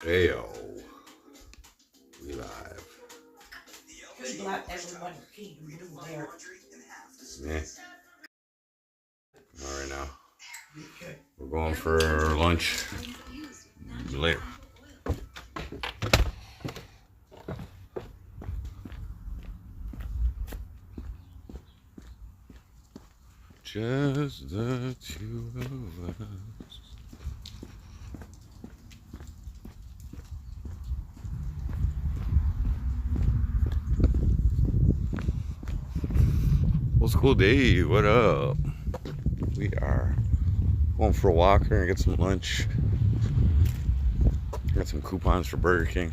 Heyo, we live. Good luck, everybody. Yeah. All right now. We're going for lunch later. Just the two of us. Old school day, what up? We are going for a walk. We're gonna get some lunch. Got some coupons for Burger King.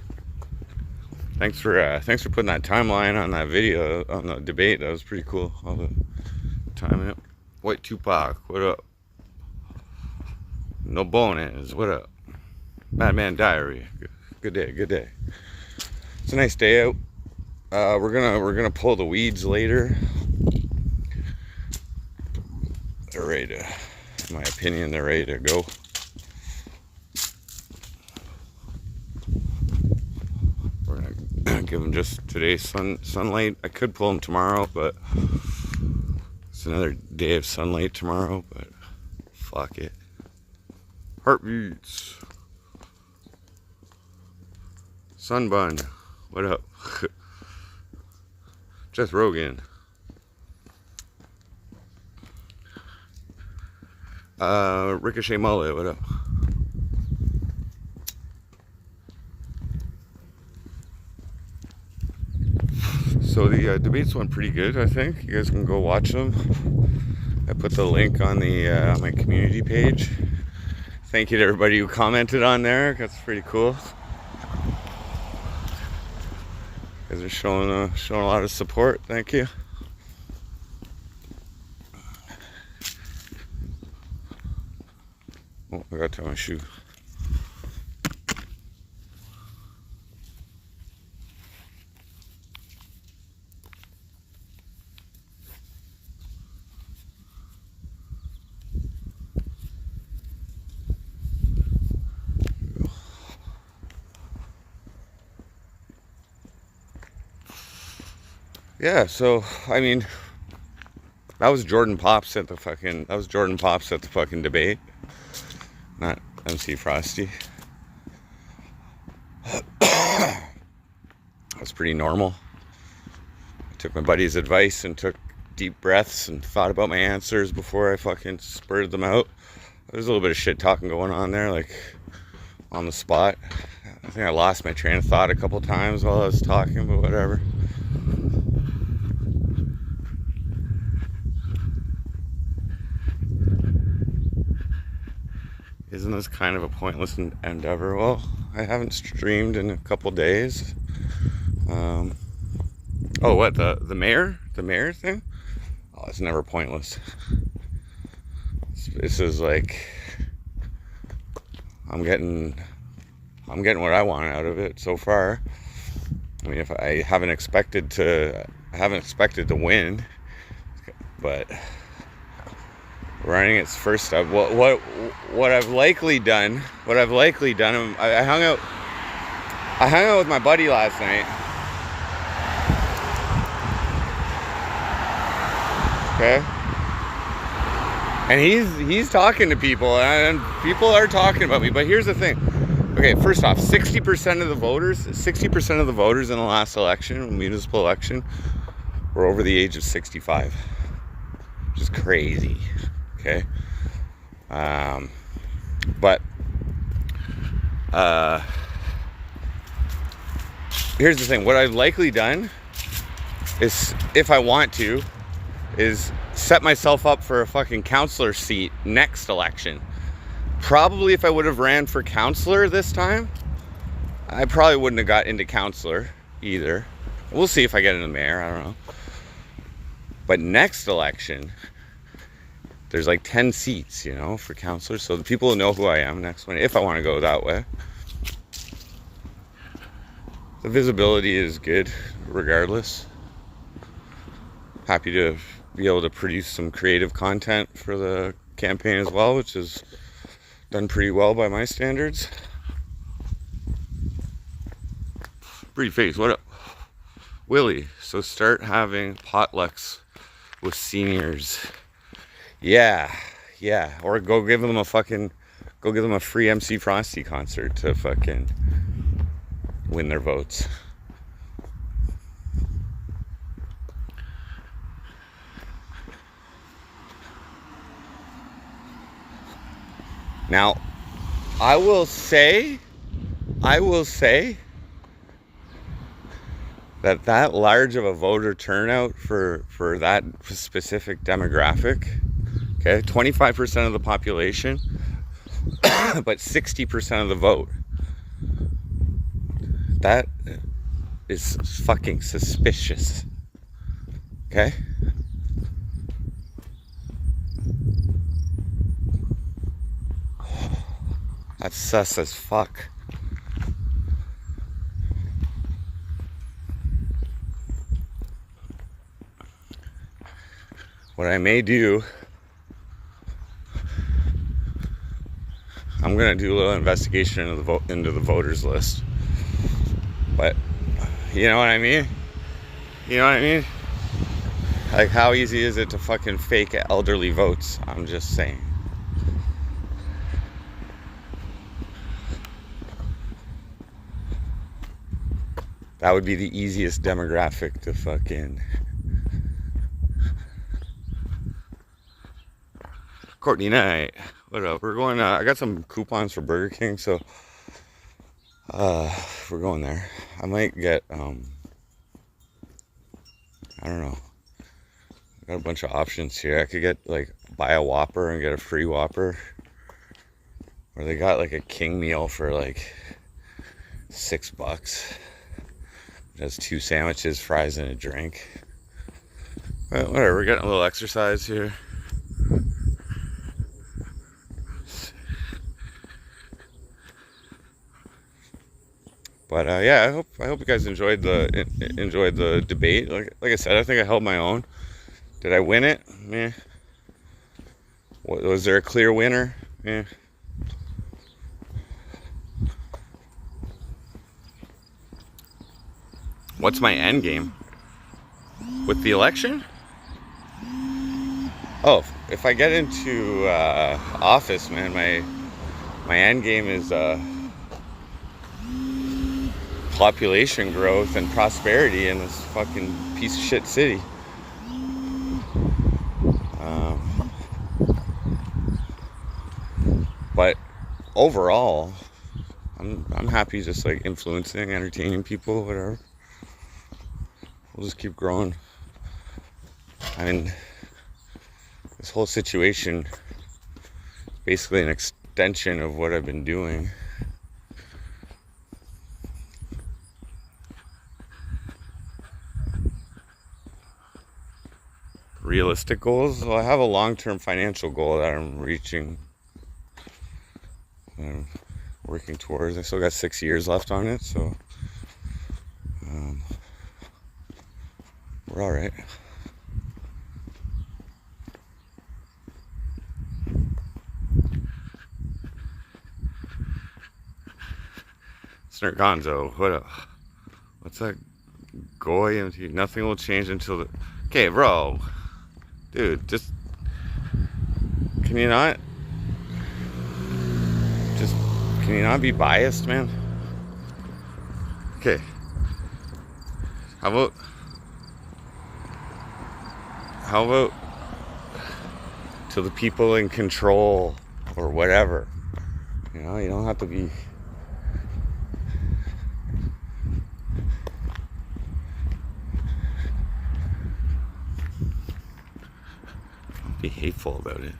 Thanks for putting that timeline on that video on the debate. That was pretty cool. All the time. Yep. White Tupac, what up? No bonus, what up? Madman Diary, good day, good day. It's a nice day out. We're gonna pull the weeds later. They're ready to, in my opinion, they're ready to go. We're gonna give them just today's sunlight. I could pull them tomorrow, but it's another day of sunlight tomorrow. But fuck it. Heartbeats. Sunbun, what up? Jeff Rogan. Ricochet Mullet, what up? So the debates went pretty good, I think. You guys can go watch them. I put the link on the my community page. Thank you to everybody who commented on there. That's pretty cool. You guys are showing a lot of support. Thank you. Oh, I gotta tie my shoe. Yeah, so I mean, that was Jordan Pops at the fucking debate, not MC Frosty. That's pretty normal. I took my buddy's advice and took deep breaths and thought about my answers before I fucking spurted them out. There's a little bit of shit talking going on there, like on the spot. I think I lost my train of thought a couple times while I was talking, but whatever. Isn't this kind of a pointless endeavor? Well, I haven't streamed in a couple days. Oh, what, the mayor? The mayor thing? Oh, it's never pointless. This is like, I'm getting what I want out of it so far. I mean, if I haven't expected to win, but running its first up. What I've likely done. I hung out with my buddy last night. Okay. And he's talking to people, and people are talking about me. But here's the thing. Okay, first off, 60% of the voters in the last election, municipal election, were over the age of 65. Which is crazy. Okay. But here's the thing. What I've likely done is, if I want to, is set myself up for a fucking councillor seat next election. Probably if I would have ran for councillor this time, I probably wouldn't have got into councillor either. We'll see if I get into mayor, I don't know. But next election, there's like 10 seats, you know, for councillors. So the people will know who I am next one, if I want to go that way. The visibility is good regardless. Happy to be able to produce some creative content for the campaign as well, which is done pretty well by my standards. Pretty face, what up? Willie, so start having potlucks with seniors. Yeah, or go give them a free MC Frosty concert to fucking win their votes. Now, I will say that large of a voter turnout for that specific demographic, okay, 25% of the population, but 60% of the vote. That is fucking suspicious, okay? That's sus as fuck. What I may do, I'm gonna do a little investigation into the voters list. But you know what I mean? You know what I mean? Like, how easy is it to fucking fake elderly votes? I'm just saying. That would be the easiest demographic to fucking... Courtney Knight, what up? We're going, I got some coupons for Burger King, so we're going there. I might get, I don't know. I got a bunch of options here. I could get, like, buy a Whopper and get a free Whopper. Or they got, like, a king meal for, like, $6. It has 2 sandwiches, fries, and a drink. But whatever, we're getting a little exercise here. But yeah, I hope you guys enjoyed the debate. Like I said, I think I held my own. Did I win it? Meh. Was there a clear winner? Meh. What's my end game with the election? Oh, if I get into office, man, my end game is population growth and prosperity in this fucking piece of shit city. But overall, I'm happy just like influencing, entertaining people, whatever. We'll just keep growing. I mean, this whole situation is basically an extension of what I've been doing. Realistic goals? Well, I have a long-term financial goal that I'm reaching. I'm working towards. I still got 6 years left on it, so we're all right. Snert Gonzo, what up? What's that? Goy empty. Nothing will change until the. Okay, bro. Dude, just. Can you not? Can you not be biased, man? Okay. How about to the people in control or whatever? You know, you don't have to be. Don't be hateful about it.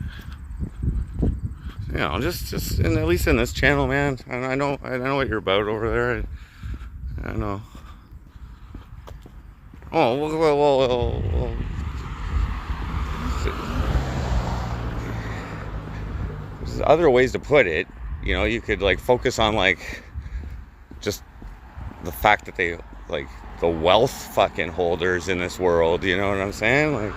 You know, just and at least in this channel, man. I know what you're about over there. I know. Oh, well. There's other ways to put it. You know, you could like focus on like just the fact that they like the wealth fucking holders in this world. You know what I'm saying? Like.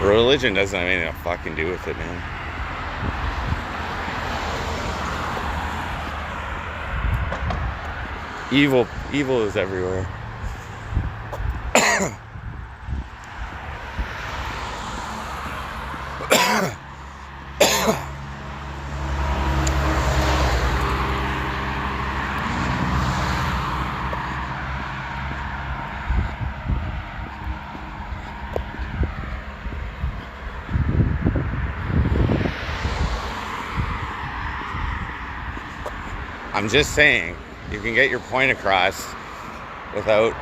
Religion doesn't have anything to fucking do with it, man. Evil is everywhere. I'm just saying, you can get your point across without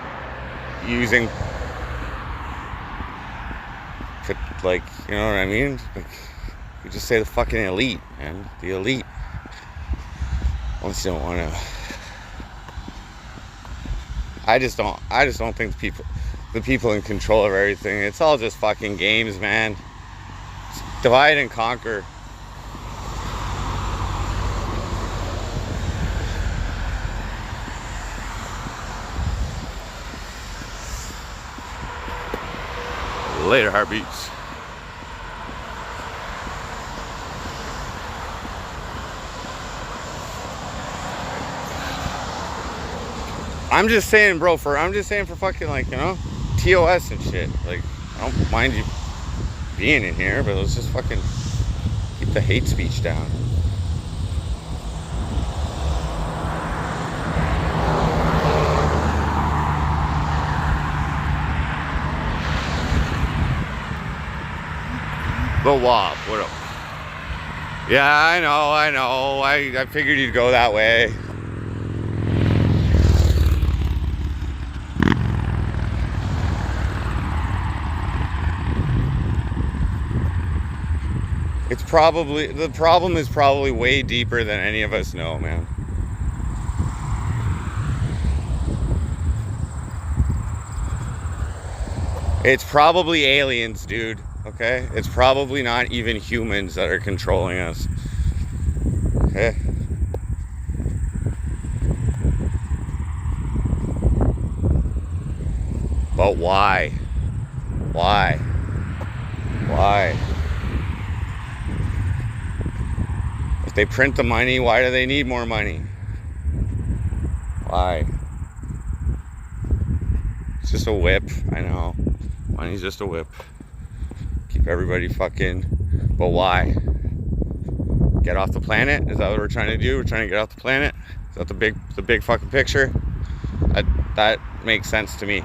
using, like, you know what I mean? Like, you just say the fucking elite, man. The elite. Unless you don't want to. I just don't think the people in control of everything. It's all just fucking games, man. It's divide and conquer. Later, heartbeats. I'm just saying, bro, for fucking, like, you know, TOS and shit. Like, I don't mind you being in here, but let's just fucking keep the hate speech down. The Wob, what up? Yeah, I know. I figured you'd go that way. The problem is probably way deeper than any of us know, man. It's probably aliens, dude. Okay? It's probably not even humans that are controlling us. Okay? But why? Why? If they print the money, why do they need more money? Why? It's just a whip, I know. Money's just a whip. Keep everybody fucking. But why? Get off the planet? Is that what we're trying to do? We're trying to get off the planet? Is that the big fucking picture? That makes sense to me.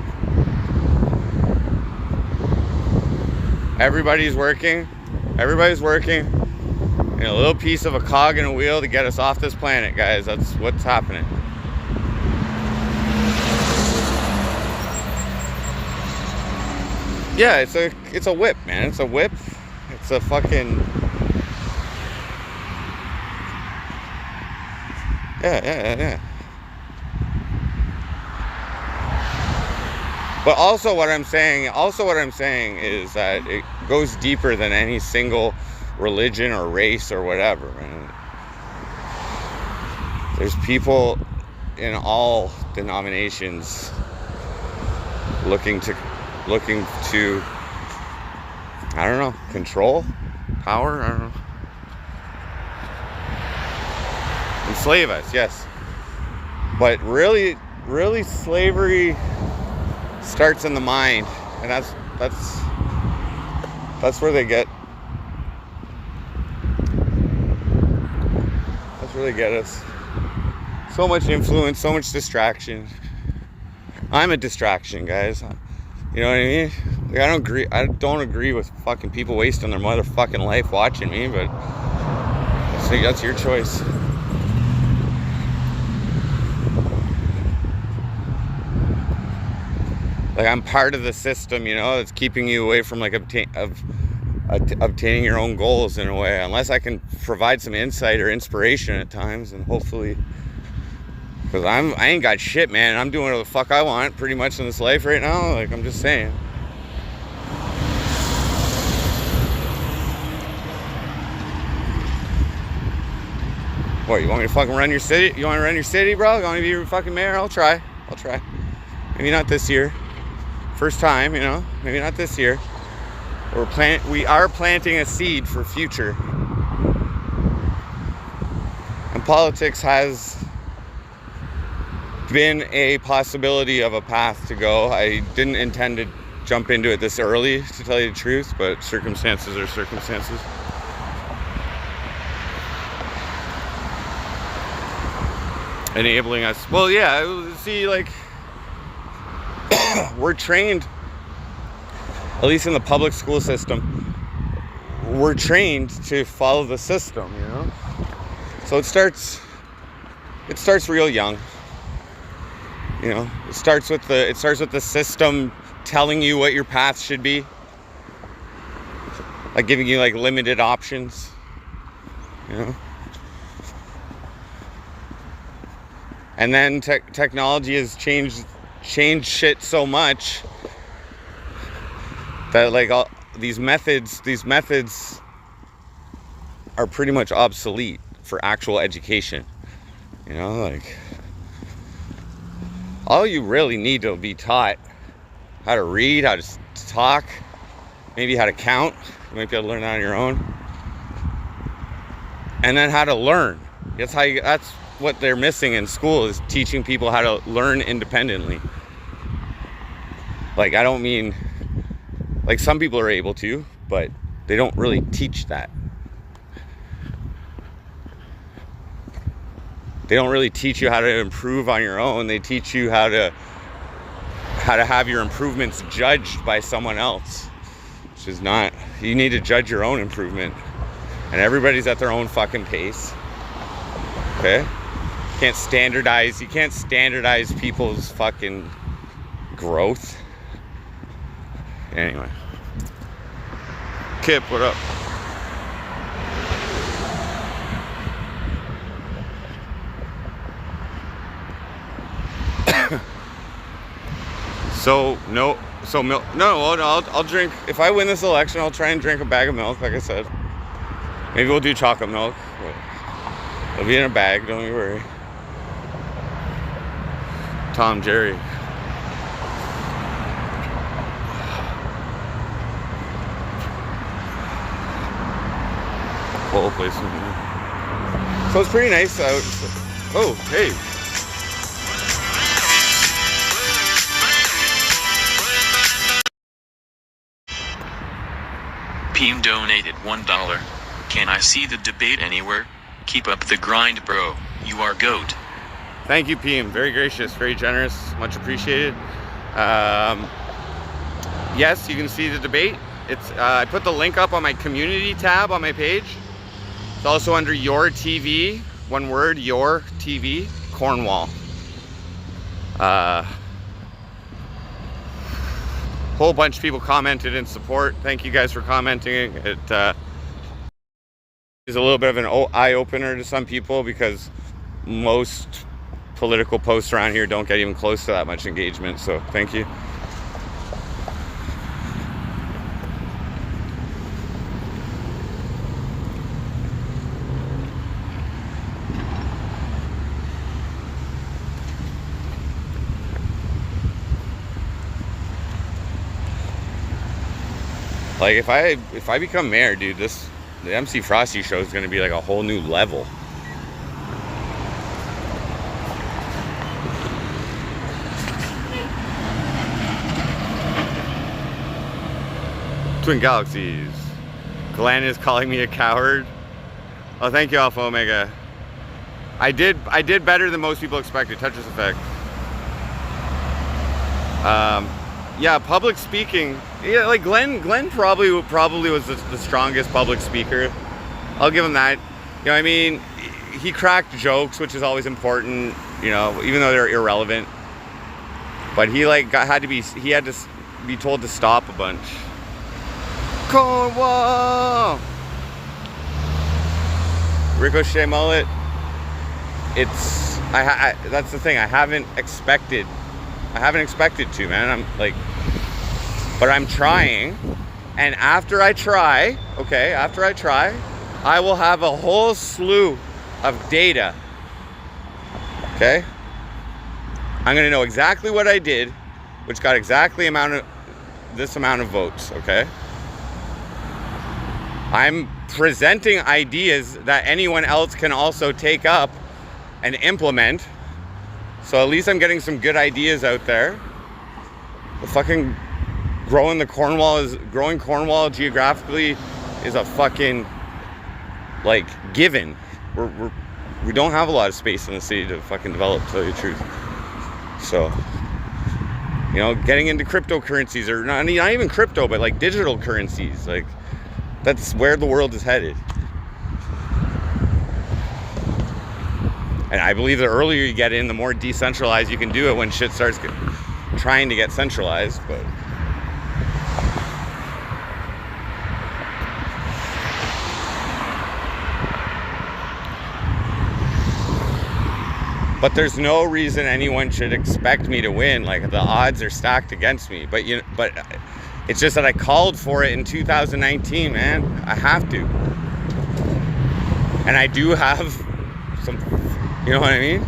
Everybody's working in a little piece of a cog in a wheel to get us off this planet, guys. That's what's happening. Yeah, it's a whip, man. It's a whip. It's a fucking. Yeah. But also what I'm saying is that it goes deeper than any single religion or race or whatever, man. There's people in all denominations looking to I don't know, control, power, I don't know. Enslave us, yes. But really slavery starts in the mind, and that's where they get us. So much influence, so much distraction. I'm a distraction, guys. You know what I mean? Like, I don't agree with fucking people wasting their motherfucking life watching me, but I think that's your choice. Like, I'm part of the system, you know, that's keeping you away from, like, obtaining your own goals in a way. Unless I can provide some insight or inspiration at times, and hopefully, because I ain't got shit, man. I'm doing what the fuck I want pretty much in this life right now. Like, I'm just saying. What, you want me to fucking run your city? You want to run your city, bro? You want me to be your fucking mayor? I'll try. Maybe not this year. First time, you know. Maybe not this year. We are planting a seed for future. And politics has been a possibility of a path to go. I didn't intend to jump into it this early, to tell you the truth, but circumstances are circumstances. Enabling us. Well, yeah, see, like, we're trained, at least in the public school system, we're trained to follow the system, you know? So it starts real young. You know, it starts with the system telling you what your path should be, like giving you like limited options, you know. And then technology has changed shit so much that like all these methods are pretty much obsolete for actual education. You know, like, all you really need to be taught how to read, how to talk, maybe how to count. You might be able to learn that on your own. And then how to learn. That's what they're missing in school, is teaching people how to learn independently. Like, I don't mean, like, some people are able to, but they don't really teach that. They don't really teach you how to improve on your own. They teach you how to have your improvements judged by someone else, which is not. You need to judge your own improvement, and everybody's at their own fucking pace. Okay? You can't standardize people's fucking growth. Anyway. Kip, what up? I'll drink. If I win this election, I'll try and drink a bag of milk, like I said. Maybe we'll do chocolate milk. It'll be in a bag, don't you worry. Tom, Jerry. Whole place. So it's pretty nice out. Oh, hey. PM donated $1. Can I see the debate anywhere? Keep up the grind, bro. You are GOAT. Thank you, PM. Very gracious, very generous. Much appreciated. Yes, you can see the debate. It's I put the link up on my community tab on my page. It's also under Your TV. One word, Your TV, Cornwall. Whole bunch of people commented in support. Thank you guys for commenting. It is a little bit of an eye-opener to some people, because most political posts around here don't get even close to that much engagement. So thank you. Like, if I become mayor, dude, the MC Frosty show is gonna be like a whole new level. Twin Galaxies. Glenn is calling me a coward. Oh, thank you, Alpha Omega. I did better than most people expected. Touches effect. Yeah, public speaking. Yeah, like Glenn probably was the strongest public speaker. I'll give him that. You know what I mean? He cracked jokes, which is always important, you know, even though they're irrelevant. But he had to be told to stop a bunch. Cornwall! Ricochet mullet. That's the thing. I haven't expected to, man. I'm like, but I'm trying. And after I try, I will have a whole slew of data. Okay? I'm gonna know exactly what I did, which got exactly this amount of votes, okay? I'm presenting ideas that anyone else can also take up and implement. So at least I'm getting some good ideas out there. The fucking growing Cornwall geographically is a fucking like given. We don't have a lot of space in the city to fucking develop, to tell you the truth. So, you know, getting into cryptocurrencies, or not even crypto, but like digital currencies, like that's where the world is headed. And I believe the earlier you get in, the more decentralized you can do it when shit starts trying to get centralized. But there's no reason anyone should expect me to win. Like, the odds are stacked against me. But it's just that I called for it in 2019, man. I have to. And I do have some, you know what I mean?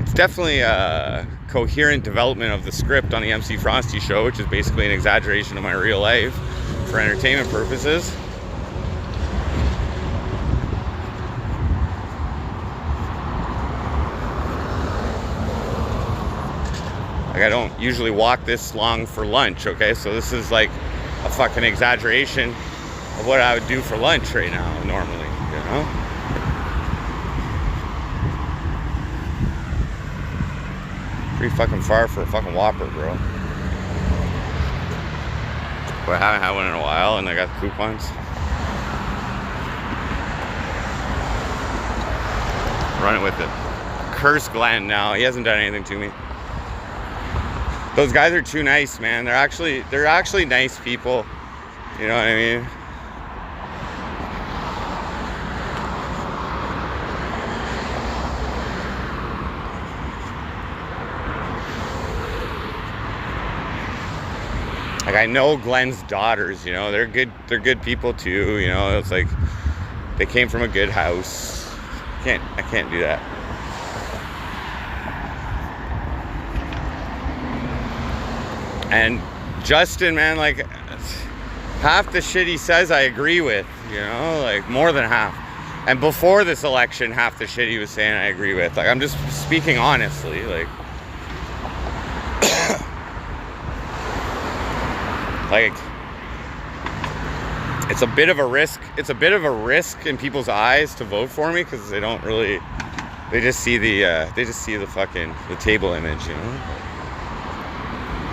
It's definitely a coherent development of the script on the MC Frosty show, which is basically an exaggeration of my real life for entertainment purposes. Like, I don't usually walk this long for lunch, okay? So this is like a fucking exaggeration of what I would do for lunch right now, normally, you know? Pretty fucking far for a fucking Whopper, bro. But I haven't had one in a while, and I got the coupons. Running with it. Curse Glenn now. He hasn't done anything to me. Those guys are too nice, man. They're actually nice people. You know what I mean? Like, I know Glenn's daughters, you know, they're good people too, you know. It's like they came from a good house. I can't do that. And Justin, man, like, half the shit he says I agree with, you know, like more than half. And before this election, half the shit he was saying I agree with. Like, I'm just speaking honestly, like, like, it's a bit of a risk. It's a bit of a risk in people's eyes to vote for me, because they don't really, they just see the fucking, the table image, you know.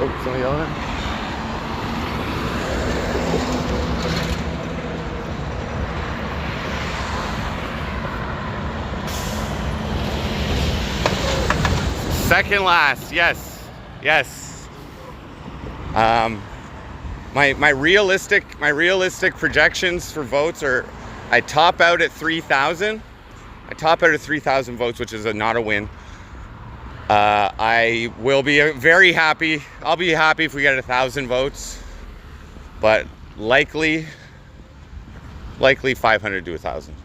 Oh, somebody yelling at me? Second last, yes. My realistic projections for votes are, I top out at 3,000. I top out at 3,000 votes, which is not a win. I will be very happy. I'll be happy if we get 1,000 votes, but likely 500 to 1,000.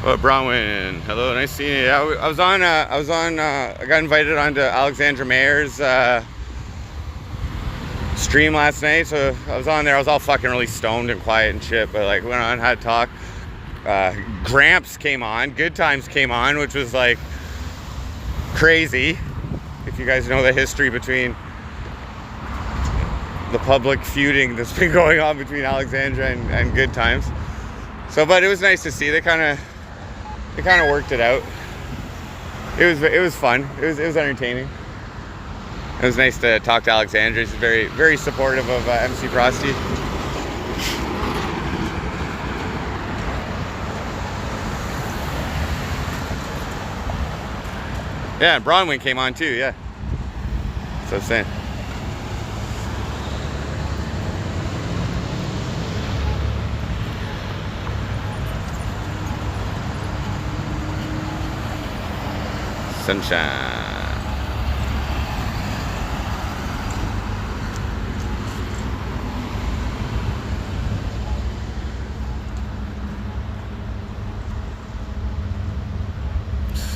Oh, Bronwyn, hello, nice seeing you. Yeah, I got invited onto Alexandra Mayer's stream last night, so I was on there. I was all fucking really stoned and quiet and shit, but like went on, had a talk. Gramps came on, Good Times came on, which was like crazy. If you guys know the history between the public feuding that's been going on between Alexandra and Good Times. So, but it was nice to see. They kind of worked it out. It was fun. It was entertaining. It was nice to talk to Alexandra. She's very, very supportive of MC Frosty. Yeah, Bronwyn came on too. Yeah, that's what I'm saying. Sunshine.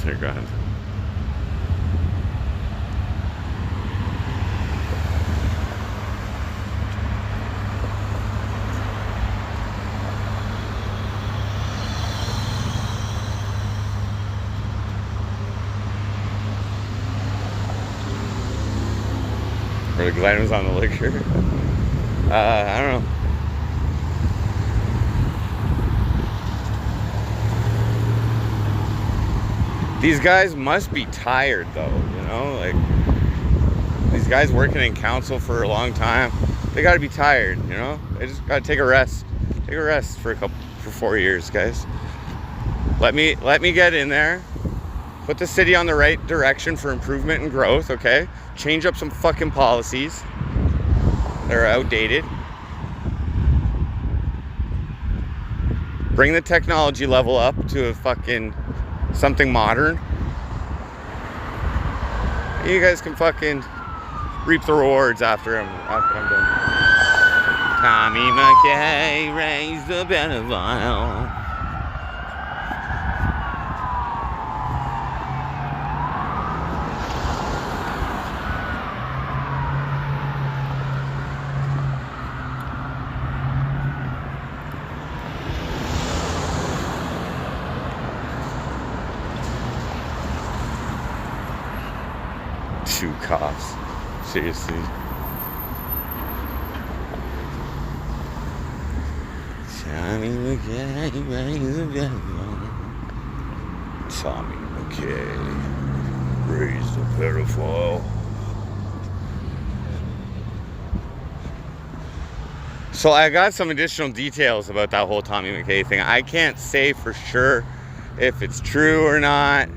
They're gone. Or the Glen was on the liquor. I don't know. These guys must be tired though, you know? Like, these guys working in council for a long time, they gotta be tired, you know? They just gotta take a rest. Take a rest for 4 years, guys. Let me get in there. Put the city on the right direction for improvement and growth, okay? Change up some fucking policies that are outdated. Bring the technology level up to a fucking something modern. You guys can fucking reap the rewards after I'm done. Tommy McKay raised the pedophile. Two cops. Seriously. Tommy McKay raised a pedophile. Tommy McKay raised a pedophile. So I got some additional details about that whole Tommy McKay thing. I can't say for sure if it's true or not,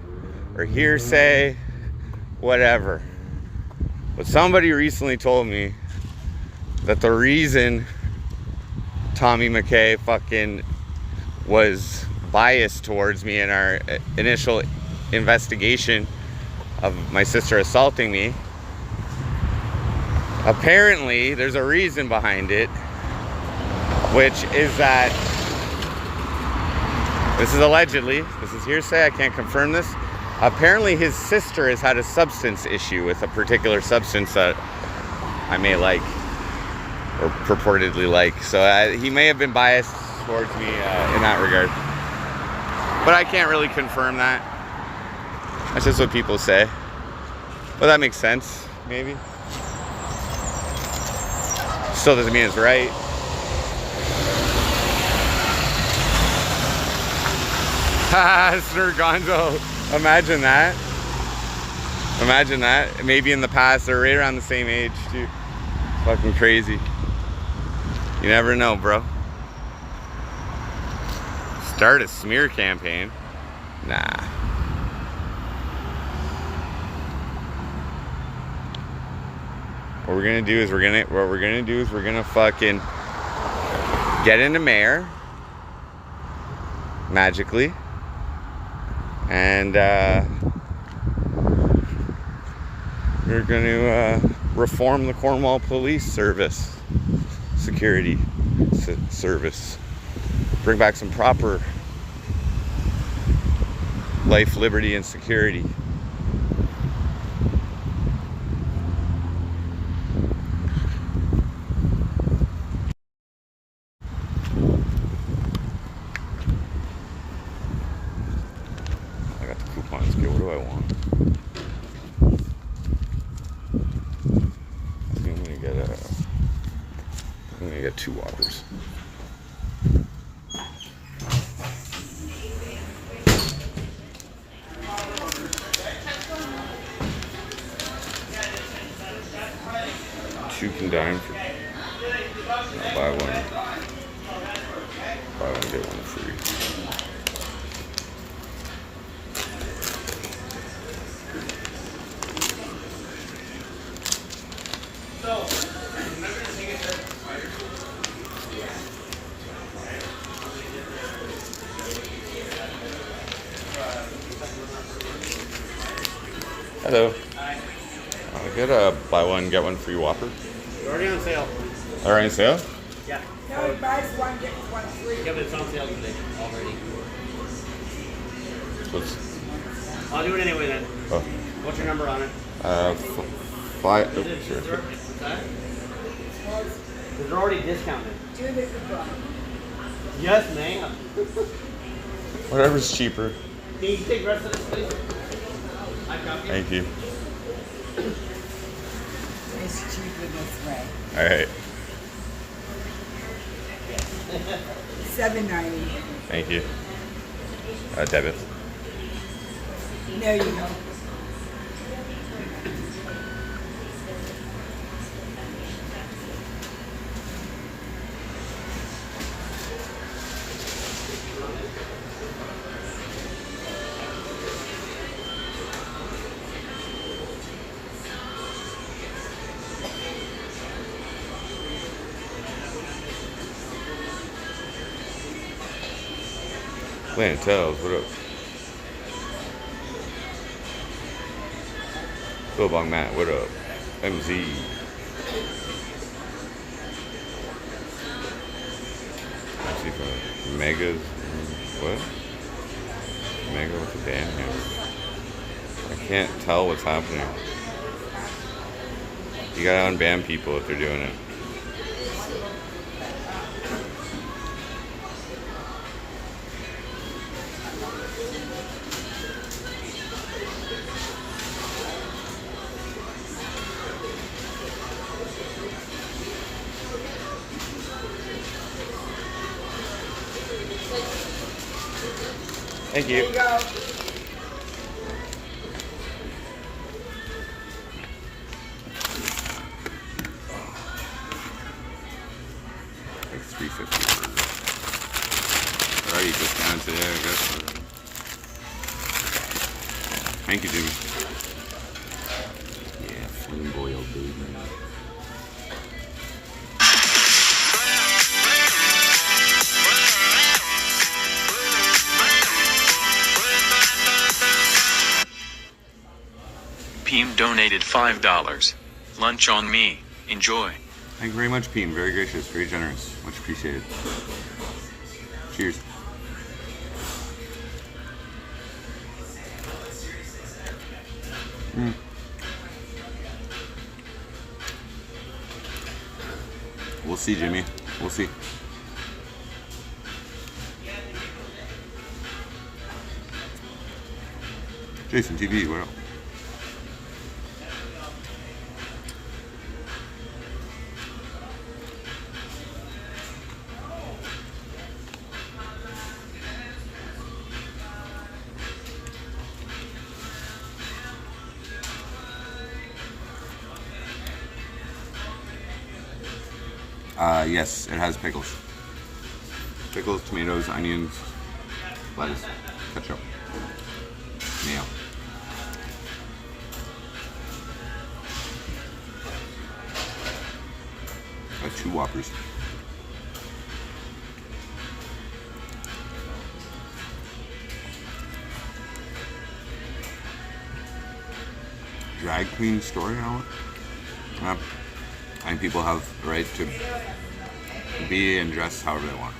or hearsay, whatever. But somebody recently told me that the reason Tommy McKay fucking was biased towards me in our initial investigation of my sister assaulting me, apparently there's a reason behind it, which is that, this is allegedly, this is hearsay, I can't confirm this. Apparently his sister has had a substance issue with a particular substance that I may like, or purportedly like. So he may have been biased towards me in that regard. But I can't really confirm that. That's just what people say. But that makes sense, maybe. Still doesn't mean it's right. Haha, Sir Gonzo. Imagine that. Imagine that. Maybe in the past, they're right around the same age, too. Fucking crazy. You never know, bro. Start a smear campaign? Nah. What we're gonna do is we're gonna fucking get into mayor magically. And we're going to reform the Cornwall Police Service security service. Bring back some proper life, liberty, and security. What do I want? I think I'm gonna get 2 Whoppers. Two can dine for. I'll buy one. Buy one, get one free. Hello. Get a buy one, get one free Whopper. They're already on sale. Already on sale? Yeah. No, it buys one, gets one free. Yeah, but it's on sale today already. So it's I'll do it anyway then. Oh. What's your number on it? 5. Is it, Sure. is there, what's that? Because they're already discounted. Yes, ma'am. Whatever's cheaper. Can you take the rest of this, please? I copy. Thank you. It's cheaper this way. All right. $7.90. Thank you. Debit. There you go. Land Tells, what up? Bill Bong Matt, what up? MZ. Let's see for Megas. What? Mega with the band here. I can't tell what's happening. You gotta unban people if they're doing it. Thank you. There you go. Like $3.50. Already discounted today, I guess. Thank you, Jimmy. Yeah, flame boiled baby. Peem donated $5. Lunch on me. Enjoy. Thank you very much, Peen. Very gracious, very generous. Much appreciated. Cheers. We'll see, Jimmy. We'll see. Jason TV, what up? Yes, it has pickles. Pickles, tomatoes, onions, lettuce, ketchup, mayo. Got 2 Whoppers. Drag queen story hour? I think people have the right to be and dress however they want.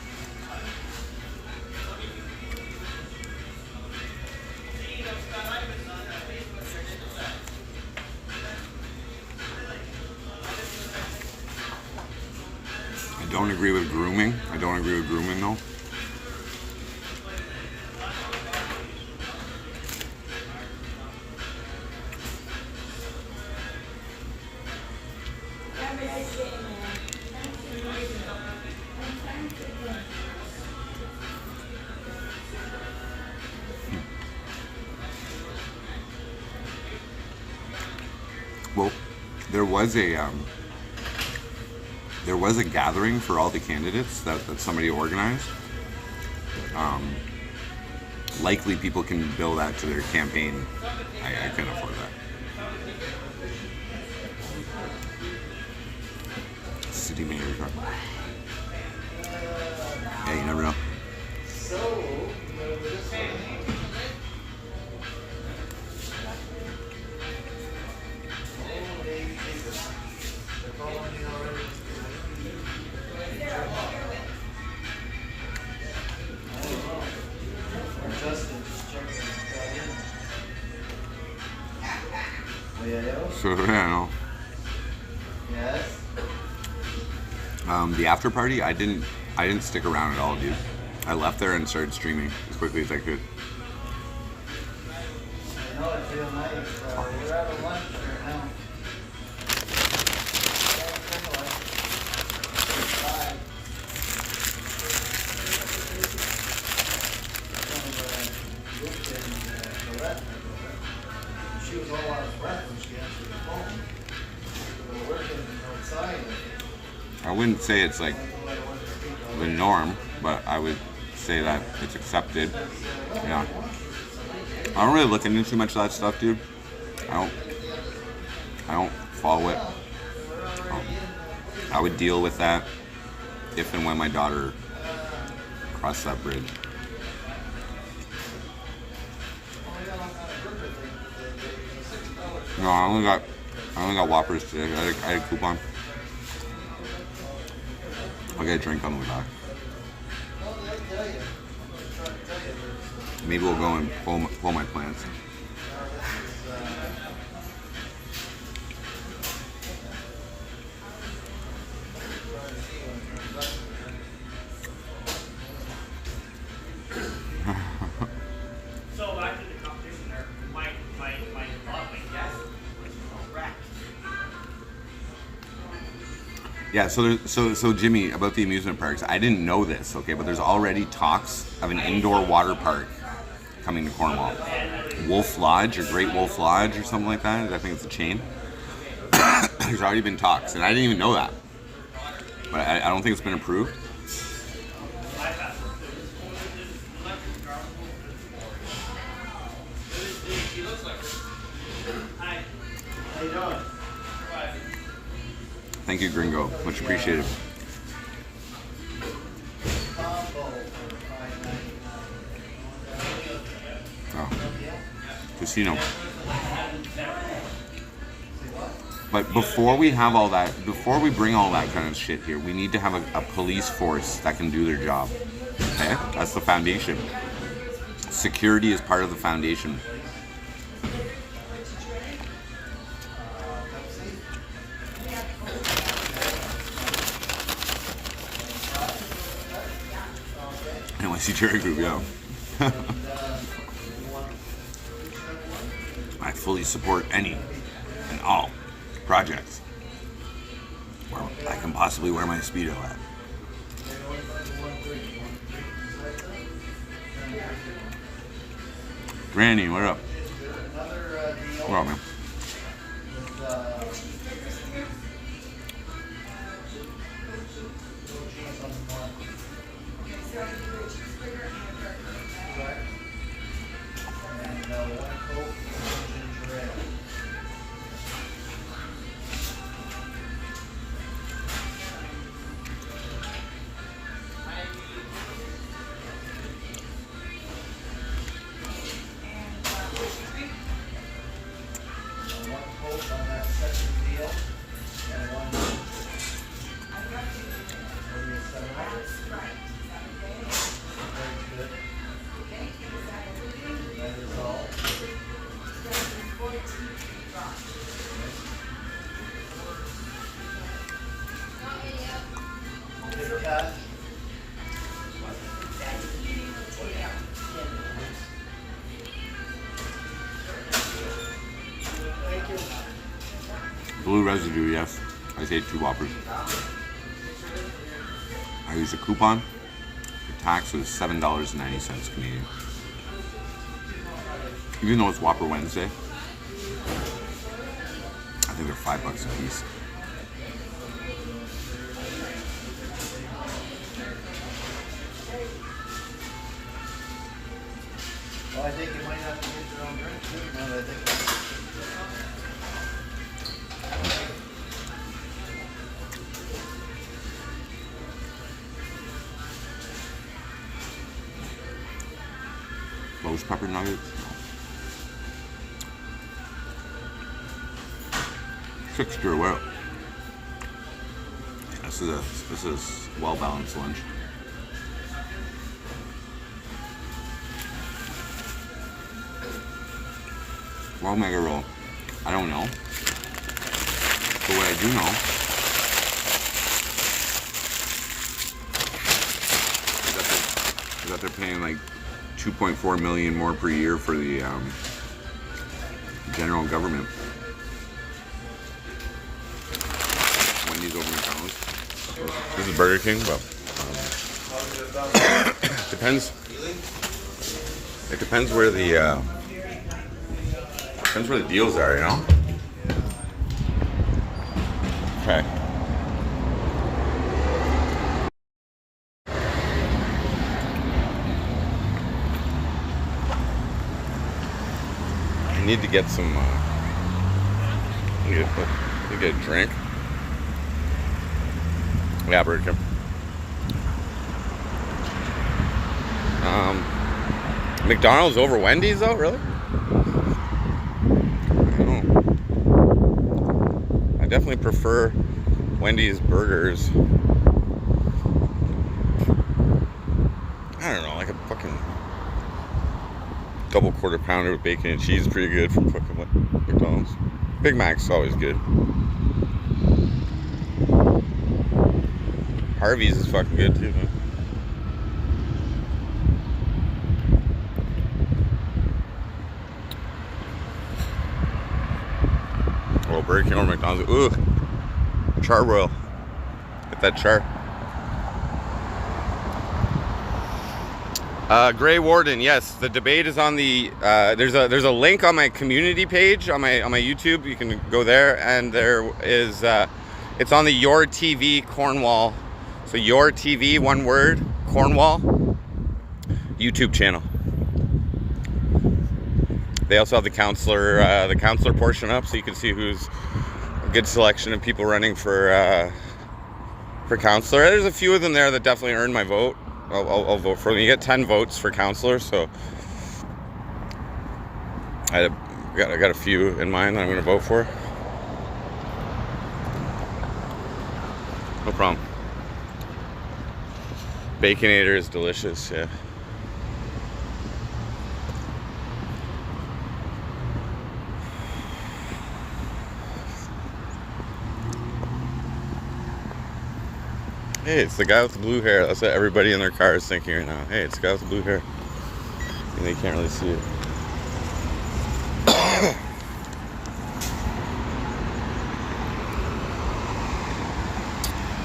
I don't agree with grooming. I don't agree with grooming though. Well, there was a gathering for all the candidates that somebody organized. Likely people can bill that to their campaign. I can't afford that. City mayor car. Yeah, you never know. know. Yes. The after party, I didn't stick around at all, dude. I left there and started streaming as quickly as I could. I know it's real nice. We're having lunch right now. She was all out of breath when she answered the phone. We were working outside. I wouldn't say it's like the norm, but I would say that it's accepted. Yeah. I don't really look into too much of that stuff, dude. I don't follow it. I would deal with that if and when my daughter crossed that bridge. No, I only got Whoppers today. I had a coupon. I'll get a drink on the way back. Maybe we'll go and pull my plants. So back to the competition there. My thought, my guess was correct. Yeah, so Jimmy, about the amusement parks, I didn't know this, okay, but there's already talks of an indoor water park coming to Cornwall. Wolf Lodge or Great Wolf Lodge or something like that. I think it's a chain. There's already been talks, and I didn't even know that. But I don't think it's been approved. How you doing? Thank you, Gringo. Much appreciated. Oh. Casino. But before we have all that, before we bring all that kind of shit here, we need to have a police force that can do their job. Okay? That's the foundation. Security is part of the foundation. NYC Cherry Group, yeah. I fully support any and all projects where I can possibly wear my Speedo at. Granny, what up? What up, man? Blue residue, yes. I ate 2 Whoppers. I used a coupon. The tax was $7.90 Canadian. Even though it's Whopper Wednesday, I think they're $5 a piece. Well, I think you might have to get your own drink too, now that I think. Those pepper nuggets. 6 well. This is well balanced lunch. Well, mega roll. I don't know. I do know is that they're paying like 2.4 million more per year for the general government. Wendy's over McDonald's. This is Burger King, but depends. It depends where the deals are, you know. Okay. I need to get some. Need to get a drink. Yeah, Burger King. McDonald's over Wendy's though, really? I don't know. I definitely prefer Wendy's burgers. I don't know, like a fucking double quarter pounder with bacon and cheese is pretty good from fucking McDonald's. Big Mac's always good. Harvey's is fucking good too, man. Oh, Burger King or McDonald's. Ooh, charbroil. Get that char. Gray Warden, yes. The debate is on the. There's a link on my community page on my YouTube. You can go there, and there is. It's on the Your TV Cornwall. So Your TV, one word, Cornwall YouTube channel. They also have the counselor portion up, so you can see who's a good selection of people running for counselor. There's a few of them there that definitely earned my vote. I'll vote for them. You get 10 votes for counselor, so I got a few in mind that I'm going to vote for. No problem. Baconator is delicious, yeah. Hey, it's the guy with the blue hair. That's what everybody in their car is thinking right now. Hey, it's the guy with the blue hair. And they can't really see it.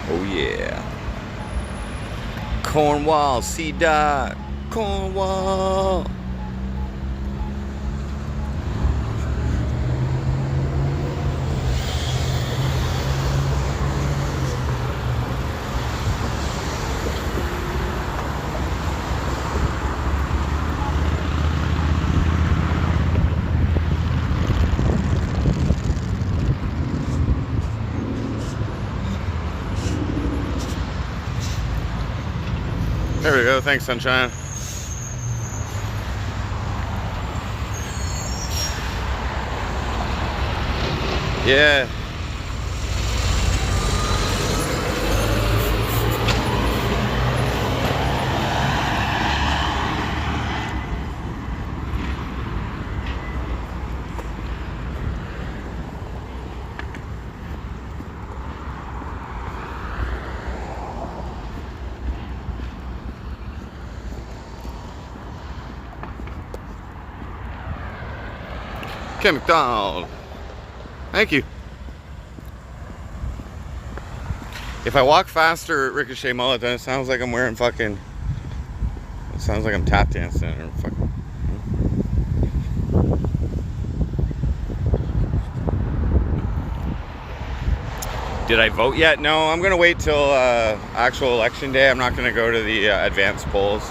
Oh yeah. Cornwall, C-Dot. Cornwall. There we go. Thanks, sunshine. Yeah. Okay, McDonald. Thank you. If I walk faster at Ricochet Mullet, then it sounds like I'm wearing fucking. It sounds like I'm tap dancing or fucking. Did I vote yet? No, I'm gonna wait till actual election day. I'm not gonna go to the advanced polls.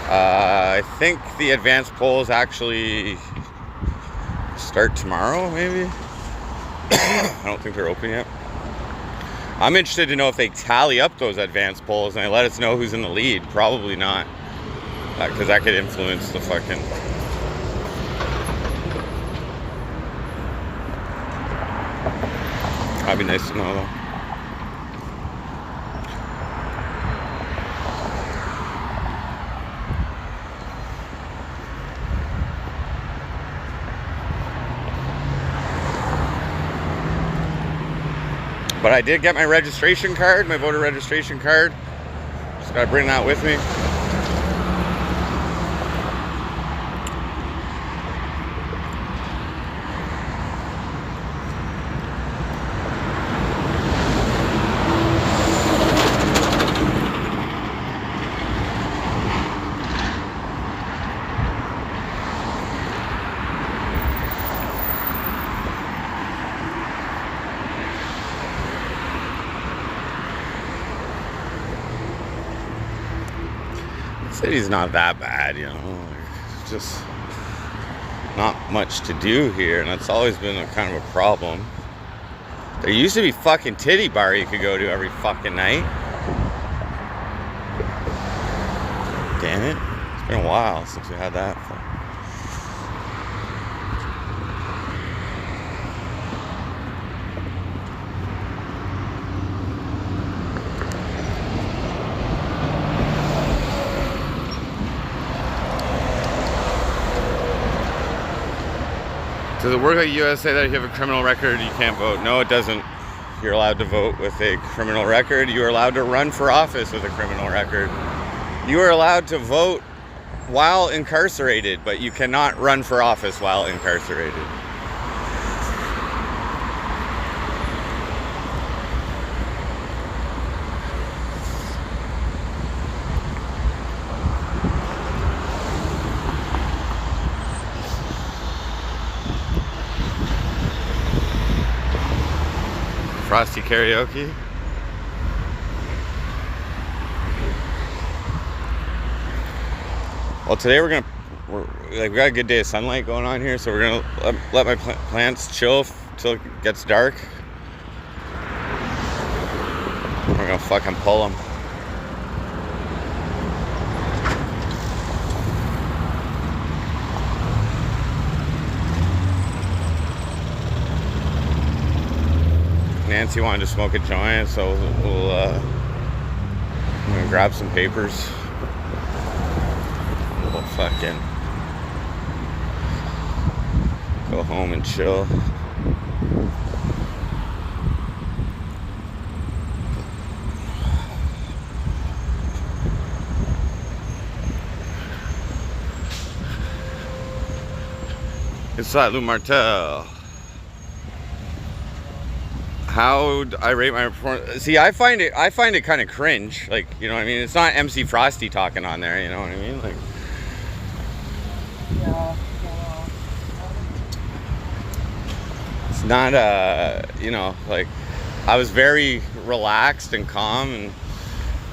I think the advanced polls actually start tomorrow, maybe. I don't think they're open yet. I'm interested to know if they tally up those advanced polls and they let us know who's in the lead. Probably not, because that could influence the fucking. That'd be nice to know, though. But I did get my registration card, my voter registration card. Just gotta bring that with me. City's not that bad, you know. It's just not much to do here, and that's always been a kind of a problem. There used to be fucking titty bar you could go to every fucking night. Damn it. It's been a while since we had that. Does it work like USA that if you have a criminal record, you can't vote? No, it doesn't. You're allowed to vote with a criminal record. You are allowed to run for office with a criminal record. You are allowed to vote while incarcerated, but you cannot run for office while incarcerated. Frosty karaoke. Well, today we got a good day of sunlight going on here, so we're gonna let my plants chill till it gets dark. We're gonna fucking pull them. Nancy wanted to smoke a joint, so I'm gonna grab some papers. We'll fucking go home and chill. It's that Lou Martel. How would I rate my performance? See, I find it kind of cringe. Like, you know what I mean? It's not MC Frosty talking on there, you know what I mean? Like, it's not you know, like, I was very relaxed and calm, and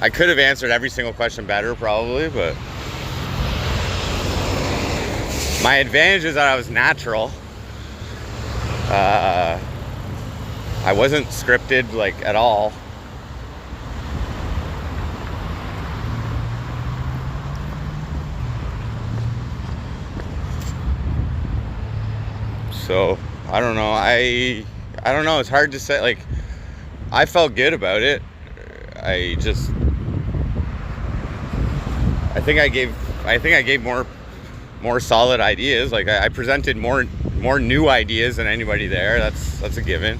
I could have answered every single question better probably, but my advantage is that I was natural. I wasn't scripted, like, at all. So, I don't know. I don't know. It's hard to say. Like, I felt good about it. I think I gave more solid ideas. Like, I presented more new ideas than anybody there. That's a given.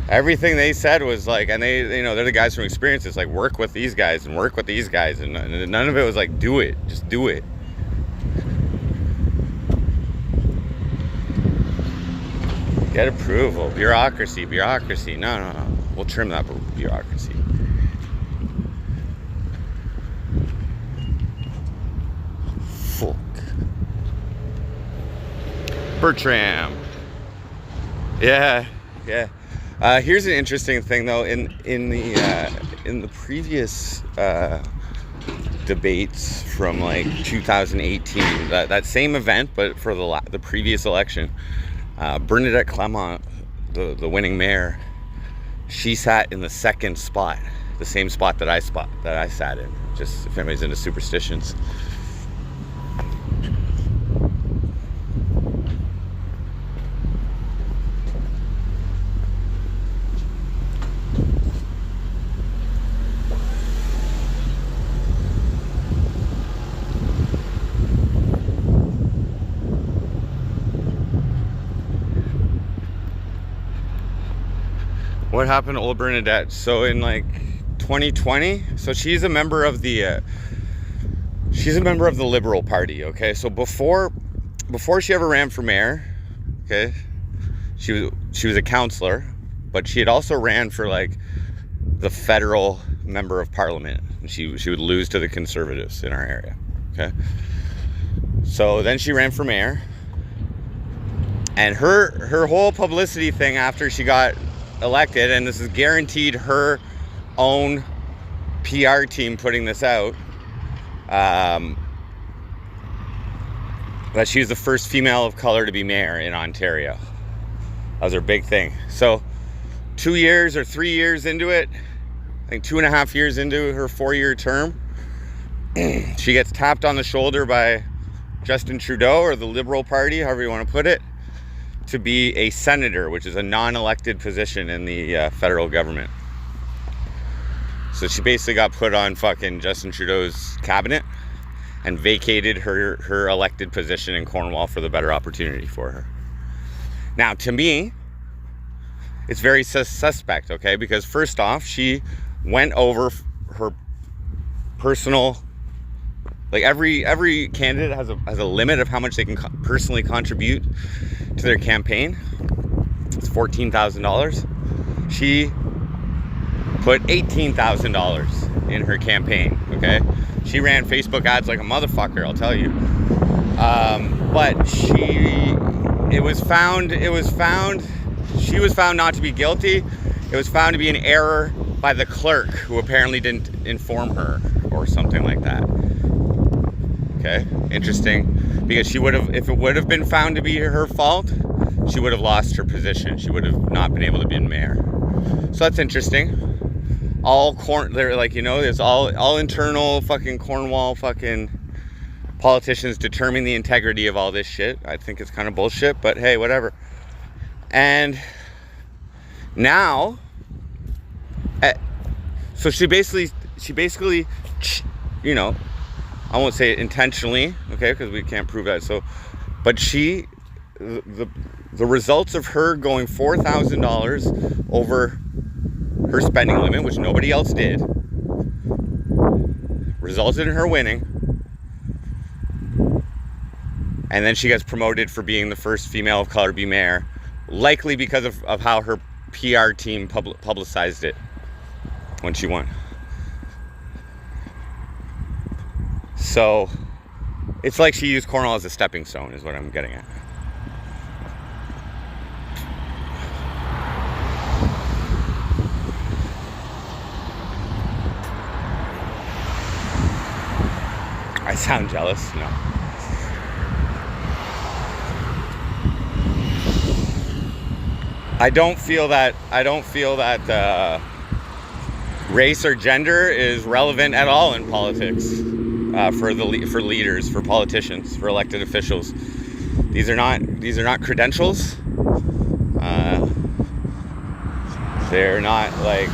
Everything they said was like, and they, you know, they're the guys from experience. It's like, work with these guys and work with these guys, and none of it was like, do it, just do it. Get approval, bureaucracy. No. We'll trim that bureaucracy. Fuck. Bertram. Yeah. Here's an interesting thing, though. In the previous debates from like 2018, that same event, but for the previous election, Bernadette Clement, the winning mayor, she sat in the second spot, the same spot that I sat in. Just if anybody's into superstitions. What happened to old Bernadette? So in like 2020, so she's a member of the Liberal Party, okay? So before she ever ran for mayor, okay, she was a councillor, but she had also ran for like the federal member of parliament. And she would lose to the Conservatives in our area, okay? So then she ran for mayor, and her whole publicity thing after she got elected, and this is guaranteed her own PR team putting this out, that she's the first female of color to be mayor in Ontario. That was her big thing. So 2 years or 3 years into it, I think 2.5 years into her 4-year term, she gets tapped on the shoulder by Justin Trudeau, or the Liberal Party, however you want to put it, to be a senator, which is a non-elected position in the federal government. So she basically got put on fucking Justin Trudeau's cabinet and vacated her elected position in Cornwall for the better opportunity for her. Now, to me, it's very suspect, okay? Because first off, she went over her personal, like every candidate has a limit of how much they can personally contribute to their campaign. It's $14,000. She put $18,000 in her campaign, okay? She ran Facebook ads like a motherfucker, I'll tell you. But she was found not to be guilty. It was found to be an error by the clerk, who apparently didn't inform her or something like that. Okay, interesting, because she would have, if it would have been found to be her fault, she would have lost her position. She would have not been able to be mayor. So that's interesting. They're like, you know, there's all internal fucking Cornwall fucking politicians determine the integrity of all this shit. I think it's kind of bullshit, but hey, whatever. And now, so she basically, you know, I won't say it intentionally, okay, because we can't prove that. So, but the results of her going $4,000 over her spending limit, which nobody else did, resulted in her winning. And then she gets promoted for being the first female of color to be mayor, likely because of how her PR team publicized it when she won. So it's like she used Cornwall as a stepping stone, is what I'm getting at. I sound jealous? No. I don't feel that race or gender is relevant at all in politics, for leaders, for politicians, for elected officials. These are not credentials. They're not like,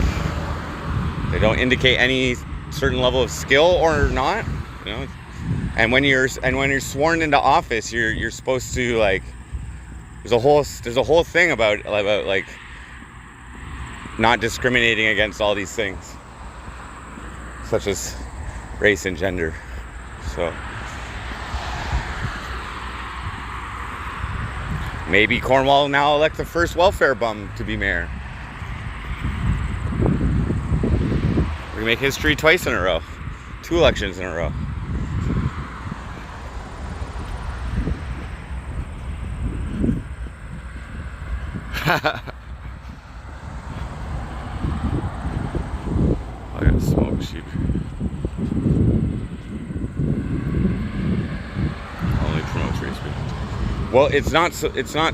they don't indicate any certain level of skill or not, you know. And when you're sworn into office, you're supposed to, like, there's a whole thing about like not discriminating against all these things, such as race and gender. So maybe Cornwall will now elect the first welfare bum to be mayor. We're gonna make history twice in a row, 2 elections in a row. I gotta smoke sheep. Only promotes race bait. Well, it's not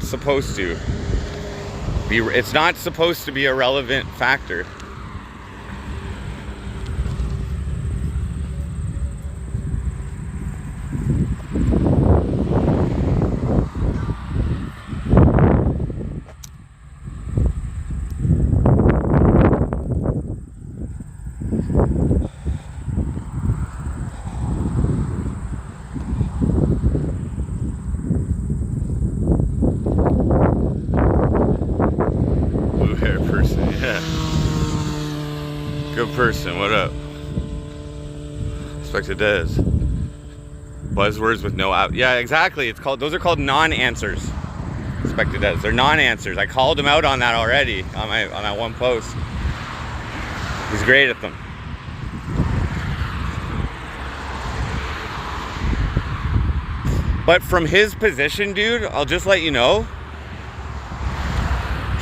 supposed to be. It's not supposed to be a relevant factor. blue hair person, yeah. Good person, what up? Expected Des. Buzzwords with no out. Yeah, exactly. It's called. Those are called non-answers. Expected Des. They're non-answers. I called him out on that already on that one post. He's great at them. But from his position, dude, I'll just let you know,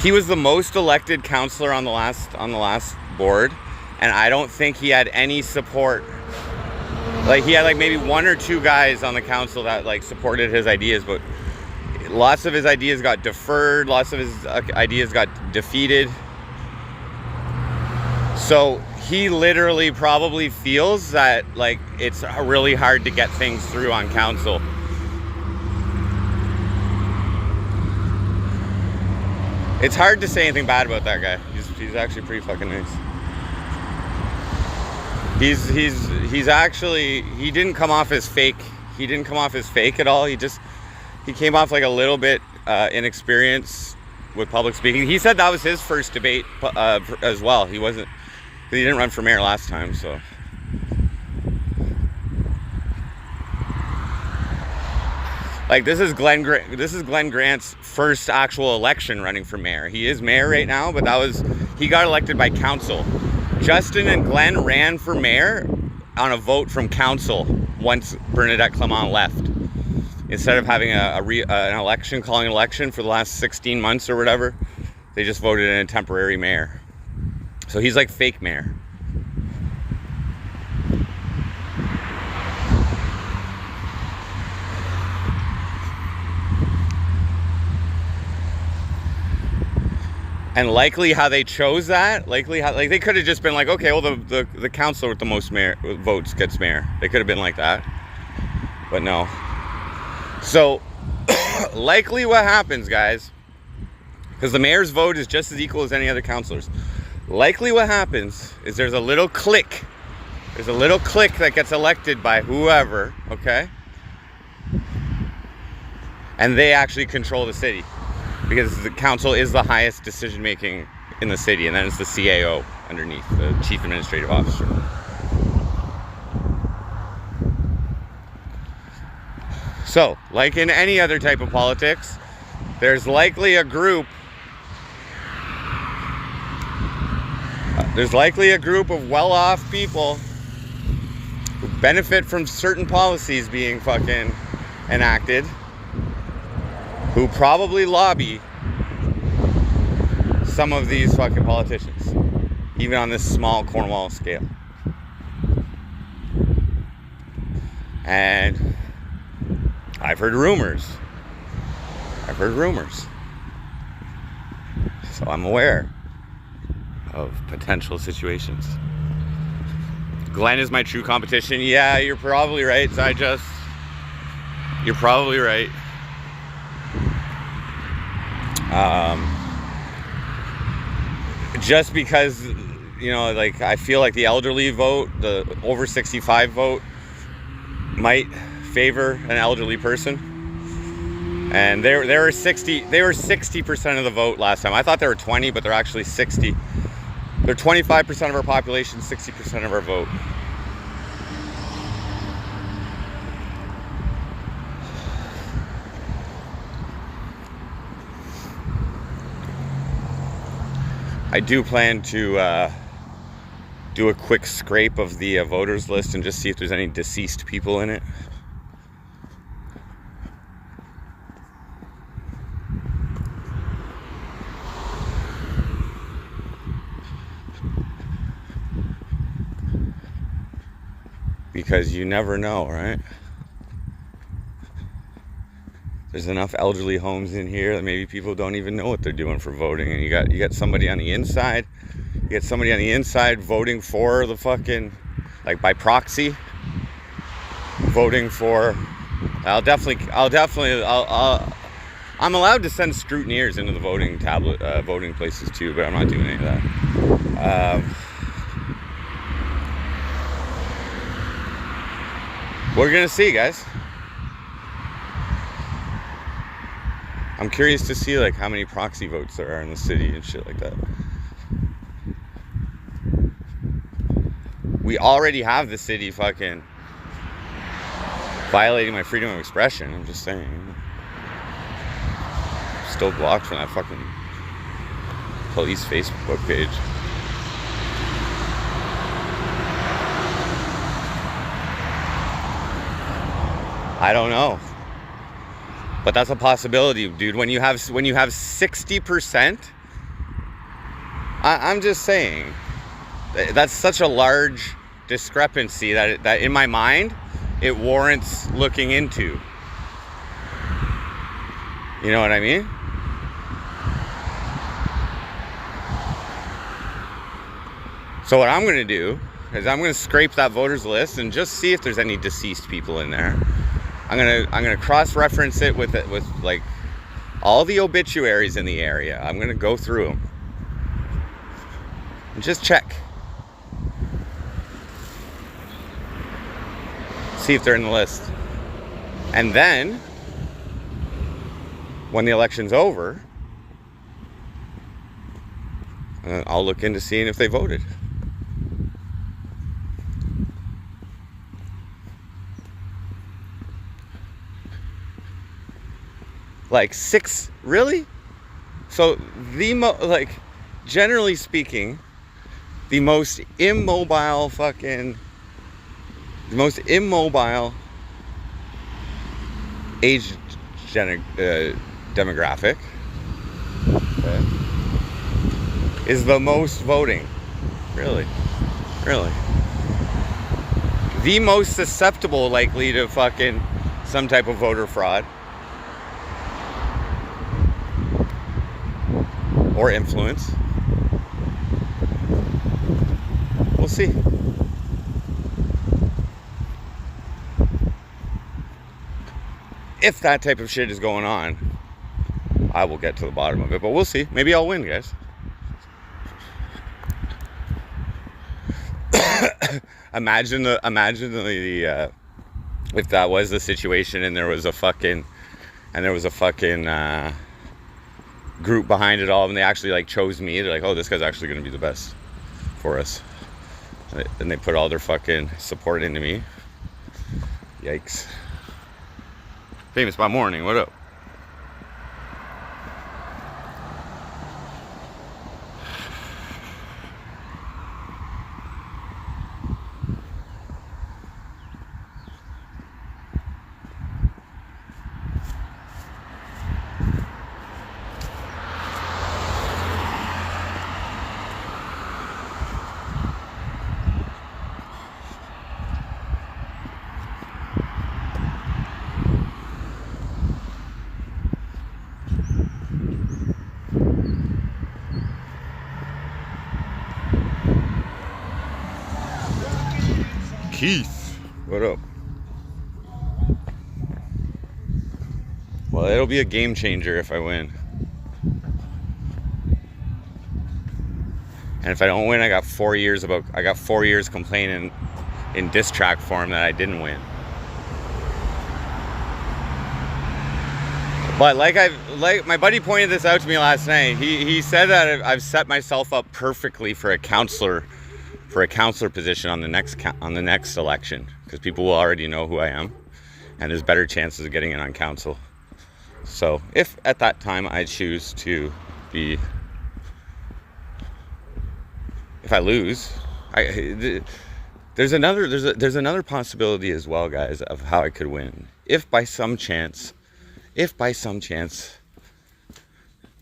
he was the most elected councillor on the last board, and I don't think he had any support. Like, he had like maybe one or two guys on the council that like supported his ideas, but lots of his ideas got deferred, lots of his ideas got defeated. So he literally probably feels that like it's really hard to get things through on council. It's hard to say anything bad about that guy. He's actually pretty fucking nice. He's actually, he didn't come off as fake. He didn't come off as fake at all. He came off like a little bit inexperienced with public speaking. He said that was his first debate as well. He didn't run for mayor last time, so. Like, this is Glenn Grant's first actual election running for mayor. He is mayor right now, but he got elected by council. Justin and Glenn ran for mayor on a vote from council once Bernadette Clement left. Instead of having calling an election for the last 16 months or whatever, they just voted in a temporary mayor. So he's like fake mayor. And likely how they chose that, like they could have just been like, okay, well the councilor with the most votes gets mayor. They could have been like that, but no. So likely what happens, guys, because the mayor's vote is just as equal as any other councilors. Likely what happens is there's a little clique. There's a little clique that gets elected by whoever, okay? And they actually control the city. Because the council is the highest decision making in the city, and then it's the CAO underneath, the Chief Administrative Officer. So, like in any other type of politics, there's likely a group of well-off people who benefit from certain policies being fucking enacted, who probably lobby some of these fucking politicians, even on this small Cornwall scale. And I've heard rumors. So I'm aware of potential situations. Glenn is my true competition. Yeah, you're probably right, You're probably right. Just because, you know, like, I feel like the elderly vote, the over 65 vote, might favor an elderly person. And they were 60% of the vote last time. I thought they were 20, but they're actually 60. They're 25% of our population, 60% of our vote. I do plan to do a quick scrape of the voters list and just see if there's any deceased people in it. Because you never know, right? There's enough elderly homes in here that maybe people don't even know what they're doing for voting, and you got somebody on the inside. You get somebody on the inside voting for the fucking, like, by proxy, voting for. I'm allowed to send scrutineers into the voting voting places too, but I'm not doing any of that. We're gonna see, guys. I'm curious to see like how many proxy votes there are in the city and shit like that. We already have the city fucking violating my freedom of expression. I'm just saying. Still blocked from that fucking police Facebook page. I don't know, but that's a possibility, dude. When you have 60%, I'm just saying that's such a large discrepancy that in my mind it warrants looking into. You know what I mean? So what I'm going to do is I'm going to scrape that voters list and just see if there's any deceased people in there. I'm gonna cross-reference it with like all the obituaries in the area. I'm gonna go through them and just check, see if they're in the list, and then when the election's over, I'll look into seeing if they voted. Like 6, really? So generally speaking, the most immobile age demographic, okay, is the most voting. Really? The most susceptible likely to fucking some type of voter fraud or influence. We'll see. If that type of shit is going on, I will get to the bottom of it, but we'll see. Maybe I'll win, guys. Imagine the if that was the situation and there was a fucking group behind it all, and they actually like chose me. They're like, oh, this guy's actually going to be the best for us, and they put all their fucking support into me. Yikes. Famous by morning, what up? Keith, what up? Well, it'll be a game changer if I win. And if I don't win, I got 4 years complaining in diss track form that I didn't win. But like my buddy pointed this out to me last night. He said that I've set myself up perfectly for a counselor position on the next election, because people will already know who I am, and there's better chances of getting in on council. So if at that time I choose to be, if I lose, there's another possibility as well, guys, of how I could win. If by some chance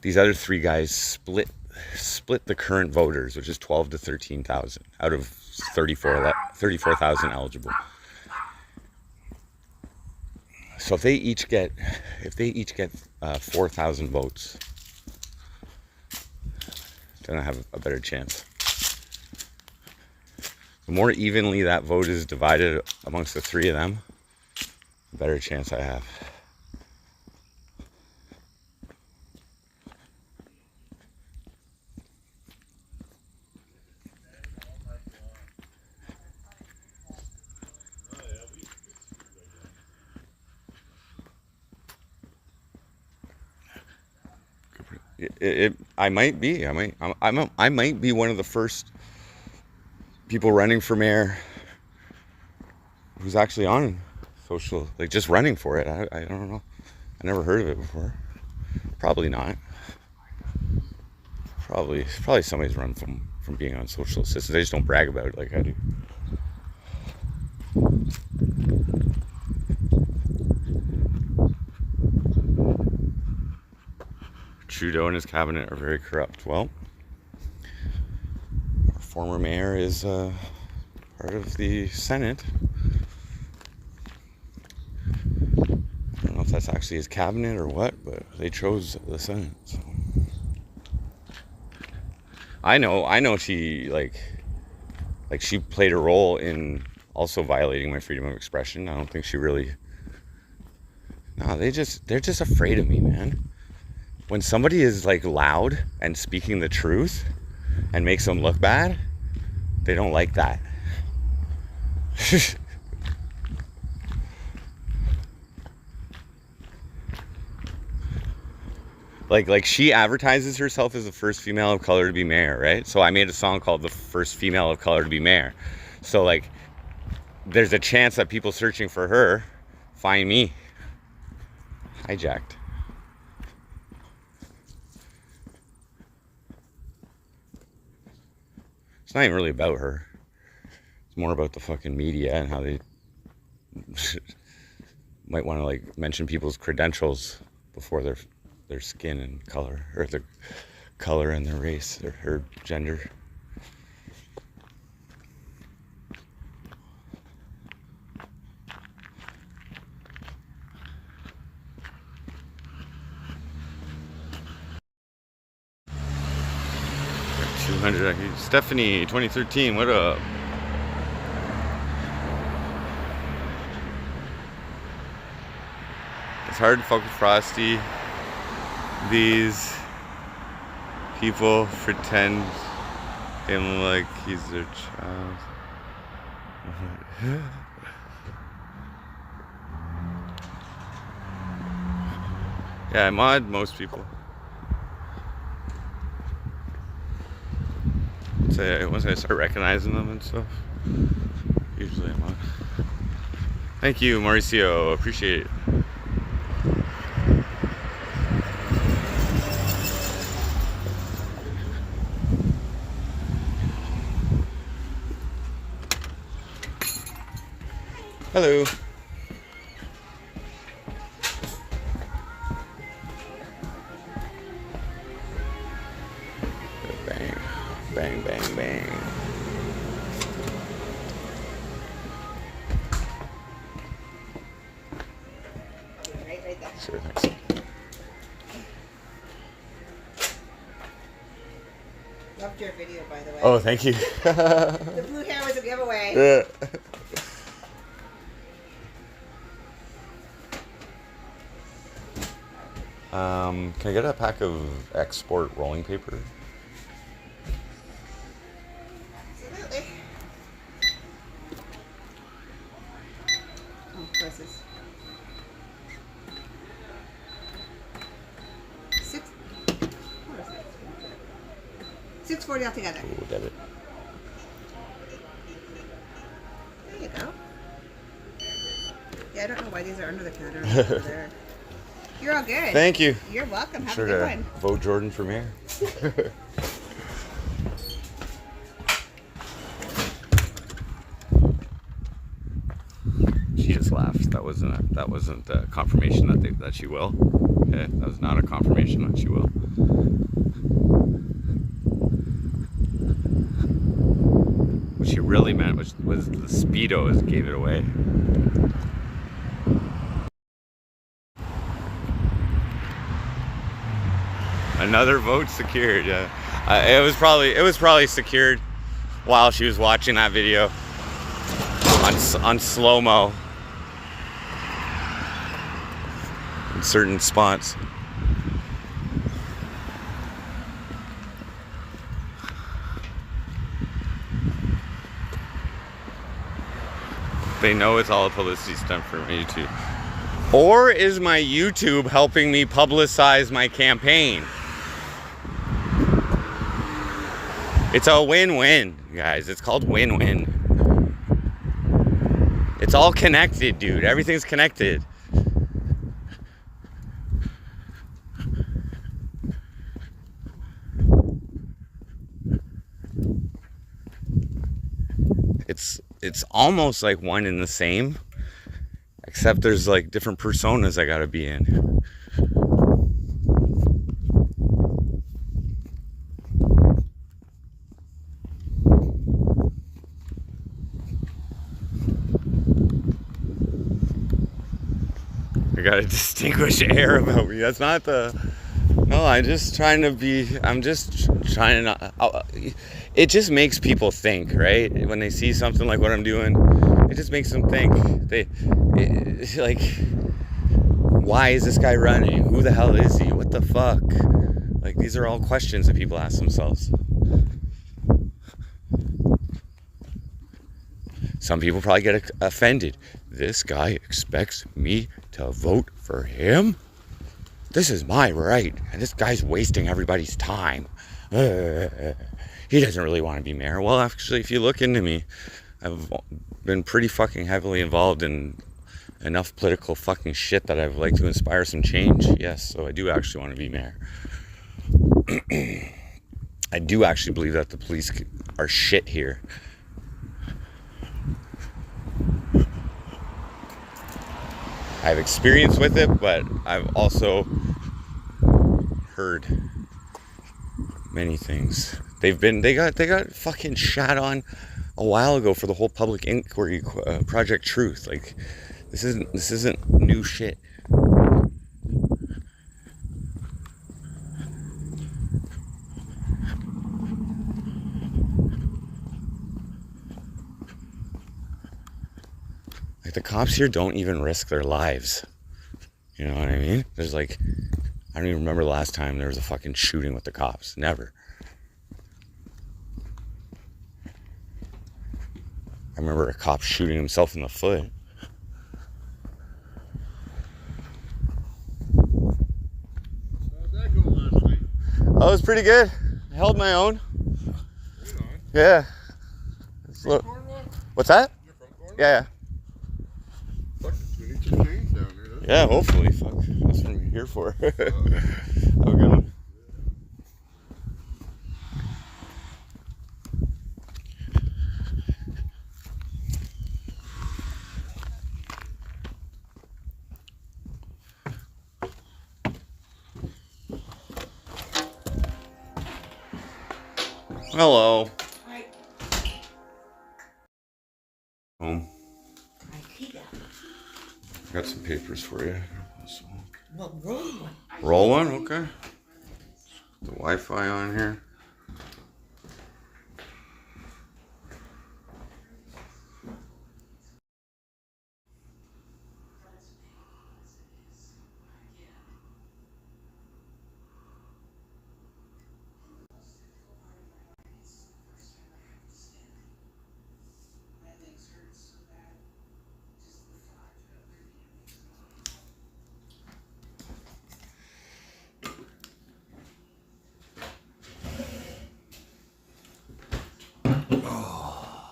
these other three guys split the current voters, which is 12 to 13,000 out of 34,000 eligible. So if they each get 4,000 votes, then I have a better chance. The more evenly that vote is divided amongst the three of them, the better chance I have. I might be. I might be one of the first people running for mayor who's actually on social, like just running for it. I don't know. I never heard of it before. Probably not. Probably somebody's run from being on social assistance. They just don't brag about it like I do. Trudeau and his cabinet are very corrupt. Well, our former mayor is part of the Senate. I don't know if that's actually his cabinet or what, but they chose the Senate. So. I know she like she played a role in also violating my freedom of expression. I don't think she really. No, they're just afraid of me, man. When somebody is like loud and speaking the truth and makes them look bad, they don't like that. Like she advertises herself as the first female of color to be mayor, right? So I made a song called "The First Female of Color to Be Mayor." So like, there's a chance that people searching for her find me. Hijacked. It's not even really about her. It's more about the fucking media and how they might want to like mention people's credentials before their skin and color, or their color and their race or her gender. Got 200. Stephanie, 2013. What up? It's hard to fuck with Frosty. These people pretend him like he's their child. Yeah, I mod most people. Once I start recognizing them and stuff, usually I'm on. Thank you, Mauricio. Appreciate it. Hello. Bang, bang, bang, bang. Right there. Sure, thanks. Loved your video, by the way. Oh, thank you. The blue hair was a giveaway. Yeah. Can I get a pack of export rolling paper? Absolutely. Oh, prices. $6.40 altogether. Ooh, debit. There you go. Yeah, I don't know why these are under the counter. Over there. You're all good. Thank you. You're welcome. Have Sure a good to one. vote Jordan for mayor. She just laughed. That wasn't a confirmation that she will. Okay, that was not a confirmation that she will. What she really meant was the Speedos gave it away. Another vote secured. Yeah, it was probably secured while she was watching that video on slow mo in certain spots. They know it's all a publicity stunt for my YouTube. Or is my YouTube helping me publicize my campaign? It's a win-win, guys. It's called win-win. It's all connected, dude. Everything's connected. It's almost like one and the same, except there's like different personas I gotta be in. I got a distinguished air about me. That's not the. No, I'm just trying to be. I'm just trying to not. It just makes people think, right? When they see something like what I'm doing, it just makes them think. Like, why is this guy running? Who the hell is he? What the fuck? Like, these are all questions that people ask themselves. Some people probably get offended. This guy expects me to vote for him? This is my right, and this guy's wasting everybody's time. He doesn't really want to be mayor. Well, actually, if you look into me, I've been pretty fucking heavily involved in enough political fucking shit that I'd like to inspire some change. Yes, so I do actually want to be mayor. I do actually believe that the police are shit here. I have experience with it, but I've also heard many things. They got fucking shat on a while ago for the whole public inquiry Project Truth. Like, this isn't new shit. Like, the cops here don't even risk their lives. You know what I mean? There's like, I don't even remember the last time there was a fucking shooting with the cops. Never. I remember a cop shooting himself in the foot. How'd that go last night? Oh, it was pretty good. I held my own. Right on. Yeah. From Cornwall? What's that? You're from Cornwall? Yeah. Fuck, we need some change down here. Yeah, hopefully. Fuck. That's what I'm here for. Have a good one. Hello. Hi. Home. I see that. Got some papers for you. Well, roll one. Roll one? Okay. The Wi-Fi on here.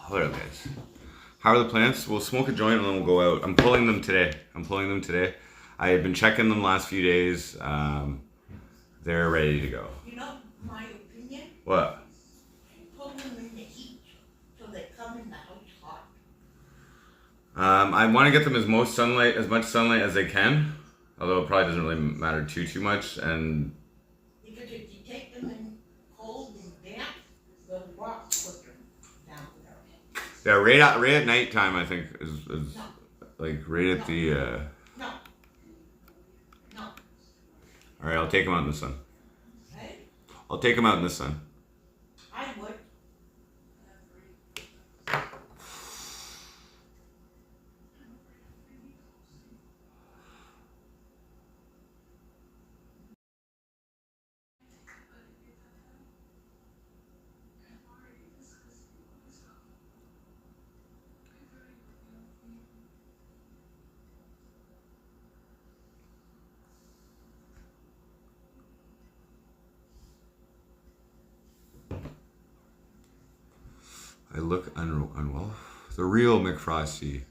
What up, guys? How are the plants? We'll smoke a joint and then we'll go out. I'm pulling them today. I have been checking them the last few days. They're ready to go. You know, my opinion, What? put them in the heat so they come in the house hot. I want to get them as much sunlight as they can. Although it probably doesn't really matter too much. And Because if you take them in cold and damp, they'll rot quicker down there. yeah, right at nighttime, I think is No. like right at the. No. No. All right, I'll take them out in the sun. Hey, I'll take them out in the sun. I would. I look unwell. The real McFrosty.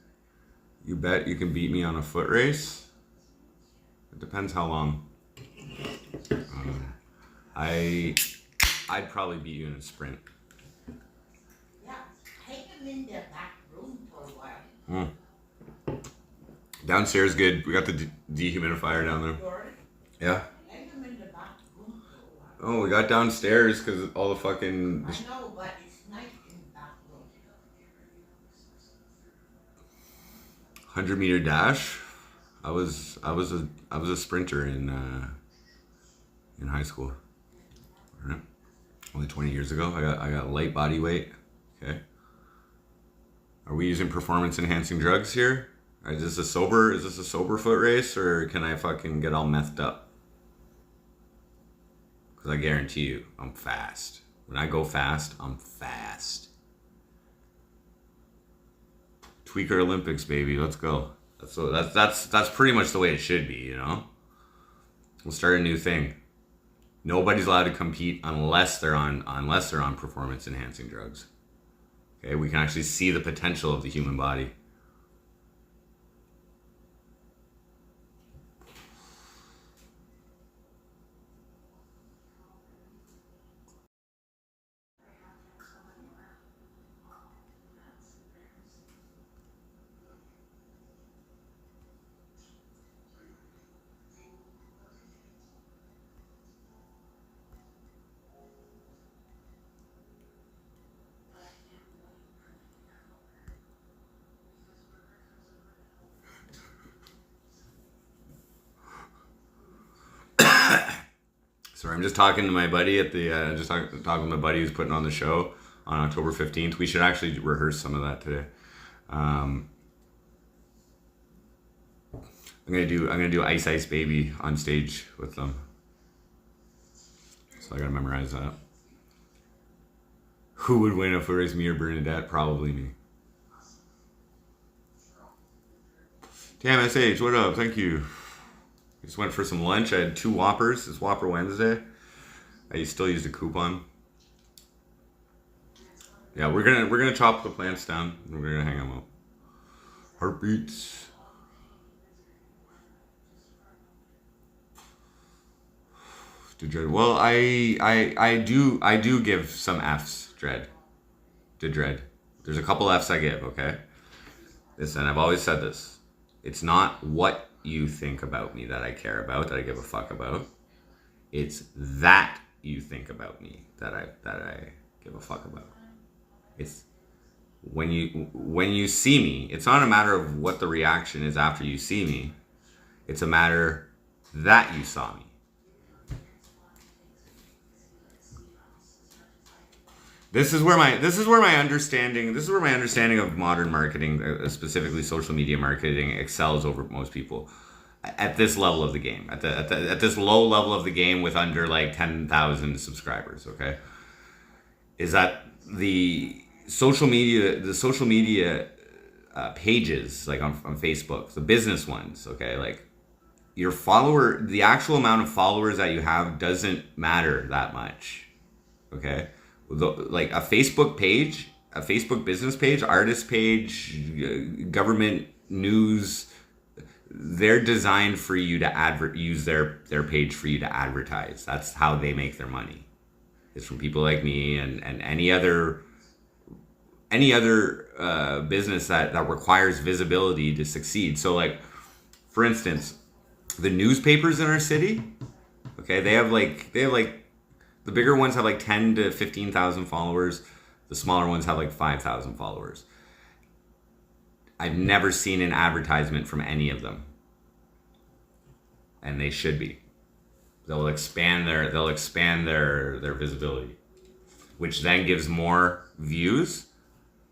You bet you can beat me on a foot race? It depends how long. I'd probably beat you in a sprint. Yeah, take him in the back room for a while. Downstairs good. We got the dehumidifier down there. Jordan, Yeah. take him in the back room for a while. Oh, we got downstairs because all the fucking... I know, but it's nice in the back room. 100-meter dash. I was a sprinter in high school. All right. Only 20 years ago. I got light body weight. Okay. Are we using performance enhancing drugs here? Is this a sober foot race, or can I fucking get all methed up? Because I guarantee you, I'm fast. When I go fast, I'm fast. Tweaker Olympics, baby. Let's go. That's pretty much the way it should be, you know? We'll start a new thing. Nobody's allowed to compete unless they're on performance enhancing drugs. Okay, we can actually see the potential of the human body. Sorry, I'm just talking to my buddy at the talking to my buddy who's putting on the show on October 15th. We should actually rehearse some of that today. I'm gonna do Ice Ice Baby on stage with them. So I gotta memorize that. Who would win if it was me or Bernadette? Probably me. Damn, SH, what up? Thank you. Just went for some lunch. I had 2 Whoppers. It's Whopper Wednesday. I still used a coupon. Yeah, we're gonna chop the plants down and we're gonna hang them up. Heartbeats. To Dread. Well, I do give some F's, Dread. To Dread. There's a couple F's I give, okay? Listen, I've always said this. It's not what you think about me that I care about, that I give a fuck about. It's that you think about me that I give a fuck about. It's when you see me, it's not a matter of what the reaction is after you see me. It's a matter that you saw me. This is where my understanding of modern marketing, specifically social media marketing, excels over most people. At this level of the game, at this low level of the game with under like 10,000 subscribers, okay, is that the social media pages like on Facebook, the business ones, okay, like the actual amount of followers that you have doesn't matter that much, okay. Like a Facebook page, a Facebook business page, artist page, government news, they're designed for you to use their page for you to advertise. That's how they make their money. It's from people like me and any other business that requires visibility to succeed. So like, for instance, the newspapers in our city, okay, they have like the bigger ones have like 10 to 15,000 followers. The smaller ones have like 5,000 followers. I've never seen an advertisement from any of them. And they should be. They'll expand their visibility, which then gives more views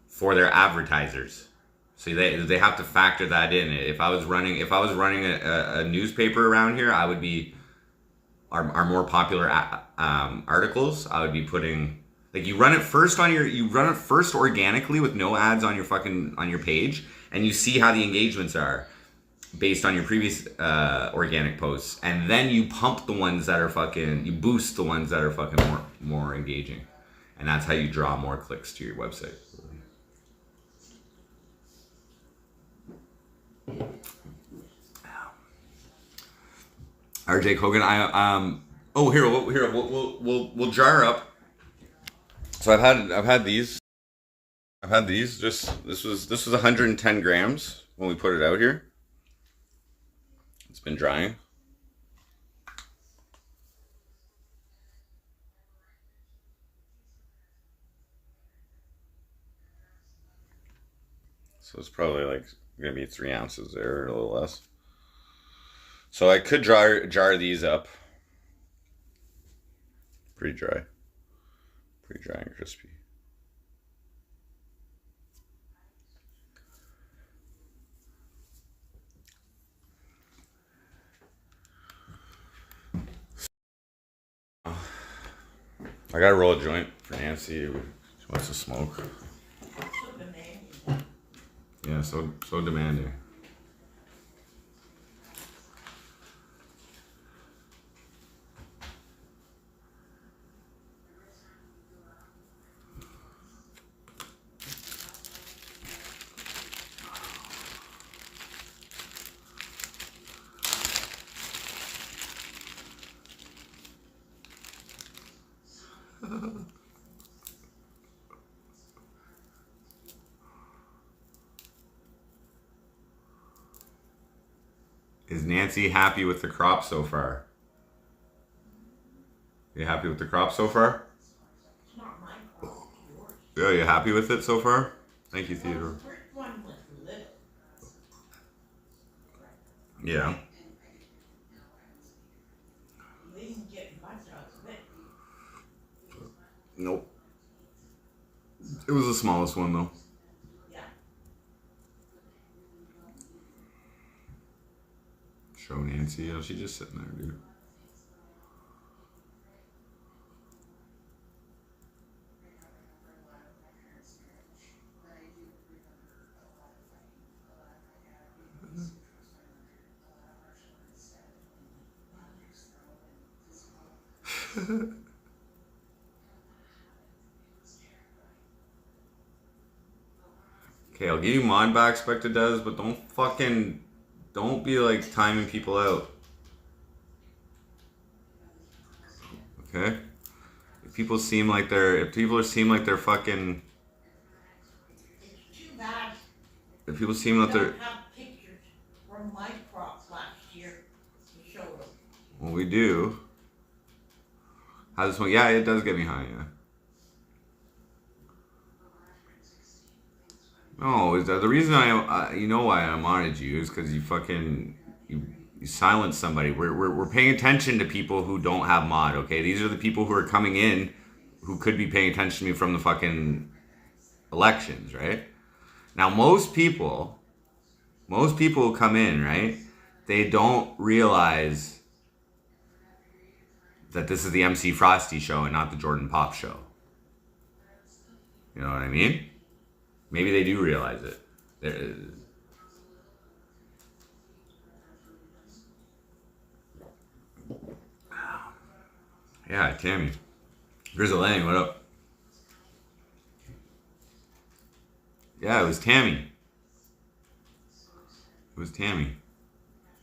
for their advertisers. So they have to factor that in. If I was running a newspaper around here, I would be our more popular articles. I would be putting, like, you run it first organically with no ads on your page, and you see how the engagements are based on your previous organic posts, and then you pump the ones that are you boost the ones that are fucking more engaging, And that's how you draw more clicks to your website. RJ Kogan, we'll jar up. So I've had these. This was 110 grams when we put it out here. It's been drying. So it's probably like gonna be 3 ounces there, or a little less. So I could jar these up. Pretty dry and crispy. I gotta roll a joint for Nancy. She wants to smoke. Yeah, so demanding. Is Nancy happy with the crop so far? You happy with the crop so far? It's not my crop, it's yours. Yeah, you happy with it so far? Thank you, Theodore. The first one was little. Yeah. You didn't get much out of it. Nope. It was the smallest one though. Yeah. Show Nancy. Oh, she's just sitting there, dude. Okay, I'll give you mod back, Spectre does, but don't be like timing people out. Okay? If people seem like they're fucking, It's too bad if people seem you like they're, don't have pictures from my crop last year to show them. well, we do. How's this one? Yeah, it does get me high, yeah. No, the reason you know why I modded you is because you silence somebody. We're paying attention to people who don't have mod. Okay, these are the people who are coming in, who could be paying attention to me from the fucking elections, right? Now most people who come in, right? They don't realize that this is the MC Frosty show and not the Jordan Pop show. You know what I mean? Maybe they do realize it. Yeah, Tammy. Grizzle Lang, what up? Yeah, it was Tammy. It was Tammy.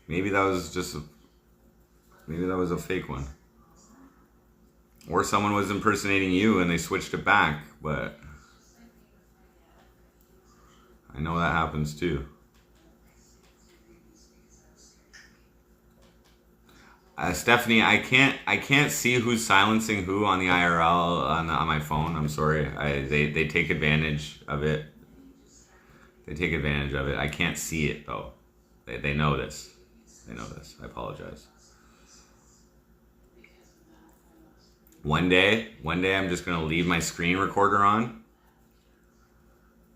Maybe that was a fake one. Or someone was impersonating you and they switched it back, but I know that happens too. Stephanie, I can't see who's silencing who on the IRL on my phone. I'm sorry. They take advantage of it. They take advantage of it. I can't see it though. They know this. They know this. I apologize. One day I'm just gonna leave my screen recorder on.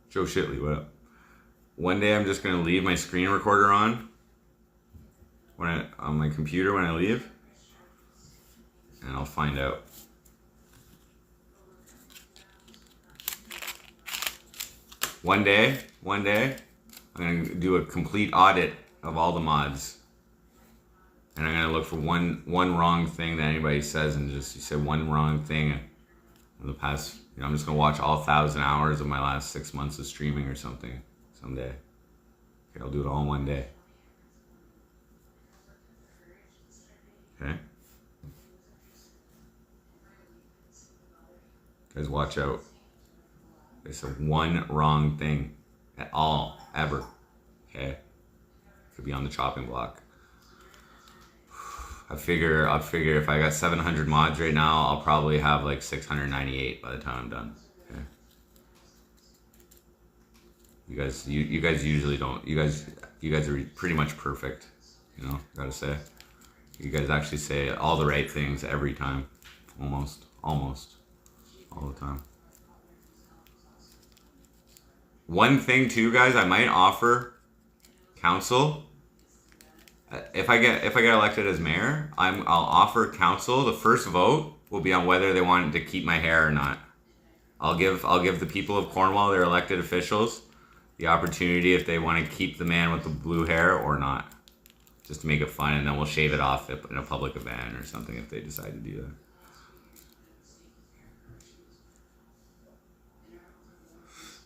Joe Shitley, what up? One day I'm just gonna leave my screen recorder on my computer when I leave, and I'll find out. One day, I'm gonna do a complete audit of all the mods, and I'm gonna look for one wrong thing that anybody says, and just you said one wrong thing in the past, You know, I'm just gonna watch all 1,000 hours of my last 6 months of streaming or something someday. Okay, I'll do it all in one day. Okay? Guys, watch out. They said one wrong thing at all, ever. Okay? Could be on the chopping block. I figure if I got 700 mods right now, I'll probably have like 698 by the time I'm done. Okay? You guys usually don't. You guys are pretty much perfect. You know, gotta say. You guys actually say all the right things every time. Almost all the time. One thing too, guys, I might offer council. If I get elected as mayor, I'll offer council. The first vote will be on whether they want to keep my hair or not. I'll give the people of Cornwall, their elected officials, the opportunity if they want to keep the man with the blue hair or not, just to make it fun, and then we'll shave it off in a public event or something if they decide to do that.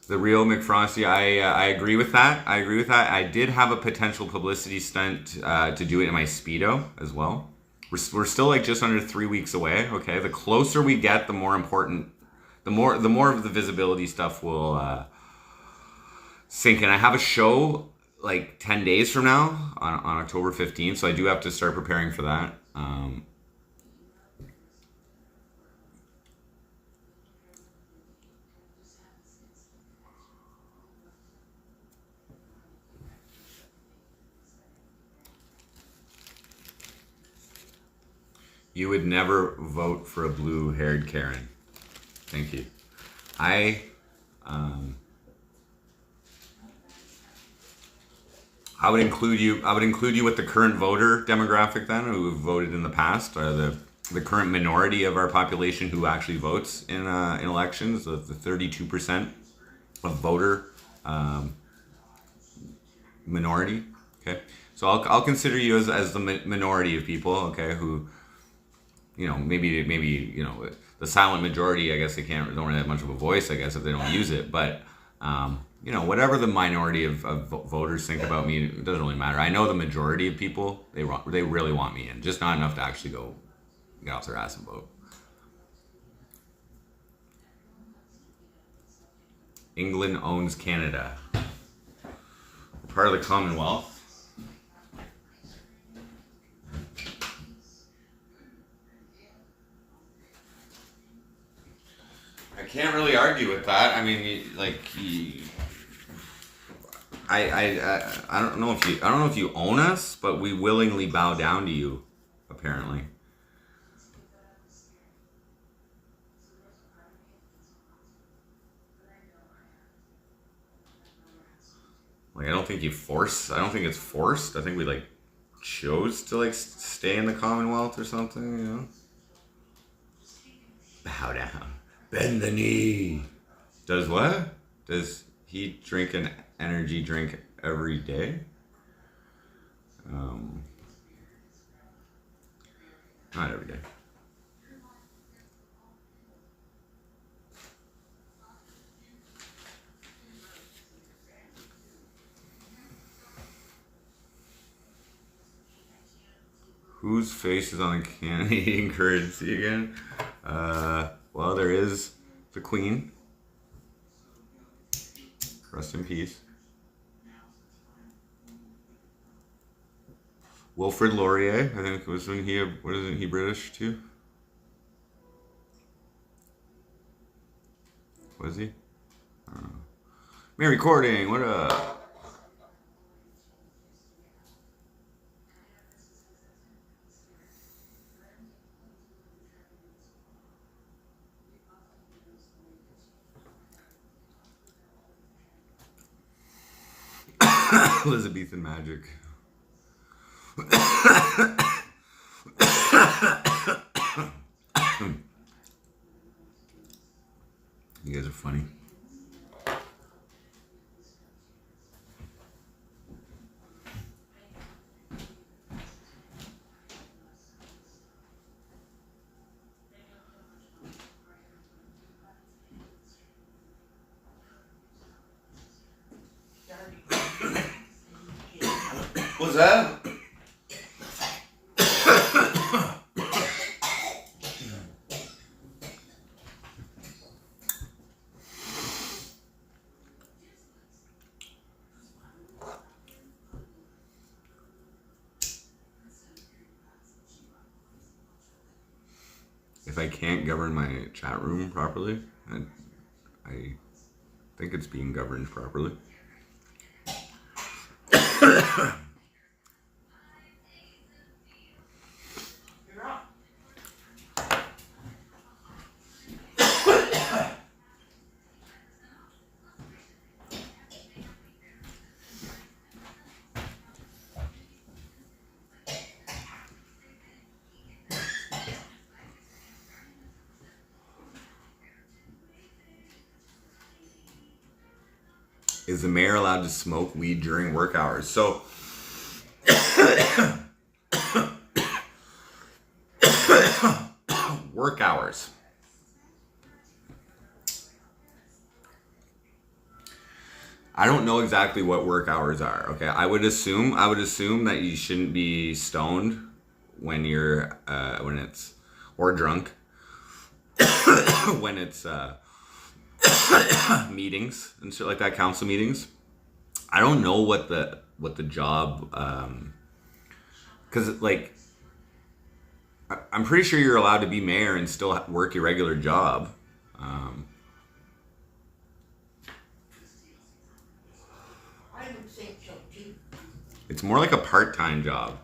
The real McFrosty, I agree with that. I did have a potential publicity stunt to do it in my Speedo as well. We're still like just under 3 weeks away. Okay, the closer we get, the more important, the more of the visibility stuff will sink in. I have a show like 10 days from now on October 15th, so I do have to start preparing for that. You would never vote for a blue-haired Karen. Thank you. I would include you. I would include you with the current voter demographic then, who have voted in the past. The current minority of our population who actually votes in elections. The 32% of voter minority. Okay, so I'll consider you as the minority of people. Okay, who. You know, maybe you know the silent majority. I guess they don't really have much of a voice. I guess if they don't use it, but you know, whatever the minority of voters think about me, it doesn't really matter. I know the majority of people they really want me in, just not enough to actually go get off their ass and vote. England owns Canada. We're part of the Commonwealth. I can't really argue with that. I mean, like, I don't know if you own us, but we willingly bow down to you, apparently. Like, I don't think it's forced. I think we like chose to like stay in the Commonwealth or something, you know? Bow down. Bend the knee. Does what? Does he drink an energy drink every day? Not every day. Whose face is on the Canadian currency again? Well, there is the Queen. Rest in peace. Wilfrid Laurier, I think wasn't he British too? Was he? I don't know. Mary Cording, what up? Elizabethan magic. You guys are funny. What's that? If I can't govern my chat room properly, I think it's being governed properly. You're up. Is the mayor allowed to smoke weed during work hours? So, work hours. I don't know exactly what work hours are. Okay, I would assume that you shouldn't be stoned when you're when it's or drunk when it's meetings and shit like that, council meetings. I don't know what the job, because like I'm pretty sure you're allowed to be mayor and still work your regular job. I would think so too. It's more like a part-time job,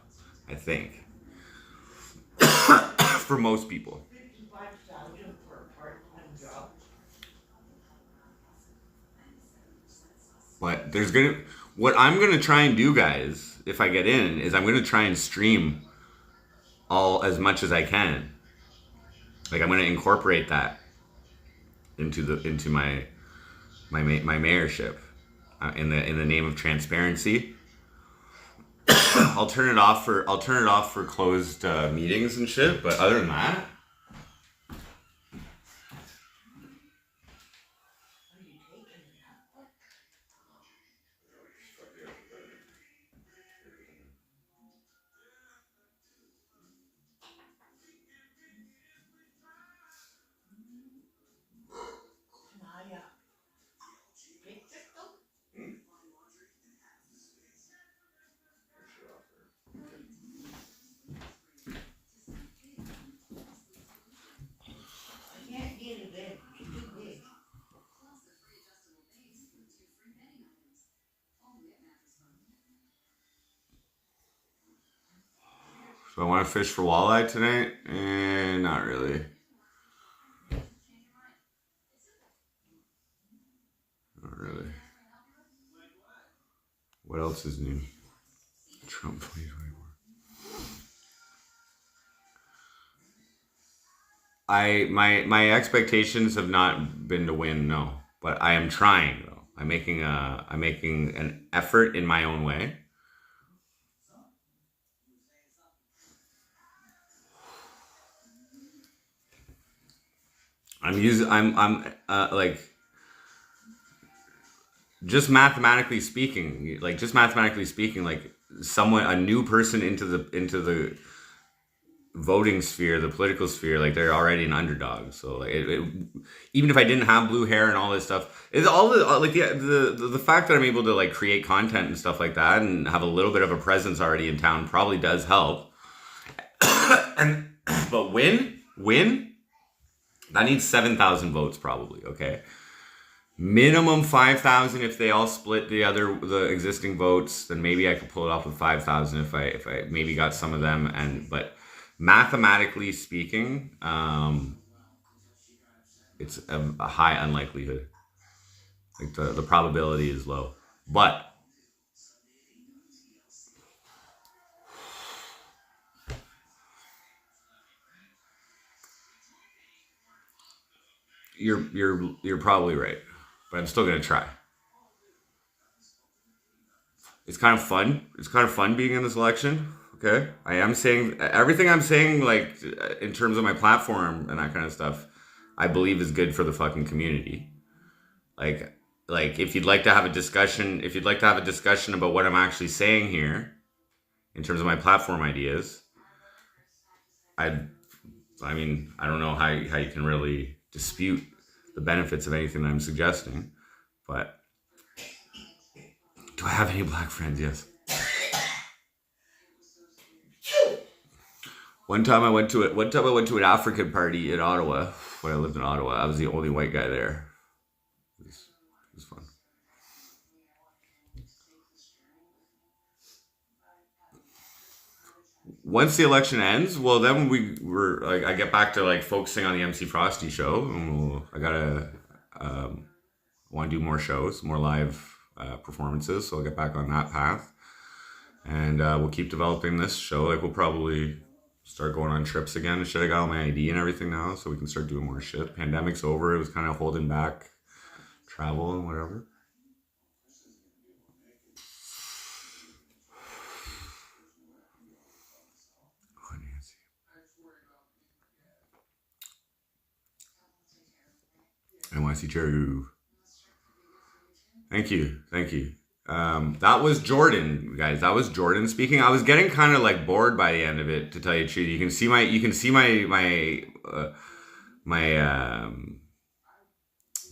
I think, for most people. 55,000 for a part-time job. But what I'm gonna try and do, guys, if I get in, is I'm gonna try and stream all as much as I can. Like I'm gonna incorporate that into my mayorship in the name of transparency. I'll turn it off for closed meetings and shit. But other than that. Can I, fix it though? I can't get it in, it's too big. So I want to fish for walleye tonight? Not really. Not really. What else is new? Trump 2024. My expectations have not been to win, no. But I am trying though. I'm making an effort in my own way. I'm like just mathematically speaking, like a new person into the voting sphere, the political sphere, like they're already an underdog. So like even if I didn't have blue hair and all this stuff, it's all like the fact that I'm able to like create content and stuff like that and have a little bit of a presence already in town probably does help. But win. That needs 7,000 votes probably, okay? Minimum 5,000 if they all split the existing votes, then maybe I could pull it off with 5,000 if I maybe got some of them. But mathematically speaking, it's a high unlikelihood. Like the probability is low. But you're probably right, but I'm still gonna try. It's kind of fun. It's kind of fun being in this election. Okay, I am saying everything I'm saying, like in terms of my platform and that kind of stuff, I believe is good for the fucking community. Like if you'd like to have a discussion, about what I'm actually saying here, in terms of my platform ideas, I mean, I don't know how you can really dispute the benefits of anything that I'm suggesting, but do I have any black friends? Yes. One time I went to an African party in Ottawa when I lived in Ottawa. I was the only white guy there. It was fun. Once the election ends, well, then I get back to like focusing on the MC Frosty show. And want to do more shows, more live performances. So I'll get back on that path, and we'll keep developing this show. Like we'll probably start going on trips again. Should I got all my ID and everything now, so we can start doing more shit. Pandemic's over. It was kind of holding back travel and whatever. NYC Cherry. Thank you. That was Jordan, guys. That was Jordan speaking. I was getting kind of like bored by the end of it, to tell you the truth. You can see my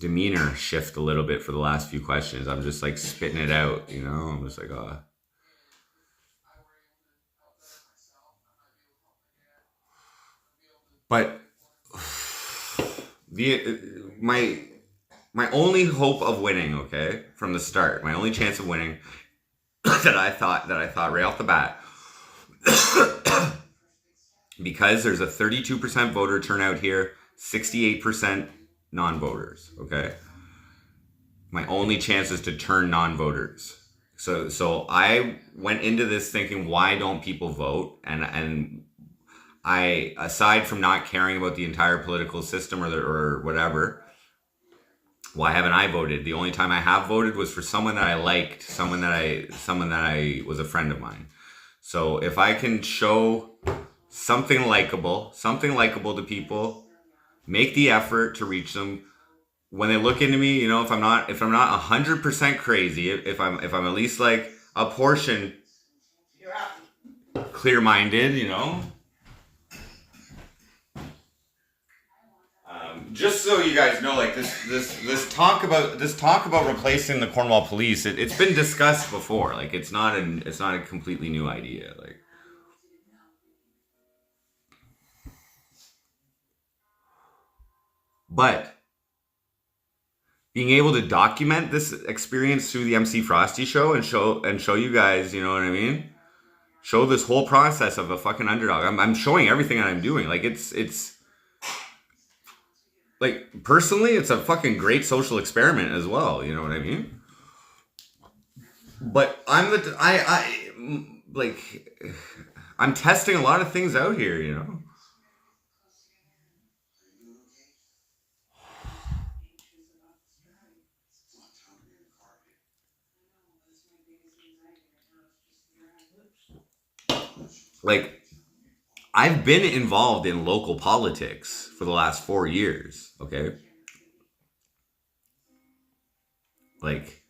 demeanor shift a little bit for the last few questions. I'm just like spitting it out, you know. I'm just like, But my only hope of winning, okay, from the start, my only chance of winning that I thought right off the bat, because there's a 32% voter turnout here, 68% non-voters, okay? My only chance is to turn non-voters. So I went into this thinking, why don't people vote? And I, aside from not caring about the entire political system or whatever, why haven't I voted? The only time I have voted was for someone that I liked, someone that I was a friend of mine. So if I can show something likable to people, make the effort to reach them. When they look into me, you know, if I'm not 100% crazy, if I'm at least like a portion clear-minded, you know. Just so you guys know, like this talk about replacing the Cornwall Police, it's been discussed before. Like it's not a completely new idea. Like, but being able to document this experience through the MC Frosty show and show you guys, you know what I mean? Show this whole process of a fucking underdog. I'm showing everything that I'm doing. Like it's. Like, personally, it's a fucking great social experiment as well, you know what I mean? But I'm testing a lot of things out here, you know? Like, I've been involved in local politics for the last 4 years, okay? Like,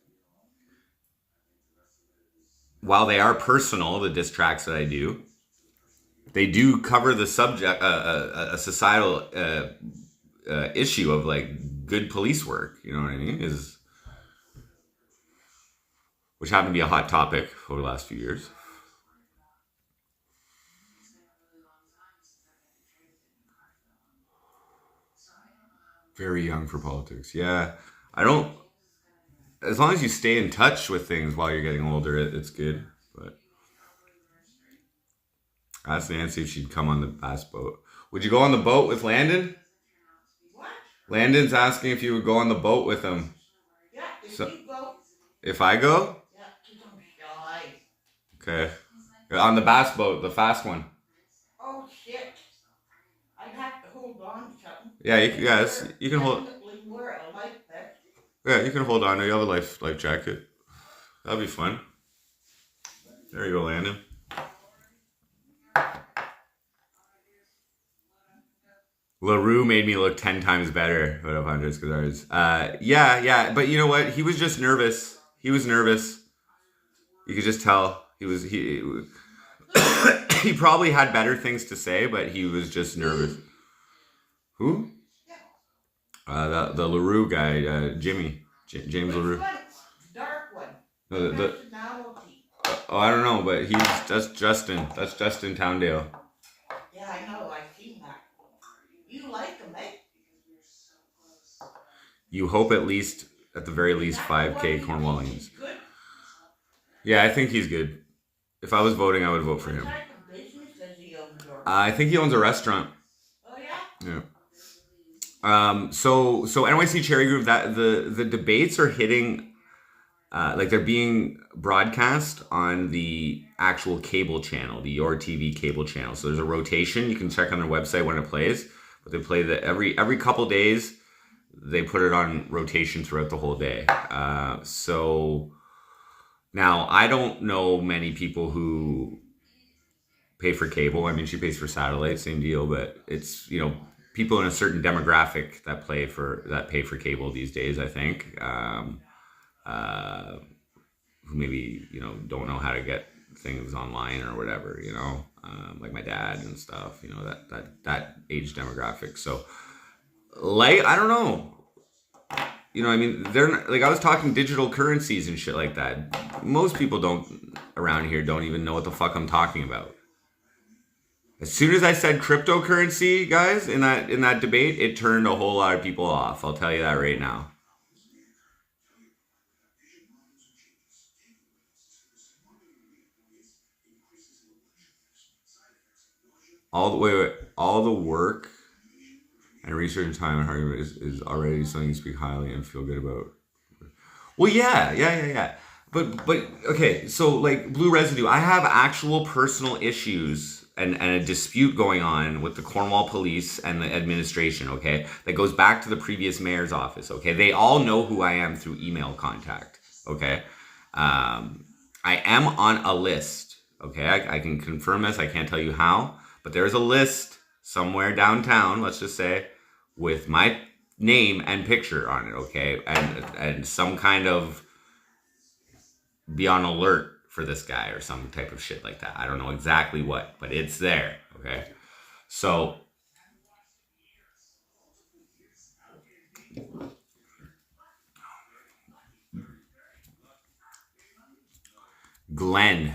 while they are personal, the diss tracks that I do, they do cover the subject, a societal issue of like good police work, you know what I mean? Which happened to be a hot topic over the last few years. Very young for politics. Yeah. As long as you stay in touch with things while you're getting older, it's good. But I asked Nancy if she'd come on the bass boat. Would you go on the boat with Landon? What? Landon's asking if you would go on the boat with him. Yeah, if you go. If I go? Yeah, keep them shy. Okay. On the bass boat, the fast one. Oh, shit. I'd have to hold on to something. Yeah, you can hold. Definitely wear a life vest. Yeah, you can hold on. You have a life jacket. That'll be fun. There you go, Landon. LaRue made me look 10 times better out of Andres Cazares. Yeah, but you know what? He was just nervous. He was nervous. You could just tell. He probably had better things to say, but he was just nervous. Who? The LaRue guy, Jimmy. James Which LaRue. one? Dark one. The- Nationality. Oh, I don't know, but that's Justin. That's Justin Towndale. Yeah, I know. I've seen that. You like him, eh? You hope at the very least, 5K Cornwallians. He's good. Yeah, I think he's good. If I was voting, I would vote for him. What type of business does he own, Doris? I think he owns a restaurant. Oh, yeah? Yeah. So NYC Cherry Group, that the debates are hitting, like they're being broadcast on the actual cable channel, the Your TV cable channel. So there's a rotation. You can check on their website when it plays, but they play every couple days. They put it on rotation throughout the whole day. So now I don't know many people who pay for cable. I mean, she pays for satellite, same deal, but it's, people in a certain demographic that pay for cable these days, I think, who maybe, don't know how to get things online or whatever, like my dad and stuff, that age demographic. So, like, I don't know. I mean, they're not, like, I was talking digital currencies and shit like that. Most people around here don't even know what the fuck I'm talking about. As soon as I said cryptocurrency, guys, in that debate, it turned a whole lot of people off. I'll tell you that right now. All the work and research and time and hard work is already something you speak highly and feel good about. Well, yeah. But okay, so like Blue Residue, I have actual personal issues and a dispute going on with the Cornwall Police and the administration, okay? That goes back to the previous mayor's office, okay? They all know who I am through email contact, okay? I am on a list, okay? I can confirm this, I can't tell you how, but there's a list somewhere downtown, let's just say, with my name and picture on it, okay? And some kind of be on alert for this guy or some type of shit like that. I don't know exactly what, but it's there, okay? So Glenn.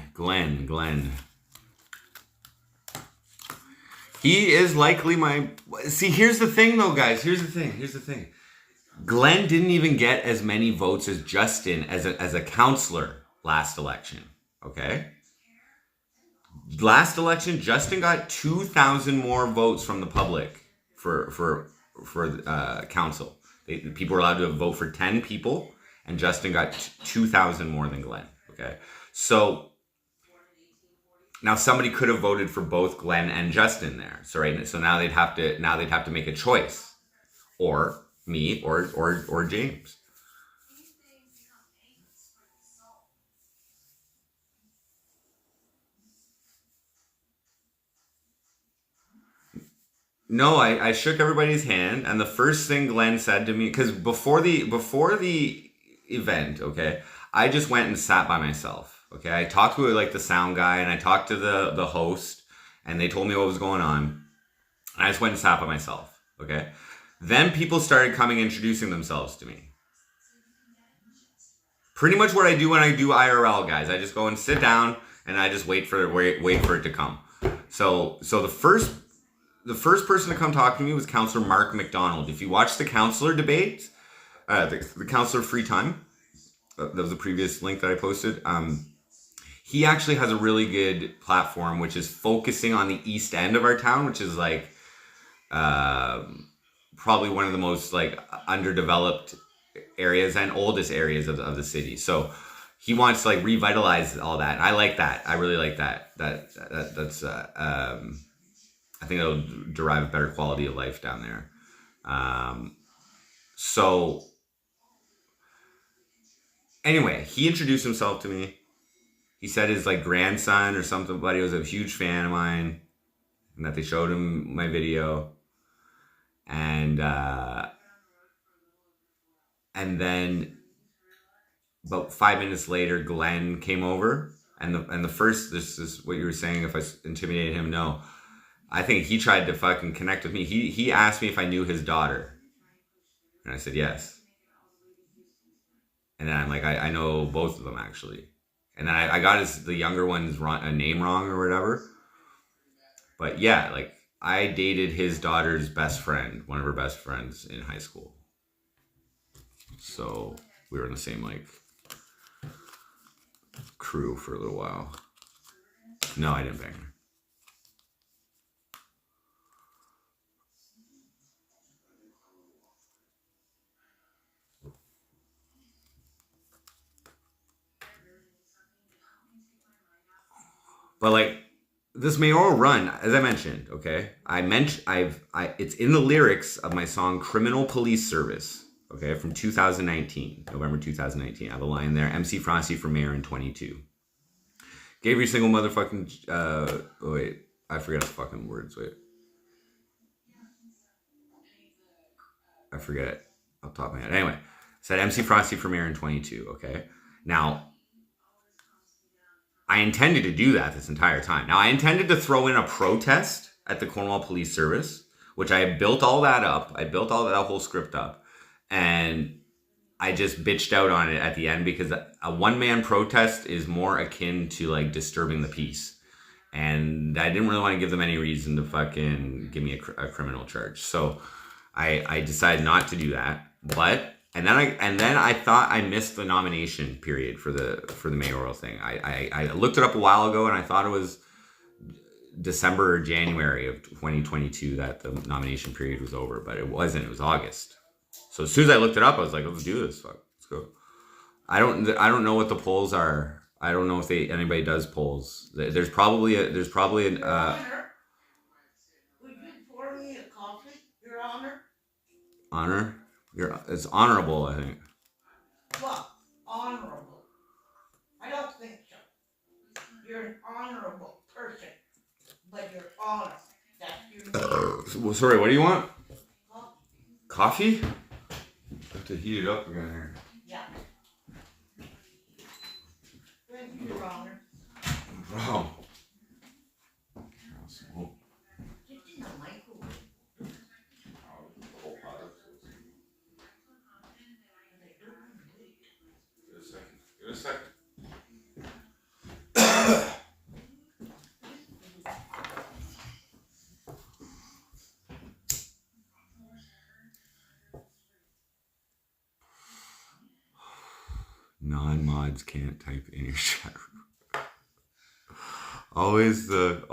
He is likely see, here's the thing though, guys. Here's the thing. Glenn didn't even get as many votes as Justin as a councillor last election. Okay? Last election, Justin got 2,000 more votes from the public for council. People were allowed to vote for 10 people, and Justin got 2,000 more than Glenn. Okay? So now somebody could have voted for both Glenn and Justin there. So now they'd have to make a choice, or me or James. No, I shook everybody's hand, and the first thing Glenn said to me, because before the event, okay, I just went and sat by myself. Okay, I talked to like the sound guy, and I talked to the host, and they told me what was going on. And I just went and sat by myself. Okay, then people started coming, introducing themselves to me. Pretty much what I do when I do IRL, guys. I just go and sit down, and I just wait for it to come. So the first person to come talk to me was Councillor Mark McDonald. If you watch the councillor debate, the councillor free time, that was the previous link that I posted. He actually has a really good platform, which is focusing on the east end of our town, which is like probably one of the most like underdeveloped areas and oldest areas of the city. So he wants to like revitalize all that. I like that. I really like that. That's I think it'll derive a better quality of life down there. So anyway, he introduced himself to me. He said his like grandson or somebody was a huge fan of mine, and that they showed him my video. And then about 5 minutes later, Glenn came over And the first, this is what you were saying, if I intimidated him, no. I think he tried to fucking connect with me. He asked me if I knew his daughter. And I said yes. And then I'm like, I know both of them actually. And then I got the younger one's name wrong or whatever. But yeah, like I dated his daughter's best friend, one of her best friends in high school. So we were in the same like crew for a little while. No, I didn't bang her. But like this mayoral run, as I mentioned, okay, it's in the lyrics of my song "Criminal Police Service," okay, from 2019, November 2019. I have a line there: MC Frosty for mayor in 22. Gave every single motherfucking. Wait, I forget the fucking words. Wait, I forget it off the top of my head. Anyway, said MC Frosty for mayor in 22. Okay, now. I intended to do that this entire time. Now, I intended to throw in a protest at the Cornwall Police Service, which I built all that up. I built all that whole script up. And I just bitched out on it at the end because a one-man protest is more akin to like disturbing the peace. And I didn't really want to give them any reason to fucking give me a criminal charge. So I decided not to do that. And then I thought I missed the nomination period for the mayoral thing. I looked it up a while ago and I thought it was December or January of 2022 that the nomination period was over, but it wasn't. It was August. So as soon as I looked it up, I was like, let's do this. Fuck, let's go. I don't know what the polls are. I don't know if anybody does polls. There's probably an Your Honor, would you pour me a coffee, Your Honor? honor. It's honorable, I think. What? Honorable. I don't think so. You're an honorable person, but you're honest. That's your name. Well, sorry, what do you want? Coffee? Coffee? I have to heat it up again here. Yeah. Thank you, Your Honor. Wow. Just in the microwave. Give it a second. Non-mods can't type in your chat room. always the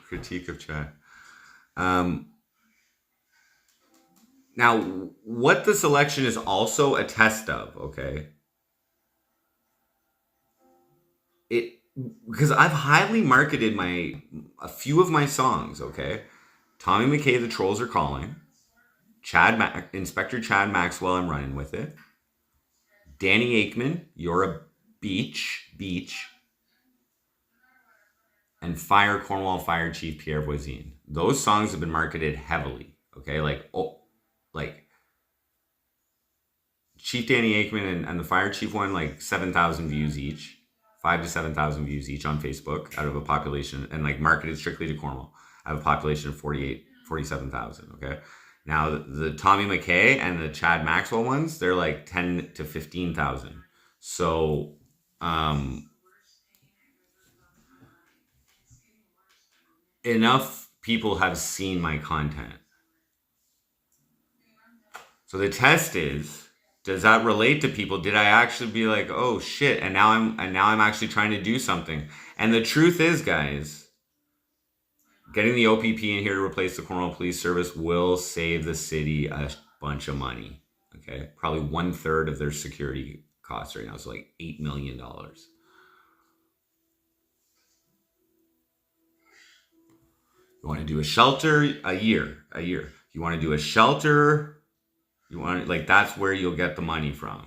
critique of chat. Now, what this election is also a test of, okay? Because I've highly marketed a few of my songs, okay? Tommy McKay, The Trolls Are Calling. Inspector Chad Maxwell, I'm Running With It. Danny Aikman, You're a Beach. And Fire Cornwall Fire Chief Pierre Voisine. Those songs have been marketed heavily, okay? Like Chief Danny Aikman and the Fire Chief one, like 7,000 views each. 5,000 to 7,000 views each on Facebook out of a population, and like marketed strictly to Cornwall. I have a population of 47,000, okay? Now, the Tommy McKay and the Chad Maxwell ones, they're like 10 to 15,000. So, enough people have seen my content. So the test is, does that relate to people? Did I actually be like, oh shit, and now I'm actually trying to do something? And the truth is, guys, getting the OPP in here to replace the Cornwall Police Service will save the city a bunch of money. Okay, probably 1/3 of their security costs right now, so like $8 million. You want to do a shelter a year. You want to do a shelter. You want like that's where you'll get the money from.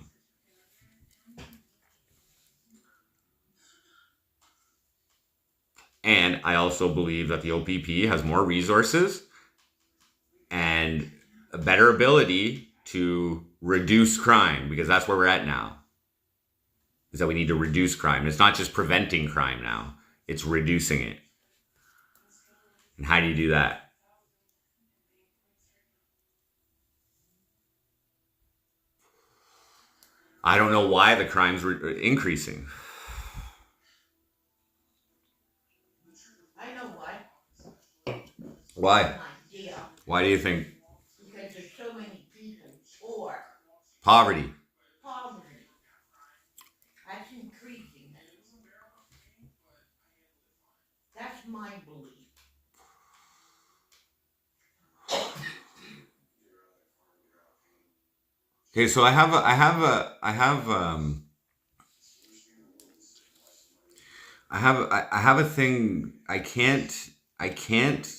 And I also believe that the OPP has more resources and a better ability to reduce crime, because that's where we're at now. is that we need to reduce crime. It's not just preventing crime now, it's reducing it. And how do you do that? I don't know why the crime's increasing. I know why. Why? An idea. Why do you think? Because there's so many people poor. Poverty. Poverty. That's increasing it. That's my belief. Okay, so I have a thing. I can't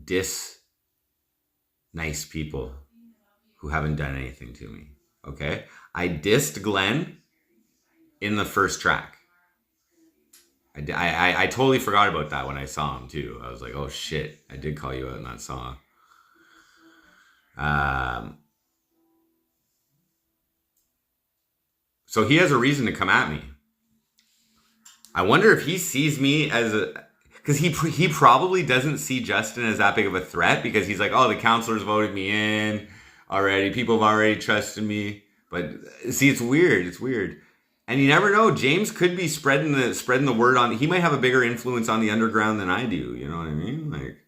diss nice people who haven't done anything to me. Okay, I dissed Glenn in the first track. I totally forgot about that when I saw him too. I was like, oh shit, I did call you out in that song. So he has a reason to come at me. I wonder if he sees me as a... Because he probably doesn't see Justin as that big of a threat, because he's like, oh, the councilors voted me in already. People have already trusted me. But see, it's weird. It's weird. And you never know. James could be spreading the word on... He might have a bigger influence on the underground than I do. You know what I mean? Like...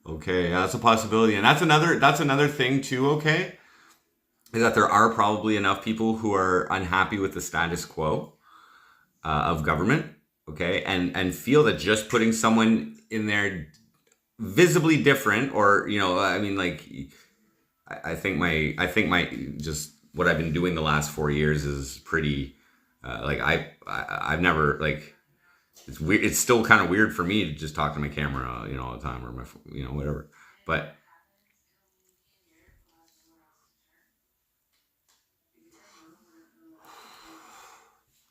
Okay, yeah, that's a possibility. And that's another thing too, okay? Is that there are probably enough people who are unhappy with the status quo of government, okay? And feel that just putting someone in there visibly different, or, you know, I mean, like, I think my just what I've been doing the last 4 years is pretty, like, I've never, like, it's weird. It's still kind of weird for me to just talk to my camera, you know, all the time, or my, you know, whatever. But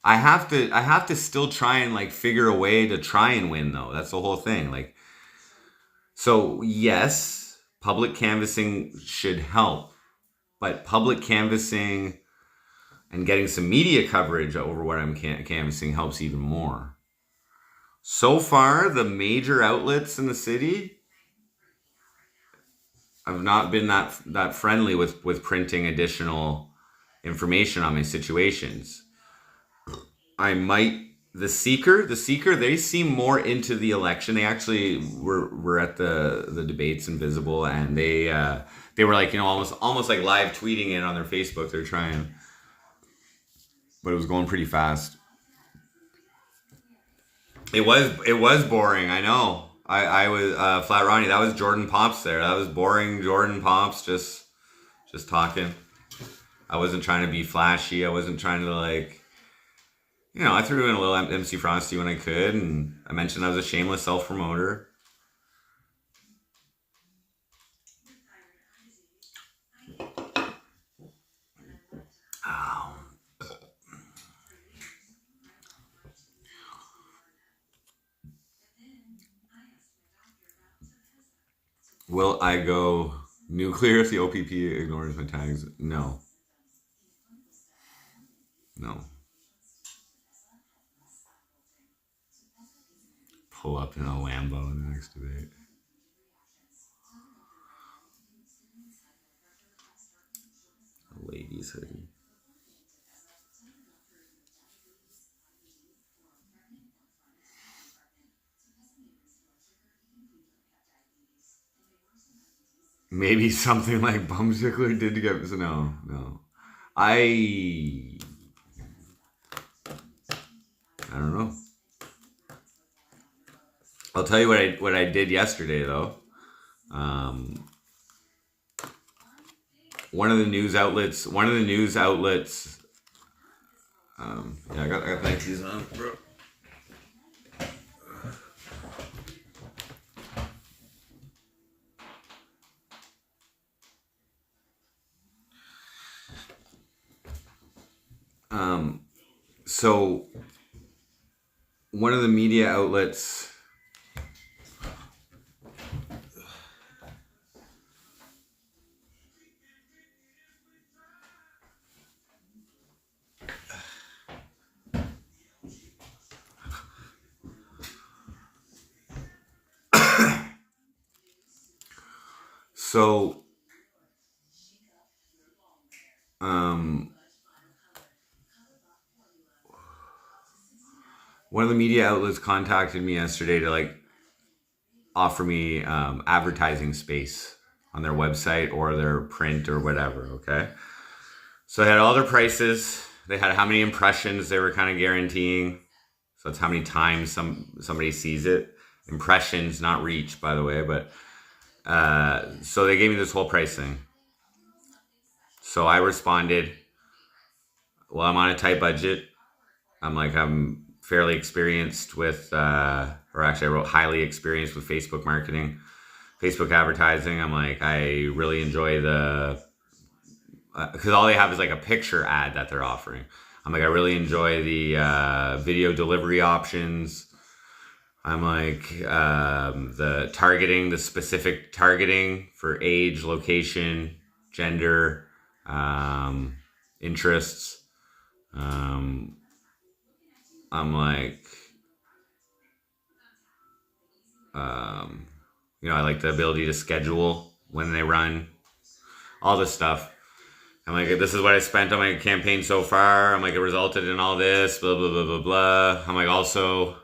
I have to still try and like figure a way to try and win though. That's the whole thing. Like, so yes, public canvassing should help, but public canvassing and getting some media coverage over what I'm canvassing helps even more. So far, the major outlets in the city have not been that friendly with printing additional information on my situations. The Seeker, they seem more into the election. They actually were at the debates in Visible, and they were like, you know, almost like live tweeting it on their Facebook. They're trying, but it was going pretty fast. It was boring. I know. I was Flat Ronnie. That was Jordan Pops there. That was boring. Jordan Pops just talking. I wasn't trying to be flashy. I wasn't trying to, like, you know, I threw in a little MC Frosty when I could, and I mentioned I was a shameless self-promoter. Oh. Will I go nuclear if the OPP ignores my tags? No. No. Pull up in a Lambo in the next debate. A ladies hoodie. Maybe something like Bumsickler did to get... No. I don't know. I'll tell you what I did yesterday, though. One of the news outlets. Yeah, I got Nikes on, bro. So one of the media outlets So, one of the media outlets contacted me yesterday to like offer me advertising space on their website or their print or whatever. Okay. So they had all their prices. They had how many impressions they were kind of guaranteeing. So that's how many times somebody sees it. Impressions, not reach, by the way. But so they gave me this whole pricing. So I responded, well, I'm on a tight budget. I'm fairly experienced with, or actually I wrote highly experienced with Facebook marketing, Facebook advertising. I'm like, I really enjoy because all they have is like a picture ad that they're offering. I'm like, I really enjoy the video delivery options. I'm like, the targeting, the specific targeting for age, location, gender, interests. I'm like, I like the ability to schedule when they run, all this stuff. I'm like, this is what I spent on my campaign so far. I'm like, it resulted in all this, blah, blah, blah, blah, blah. I'm like, also,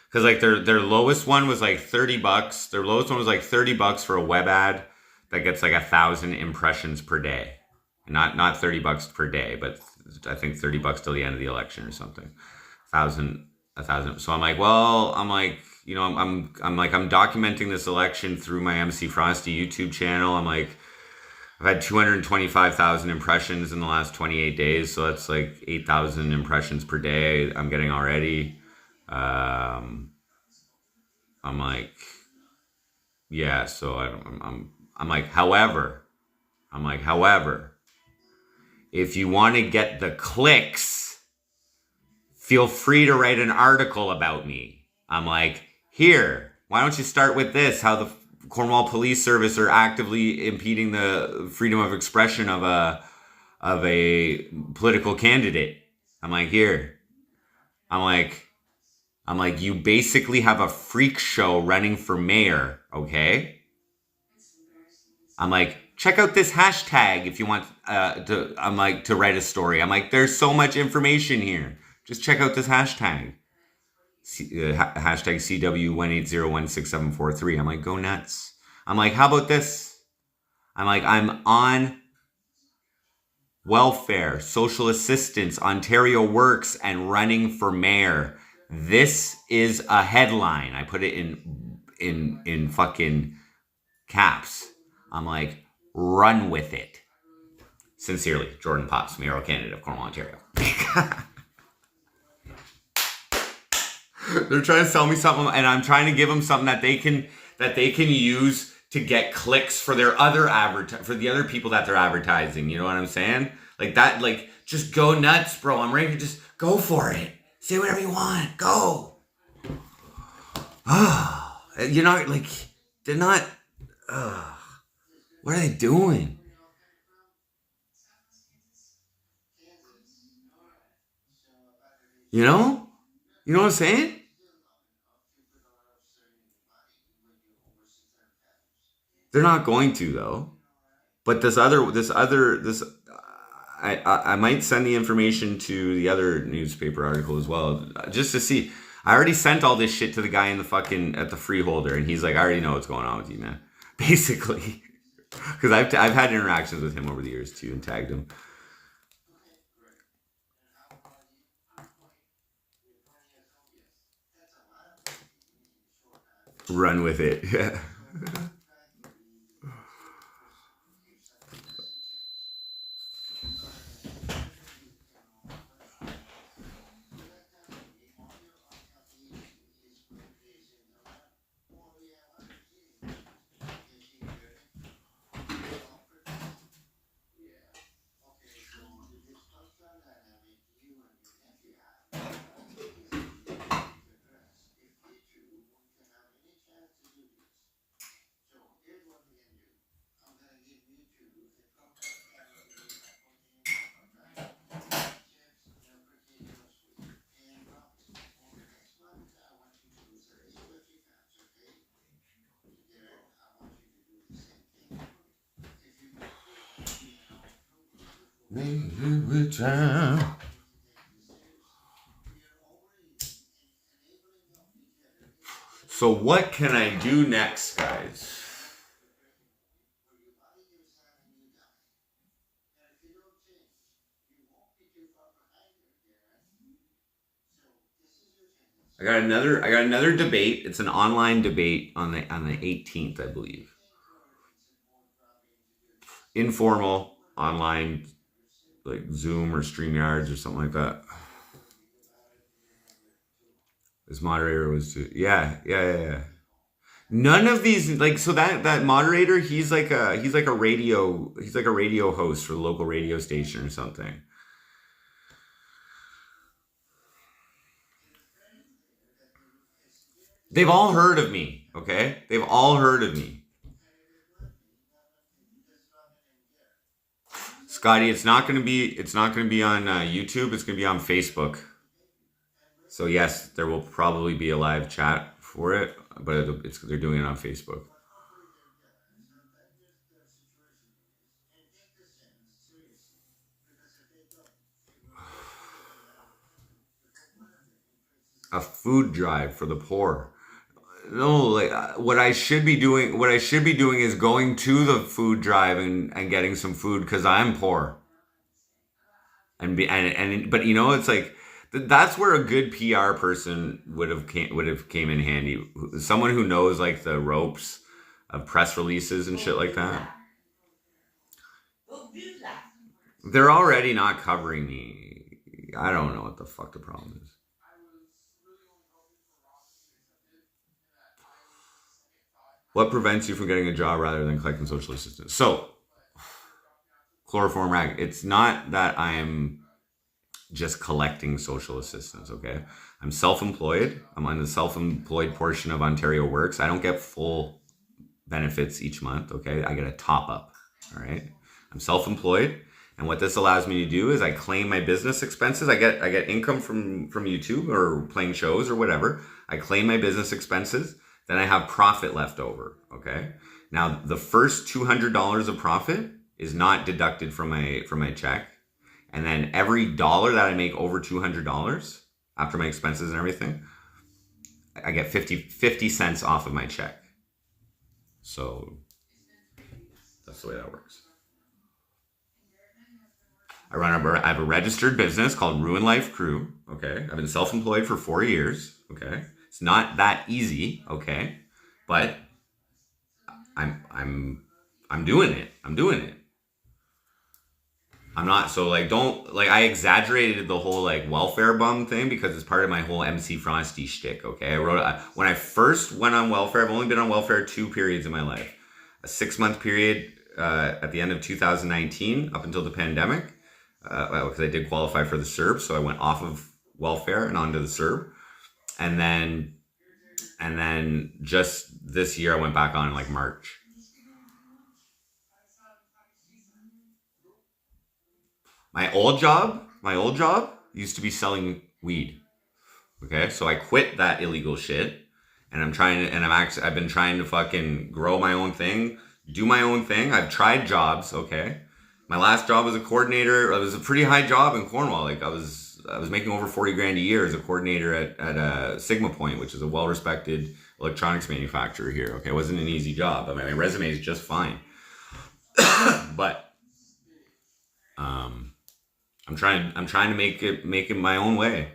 because like their lowest one was like $30. Their lowest one was like $30 for a web ad that gets like 1,000 impressions per day. Not $30 per day, but I think $30 till the end of the election or something. 1,000. So I'm like, well, I'm documenting this election through my MC Frosty YouTube channel. I'm like, I've had 225,000 impressions in the last 28 days. So that's like 8,000 impressions per day I'm getting already. I'm like, yeah, so I'm like, however, if you want to get the clicks, feel free to write an article about me. I'm like, here, why don't you start with this? How the Cornwall Police Service are actively impeding the freedom of expression of a political candidate. I'm like, here. I'm like, you basically have a freak show running for mayor, okay? I'm like, check out this hashtag if you want to write a story. I'm like, there's so much information here. Just check out this hashtag. Hashtag CW1801673. I'm like, go nuts. I'm like, how about this? I'm like, I'm on welfare, social assistance, Ontario Works, and running for mayor. This is a headline. I put it in fucking caps. I'm like, run with it. Sincerely, Jordan Potts, mayoral candidate of Cornwall, Ontario. They're trying to sell me something, and I'm trying to give them something that they can use to get clicks for their other for the other people that they're advertising. You know what I'm saying? Like that. Like, just go nuts, bro. I'm ready to just go for it. Say whatever you want. Go. Like they're not. What are they doing? You know what I'm saying? They're not going to though. But I might send the information to the other newspaper article as well, just to see. I already sent all this shit to the guy in the at the Freeholder, and he's like, I already know what's going on with you, man. Basically, because I've had interactions with him over the years too, and tagged him. Run with it. Yeah. So what can I do next, guys? I got another debate. It's an online debate on the 18th, I believe. Informal, online, like Zoom or StreamYards or something like that. This moderator was yeah. None of these, like, so that moderator, he's like a radio host for the local radio station or something. They've all heard of me, okay? They've all heard of me. Scotty, it's not going to be on YouTube. It's going to be on Facebook. So yes, there will probably be a live chat for it, but they're doing it on Facebook. A food drive for the poor. No, like what I should be doing is going to the food drive and getting some food because I'm poor. But you know, it's like that's where a good PR person would have came in handy. Someone who knows like the ropes of press releases and shit like that. They're already not covering me. I don't know what the fuck the problem is. What prevents you from getting a job rather than collecting social assistance? So, chloroform rag. It's not that I'm just collecting social assistance, okay? I'm self-employed. I'm on the self-employed portion of Ontario Works. I don't get full benefits each month, okay? I get a top-up, all right? I'm self-employed, and what this allows me to do is I claim my business expenses. I get income from YouTube or playing shows or whatever. I claim my business expenses. Then I have profit left over, okay? Now, the first $200 of profit is not deducted from my check. And then every dollar that I make over $200, after my expenses and everything, I get 50 cents off of my check. So that's the way that works. I have a registered business called Ruin Life Crew, okay? I've been self-employed for 4 years, okay? It's not that easy, okay? But I'm doing it. I'm doing it. I'm not so I exaggerated the whole like welfare bum thing because it's part of my whole MC Frosty shtick, okay? When I first went on welfare, I've only been on welfare 2 periods in my life. A 6-month period at the end of 2019 up until the pandemic, because I did qualify for the CERB, so I went off of welfare and onto the CERB. And then just this year I went back on in like March. My old job used to be selling weed. Okay? So I quit that illegal shit and I've been trying to fucking grow my own thing, do my own thing. I've tried jobs, okay? My last job was a coordinator. It was a pretty high job in Cornwall. Like I was making over 40 grand a year as a coordinator at Sigma Point, which is a well-respected electronics manufacturer here. Okay, it wasn't an easy job. I mean, my resume is just fine. But I'm trying to make it my own way.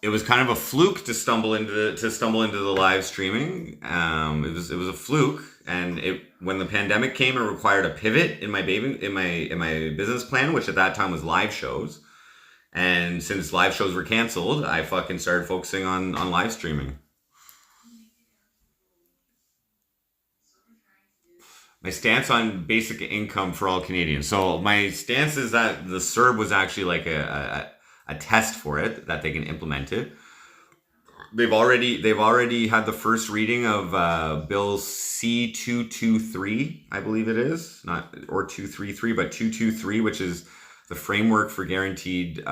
It was kind of a fluke to stumble into the live streaming. It was a fluke, and when the pandemic came, it required a pivot in my business plan, which at that time was live shows. And since live shows were canceled, I fucking started focusing on live streaming. My stance on basic income for all Canadians. So my stance is that the CERB was actually like a test for it, that they can implement it. They've already had the first reading of Bill C-223, I believe it is, or 233, but 223, which is the framework for guaranteed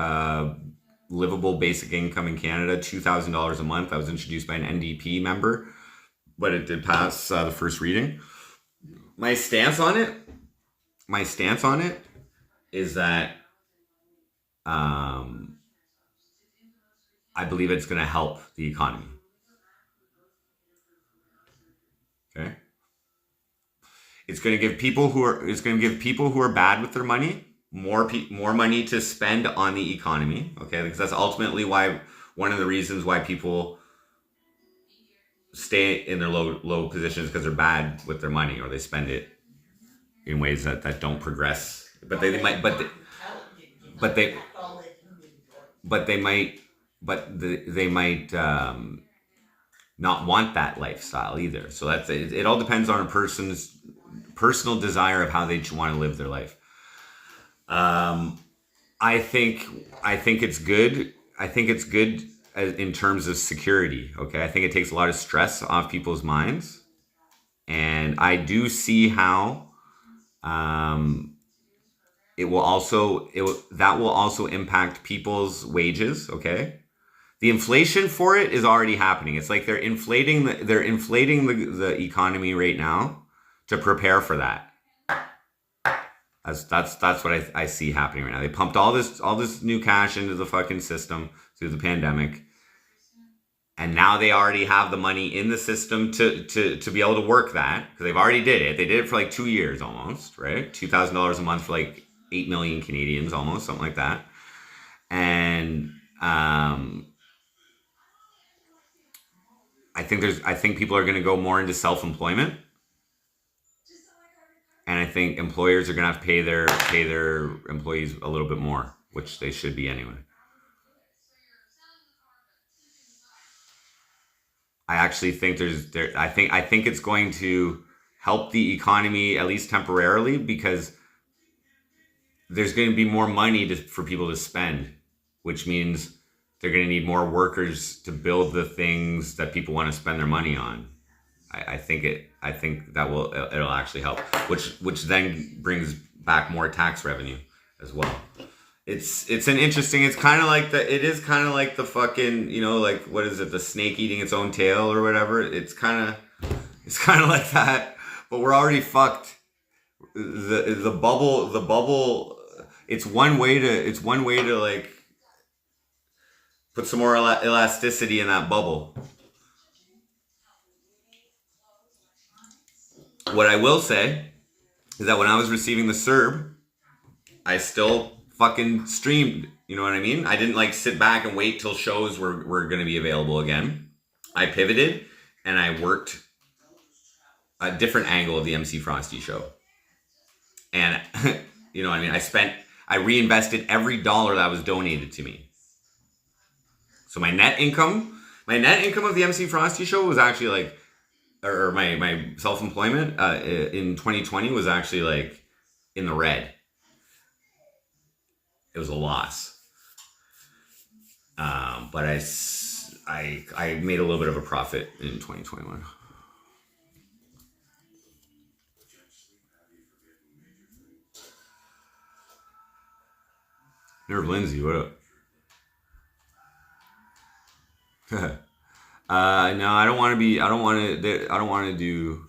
livable basic income in Canada, $2,000 a month. That was introduced by an NDP member, but it did pass the first reading. My stance on it is that I believe it's going to help the economy. Okay, it's going to give people who are bad with their money more money to spend on the economy. Okay, because that's ultimately why one of the reasons why people stay in their low positions, because they're bad with their money, or they spend it in ways that don't progress. But they might, but they might not want that lifestyle either. So that's it. It all depends on a person's personal desire of how they want to live their life. I think it's good. I think it's good in terms of security. Okay, I think it takes a lot of stress off people's minds, and I do see how that will also impact people's wages. Okay, the inflation for it is already happening. It's like they're inflating the economy right now to prepare for that. That's what I see happening right now. They pumped all this new cash into the fucking system through the pandemic, and now they already have the money in the system to be able to work that, because they've already did it. They did it for like 2 years almost, right? $2,000 a month for like 8 million Canadians, almost, something like that. And I think people are going to go more into self-employment. And I think employers are going to have to pay their employees a little bit more, which they should be anyway. I actually think I think it's going to help the economy, at least temporarily, because there's going to be more money for people to spend, which means they're going to need more workers to build the things that people want to spend their money on. I think it'll actually help, which then brings back more tax revenue as well. It's kind of like the fucking, like, what is it, the snake eating its own tail or whatever. It's kind of like that, but we're already fucked. The bubble. It's one way to like put some more elasticity in that bubble. What I will say is that when I was receiving the CERB, I still fucking streamed. You know what I mean? I didn't like sit back and wait till shows were going to be available again. I pivoted and I worked a different angle of the MC Frosty show. And you know what I mean? I reinvested every dollar that was donated to me. So my net income of the MC Frosty show was actually like, or my self-employment in 2020 was actually like in the red. It was a loss. But I made a little bit of a profit in 2021. Nerve Lindsay, what up? No, I don't want to do.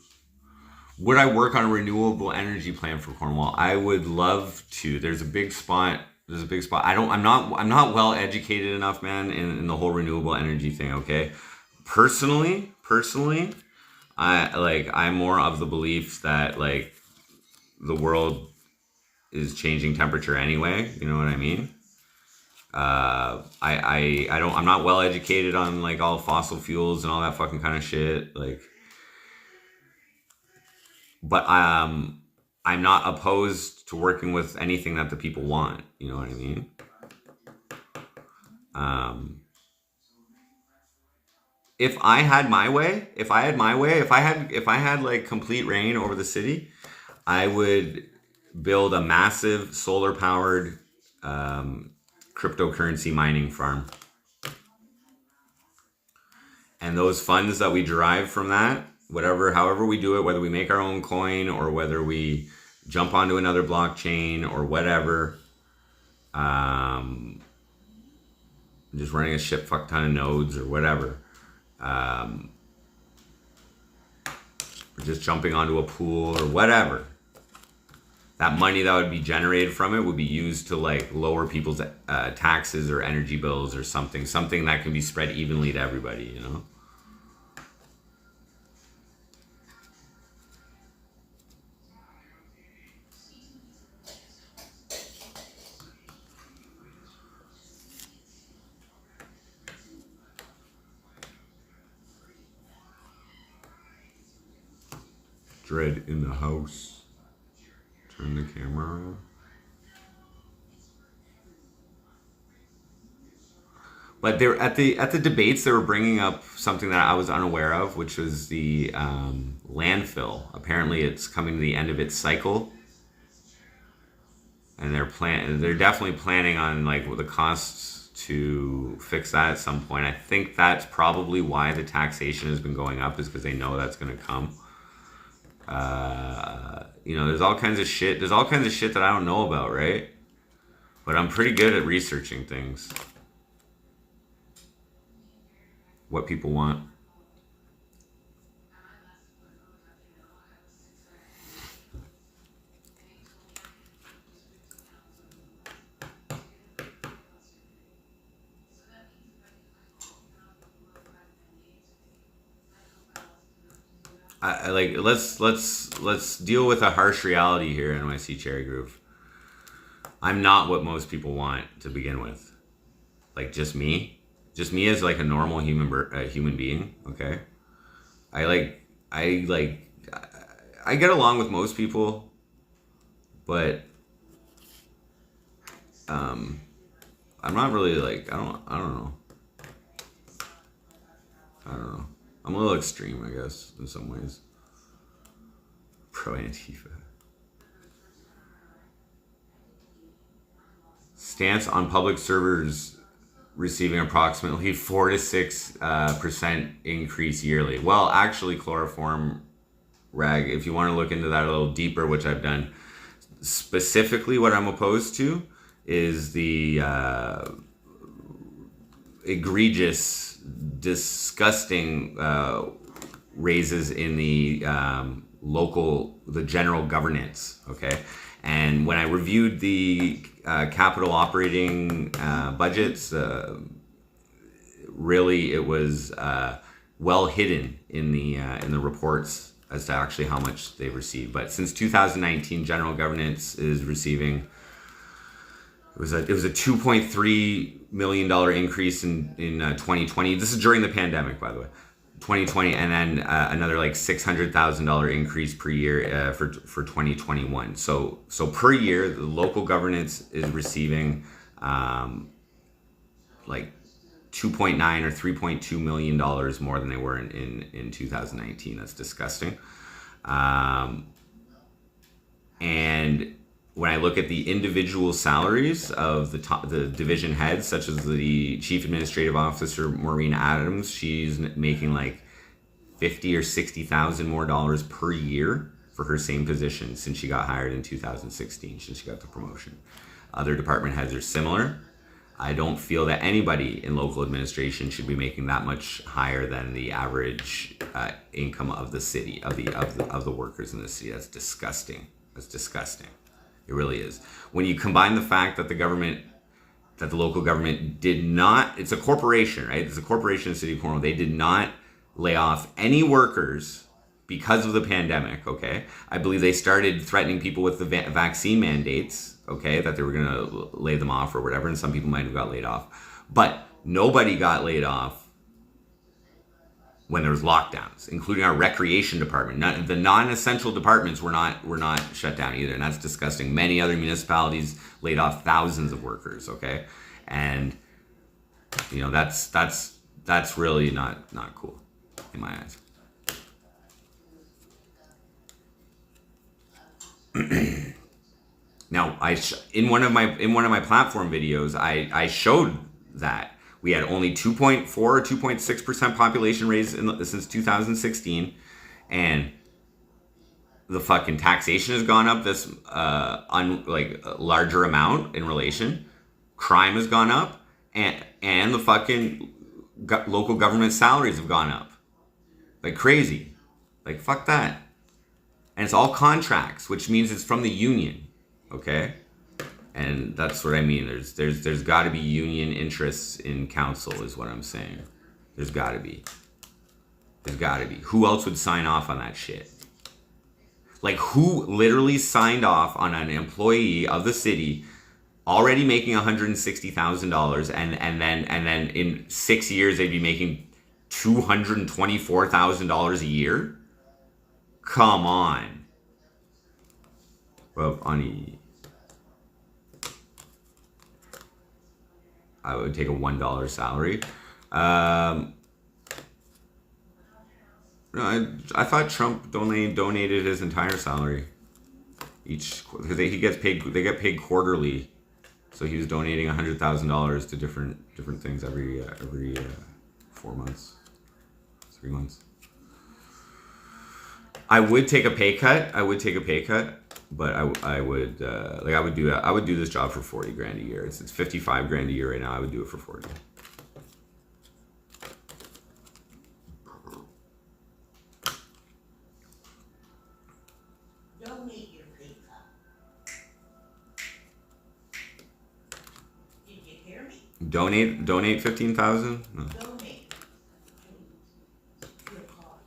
Would I work on a renewable energy plan for Cornwall? I would love to. There's a big spot. I'm not well educated enough, man, in the whole renewable energy thing. Okay, personally, I'm more of the belief that like the world is changing temperature anyway. You know what I mean? I'm not well educated on like all fossil fuels and all that fucking kind of shit. Like, but I'm not opposed to working with anything that the people want. You know what I mean? If I had my way, if I had like complete reign over the city, I would build a massive solar powered cryptocurrency mining farm. And those funds that we derive from that, however we do it, whether we make our own coin or whether we jump onto another blockchain or whatever, just running a shit fuck ton of nodes or whatever, we're just jumping onto a pool or whatever. That money that would be generated from it would be used to like lower people's taxes or energy bills or something that can be spread evenly to everybody, you know? Dread in the house. Turn the camera around. But they were at the debates. They were bringing up something that I was unaware of, which was the landfill. Apparently, it's coming to the end of its cycle, and they're definitely planning on like the costs to fix that at some point. I think that's probably why the taxation has been going up, is because they know that's going to come. You know, there's all kinds of shit. There's all kinds of shit that I don't know about, right? But I'm pretty good at researching things. What people want. I like let's deal with a harsh reality here, NYC Cherry Groove. I'm not what most people want to begin with. Like just me as like a normal human being. Okay, I get along with most people, but I'm not really like I don't know. I'm a little extreme, I guess, in some ways. Pro Antifa. Stance on public servers receiving approximately 4 to 6% increase yearly. Well, actually, chloroform rag, if you want to look into that a little deeper, which I've done, specifically what I'm opposed to is the egregious, disgusting raises in the the general governance, okay? And when I reviewed the capital operating budgets, really it was well hidden in the reports as to actually how much they've received. But since 2019, general governance is receiving, it was a $2.3 million increase in 2020. This is during the pandemic, by the way. 2020, and then another like $600,000 increase per year for 2021. So per year, the local governance is receiving like 2.9 or 3.2 million dollars more than they were in 2019. That's disgusting. And when I look at the individual salaries of the division heads, such as the chief administrative officer, Maureen Adams, she's making like $50,000 or $60,000 more dollars per year for her same position since she got hired in 2016, since she got the promotion. Other department heads are similar. I don't feel that anybody in local administration should be making that much higher than the average income of the city, of the workers in the city. That's disgusting. That's disgusting. It really is. When you combine the fact that the local government did not, it's a corporation, right? It's a corporation in the city of Cornwall. They did not lay off any workers because of the pandemic, okay? I believe they started threatening people with the vaccine mandates, okay, that they were going to lay them off or whatever, and some people might have got laid off. But nobody got laid off when there was lockdowns, including our recreation department. The non-essential departments were not shut down either, and that's disgusting. Many other municipalities laid off thousands of workers, okay? And you know, that's really not cool in my eyes. Now, in one of my platform videos, I showed that we had only 2.4 or 2.6% population raise since 2016, and the fucking taxation has gone up this larger amount in relation. Crime has gone up, and the fucking local government salaries have gone up like crazy. Like, fuck that. And it's all contracts, which means it's from the union, okay? And that's what I mean. There's got to be union interests in council, is what I'm saying. There's got to be. There's got to be. Who else would sign off on that shit? Like, who literally signed off on an employee of the city already making $160,000 and then in 6 years they'd be making $224,000 a year? Come on. Well, I would take a $1 salary. No, I thought Trump donated his entire salary each, because he gets paid. They get paid quarterly, so he was donating $100,000 to different things every 4 months, 3 months. I would take a pay cut. But I would do this job for 40 grand a year. It's 55 grand a year right now. I would do it for 40. Donate your pay cut. Did you hear me? Donate 15,000. No. Donate to your cause.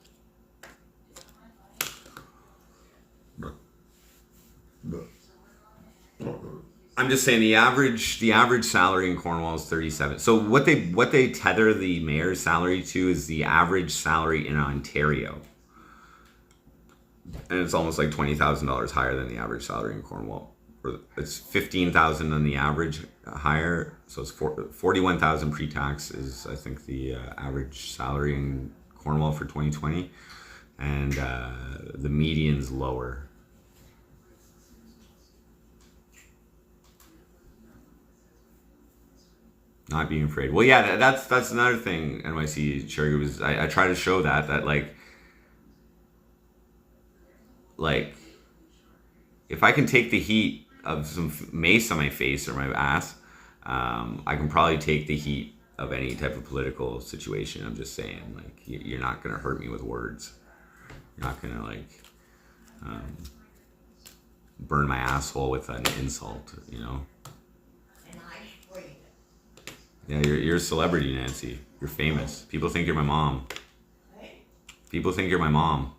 I'm just saying the average salary in Cornwall is 37. So what they tether the mayor's salary to is the average salary in Ontario, and it's almost like $20,000 higher than the average salary in Cornwall. It's 15,000 on the average higher, so it's 41,000 pre-tax is I think the average salary in Cornwall for 2020, and the median's lower. Not being afraid. Well, yeah, that's another thing. NYC Sherry was. I try to show that like if I can take the heat of some mace on my face or my ass, I can probably take the heat of any type of political situation. I'm just saying, like, you're not gonna hurt me with words. You're not gonna burn my asshole with an insult, you know. And I sprayed it. Yeah, you're a celebrity, Nancy. You're famous. People think you're my mom. Hey, People think you're my mom.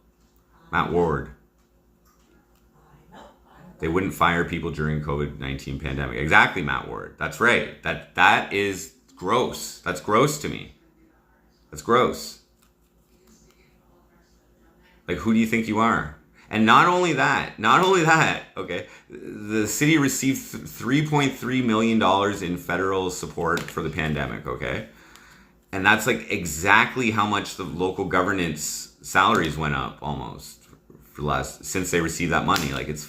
Matt Ward. I know. They wouldn't fire people during COVID-19 pandemic. Exactly, Matt Ward. That's right. That is gross. That's gross to me. That's gross. Like, who do you think you are? And not only that, okay, the city received $3.3 million in federal support for the pandemic, okay? And that's like exactly how much the local governance salaries went up almost since they received that money. Like, it's...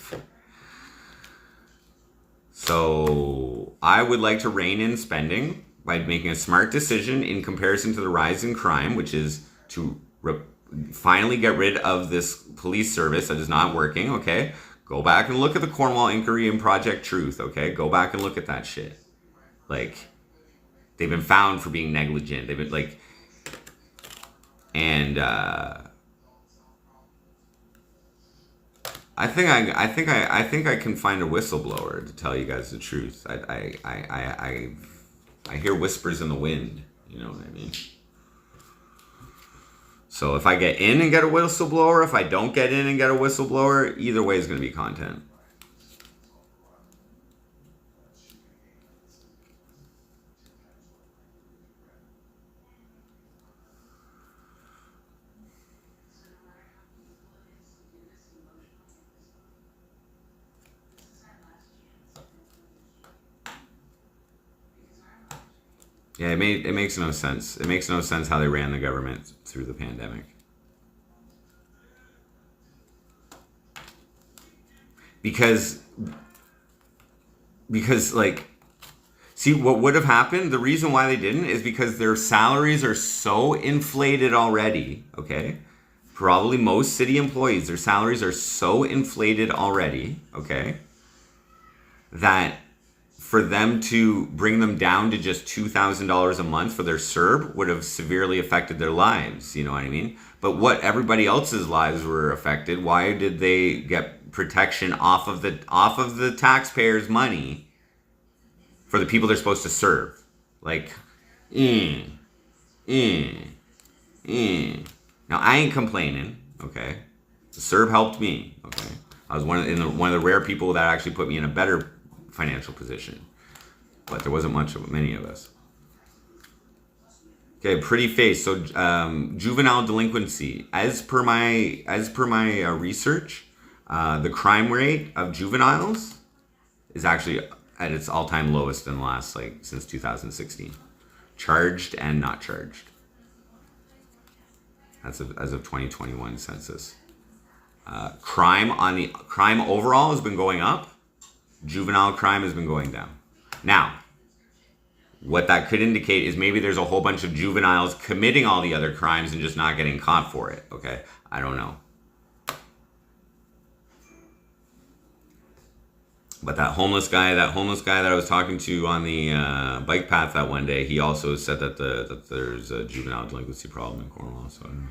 So I would like to rein in spending by making a smart decision in comparison to the rise in crime, which is to finally get rid of this police service that is not working, okay? Go back and look at the Cornwall Inquiry and Project Truth, okay? Go back and look at that shit. Like, they've been found for being negligent. They've been like, and I think I can find a whistleblower to tell you guys the truth. I hear whispers in the wind. You know what I mean? So if I get in and get a whistleblower, if I don't get in and get a whistleblower, either way is going to be content. Yeah, it makes no sense. It makes no sense how they ran the government through the pandemic. Because like, see, what would have happened, the reason why they didn't is because their salaries are so inflated already, okay? Probably most city employees, their salaries are so inflated already, okay? That for them to bring them down to just $2,000 a month for their CERB would have severely affected their lives. You know what I mean? But what everybody else's lives were affected. Why did they get protection off of the taxpayers' money for the people they're supposed to serve? Like, Now I ain't complaining. Okay, the CERB helped me. Okay, I was one of the rare people that actually put me in a better financial position, but there wasn't many of us. Okay, pretty face. So juvenile delinquency, as per my research, the crime rate of juveniles is actually at its all-time lowest in the last since 2016. Charged and not charged. As of 2021 census. Crime overall has been going up. Juvenile crime has been going down. Now, what that could indicate is maybe there's a whole bunch of juveniles committing all the other crimes and just not getting caught for it. Okay, I don't know. But that homeless guy that I was talking to on the bike path that one day, he also said that there's a juvenile delinquency problem in Cornwall. So I don't know.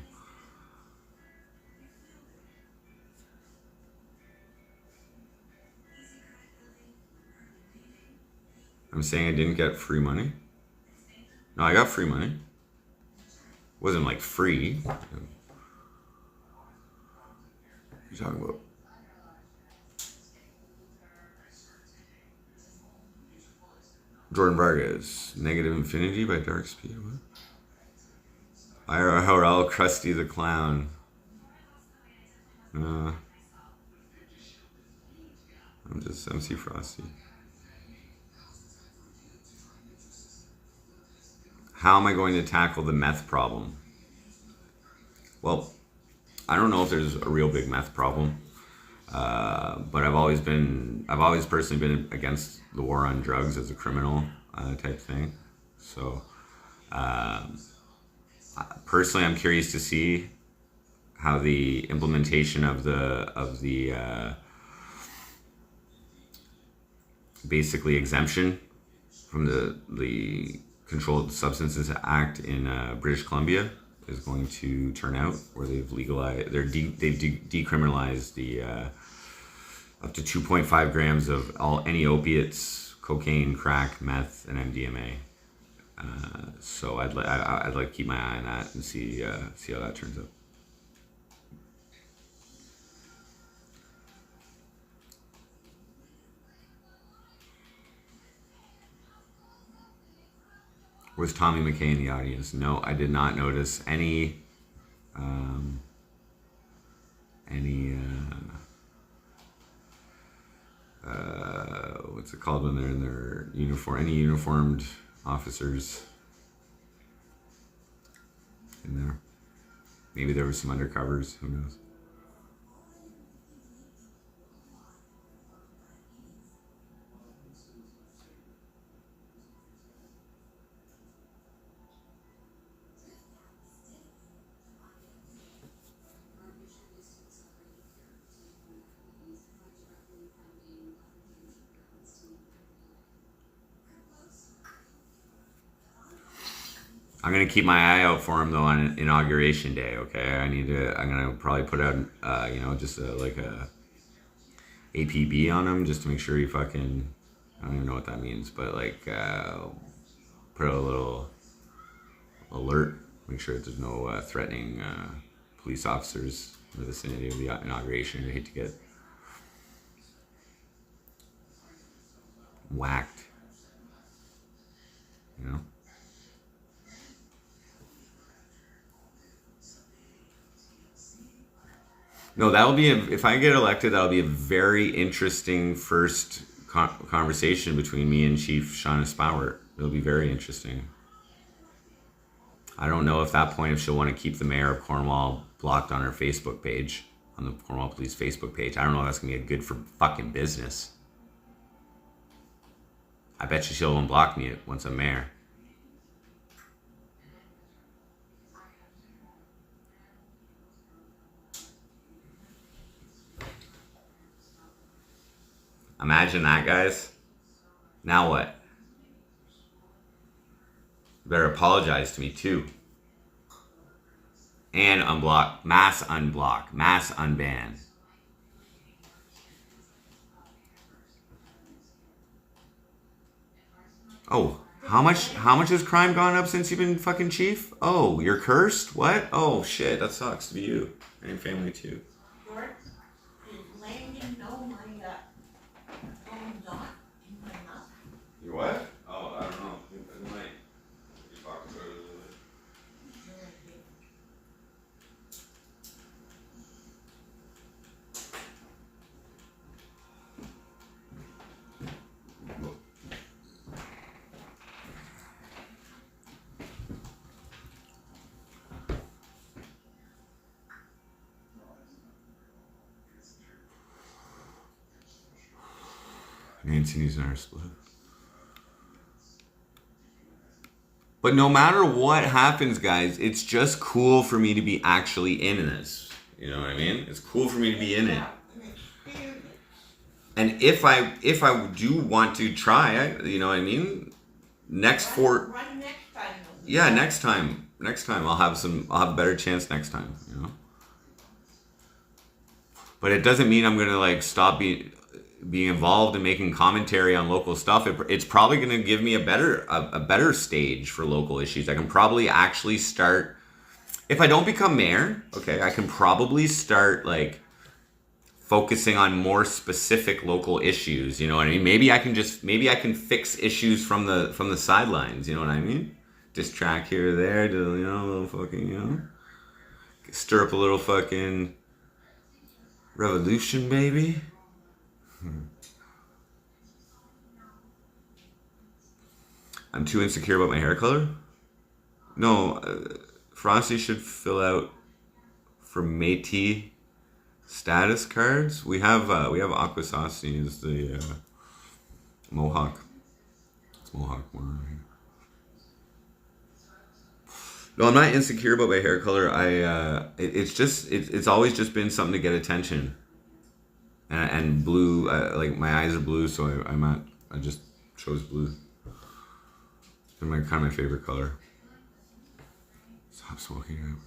I'm saying I didn't get free money. No, I got free money. It wasn't like free. What are you talking about? Jordan Vargas, Negative Infinity by Dark Speed. What? IRL Krusty the Clown. I'm just MC Frosty. How am I going to tackle the meth problem? Well, I don't know if there's a real big meth problem, but I've always personally been against the war on drugs as a criminal type thing. So, personally, I'm curious to see how the implementation of the basically exemption from the Controlled Substances Act in British Columbia is going to turn out, where they've decriminalized the up to 2.5 grams of any opiates, cocaine, crack, meth, and MDMA. So I'd like to keep my eye on that and see how that turns out. Was Tommy McKay in the audience? No, I did not notice any what's it called when they're in their uniform? Any uniformed officers in there? Maybe there was some undercovers. Who knows? I'm gonna keep my eye out for him though on inauguration day. Okay, I'm gonna probably put out, just like a APB on him just to make sure he fucking. I don't even know what that means, but put a little alert. Make sure that there's no threatening police officers in the vicinity of the inauguration. I hate to get whacked. You know. No, that'll be if I get elected, that'll be a very interesting first conversation between me and Chief Shauna Spowert. It'll be very interesting. I don't know if that point if she'll want to keep the mayor of Cornwall blocked on her Facebook page, on the Cornwall Police Facebook page. I don't know if that's gonna be good for fucking business. I bet you she'll unblock me once I'm mayor. Imagine that, guys. Now what? You better apologize to me too. And unblock, mass unblock, mass unban. Oh, how much has crime gone up since you've been fucking chief? Oh, you're cursed? What? Oh shit, that sucks to be you. And family too. George, is Landon know my phone's on in my mouth? You what? Oh, I don't know. It might be talking about it a little bit. Nancy needs an split. But no matter what happens, guys, it's just cool for me to be actually in this. You know what I mean? It's cool for me to be in it. And if I do want to try, you know what I mean? Run next time. Yeah, next time I'll have a better chance next time, you know? But it doesn't mean I'm going to like stop being involved in making commentary on local stuff. It's probably going to give me a better stage for local issues. I can probably actually start, if I don't become mayor, okay, I can probably start like focusing on more specific local issues. You know what I mean? Maybe I can fix issues from the sidelines. You know what I mean? Just track here or there, do, you know, a little fucking, you know, stir up a little fucking revolution, baby. I'm too insecure about my hair color? No, Frosty should fill out for Métis status cards. We have Aquasasi as the Mohawk. It's Mohawk one. No, I'm not insecure about my hair color. It's always just been something to get attention. And blue, like my eyes are blue, so I just chose blue. It's my kind of my favorite color. Stop smoking out.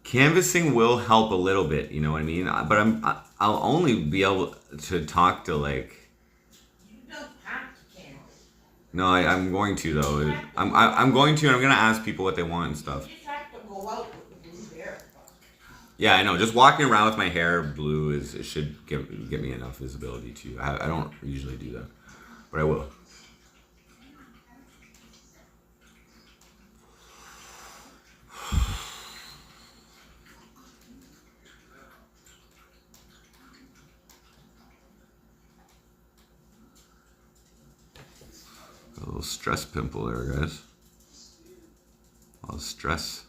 Canvassing will help a little bit, you know what I mean? But I'll only be able to talk to like. You don't have to canvas. No, I'm going to though. I'm going to, and I'm gonna ask people what they want and stuff. You just have to go out with the blue hair. Yeah, I know. Just walking around with my hair blue it should get me enough visibility too. I don't usually do that, but I will. A little stress pimple there, guys. All the stress.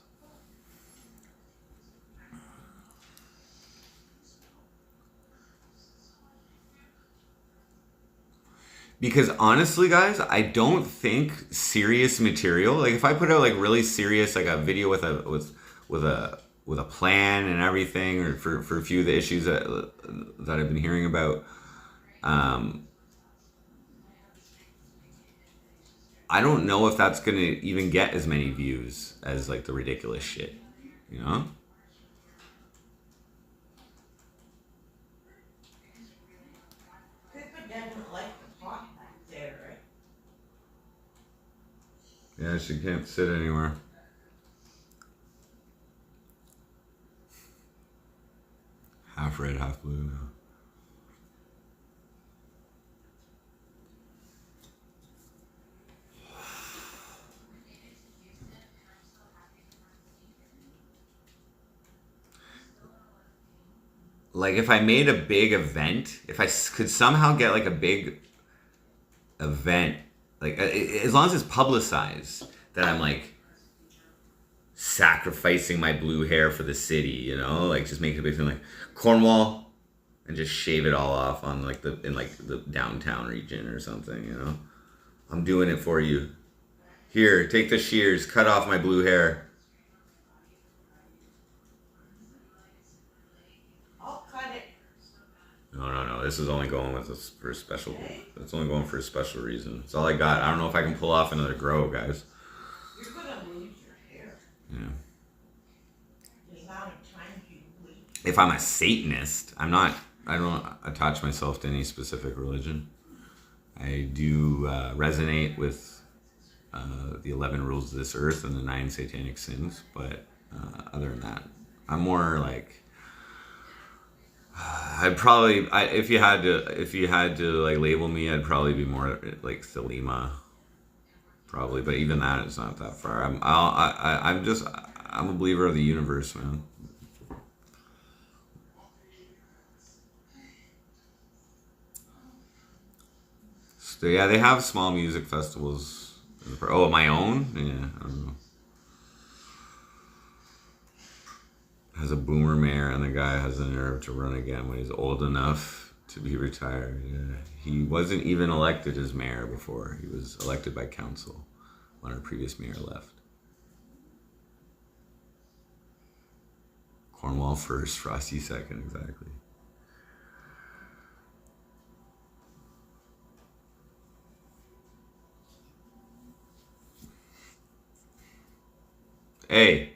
Because honestly, guys, I don't think serious material, like if I put out like really serious, like a video with a plan and everything, or for a few of the issues that I've been hearing about, I don't know if that's gonna even get as many views as like the ridiculous shit, you know? Pippa doesn't like the pot back there, right? Yeah, she can't sit anywhere. Half red, half blue now. Like if I made a big event, if I could somehow get like a big event, like as long as it's publicized that I'm like sacrificing my blue hair for the city, you know, like just make a big thing like Cornwall and just shave it all off on like in the downtown region or something, you know. I'm doing it for you. Here, take the shears, cut off my blue hair. No. This is only going with us for a special. It's only going for a special reason. It's all I got. I don't know if I can pull off another grow, guys. You're gonna lose your hair. Yeah. The amount of times you bleach. If I'm a Satanist, I'm not. I don't attach myself to any specific religion. I do resonate with the 11 rules of this earth and the 9 satanic sins, but other than that, I'm more like. I'd probably, if you had to like label me, I'd probably be more like Thelema, probably. But even that is not that far. I'm a believer of the universe, man. So yeah, they have small music festivals. Oh, my own? Yeah, I don't know. Has a boomer mayor, and the guy has the nerve to run again when he's old enough to be retired. Yeah. He wasn't even elected as mayor before. He was elected by council when our previous mayor left. Cornwall first, Frosty second, exactly. Hey.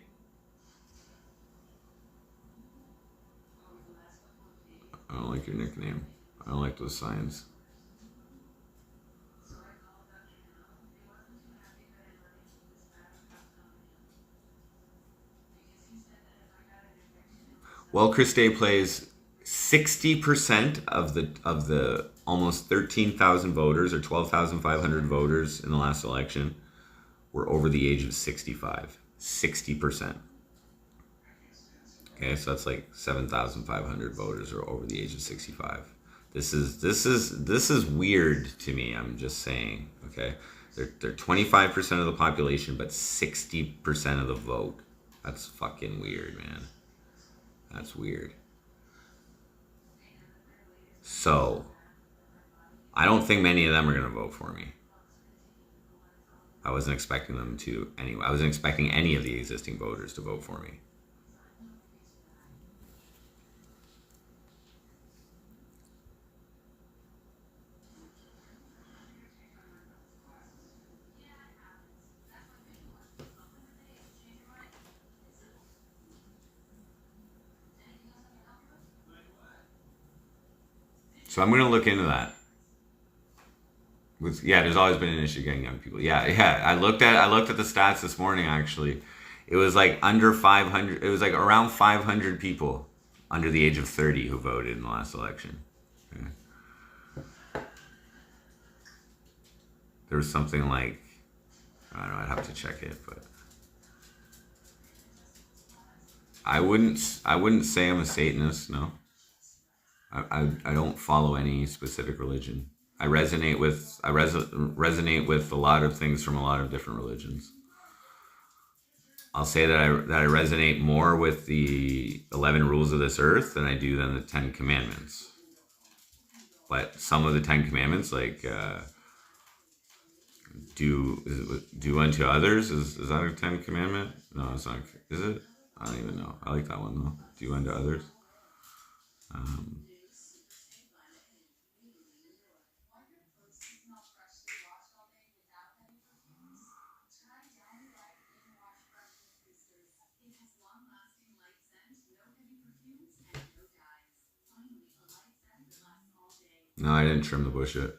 I don't like your nickname. I don't like those signs. Well, Chris Day plays 60% of the almost 13,000 voters or 12,500 voters in the last election were over the age of 65. 60%. Okay, so that's like 7,500 voters are over the age of 65. This is weird to me. I'm just saying. Okay, they're 25% of the population, but 60% of the vote. That's fucking weird, man. That's weird. So, I don't think many of them are gonna vote for me. I wasn't expecting them to anyway. I wasn't expecting any of the existing voters to vote for me. So I'm going to look into that. There's always been an issue getting young people. Yeah. I looked at the stats this morning. Actually, it was like under 500. It was like around 500 people under the age of 30 who voted in the last election. Okay. There was something like, I don't know. I'd have to check it, but I wouldn't say I'm a Satanist. No. I don't follow any specific religion. I resonate with a lot of things from a lot of different religions. I'll say that I resonate more with the 11 rules of this earth than I do than the 10 commandments. But some of the 10 commandments, like do unto others, is that a 10 commandment? No, it's not. Is it? I don't even know. I like that one though. Do unto others. No, I didn't trim the bush yet.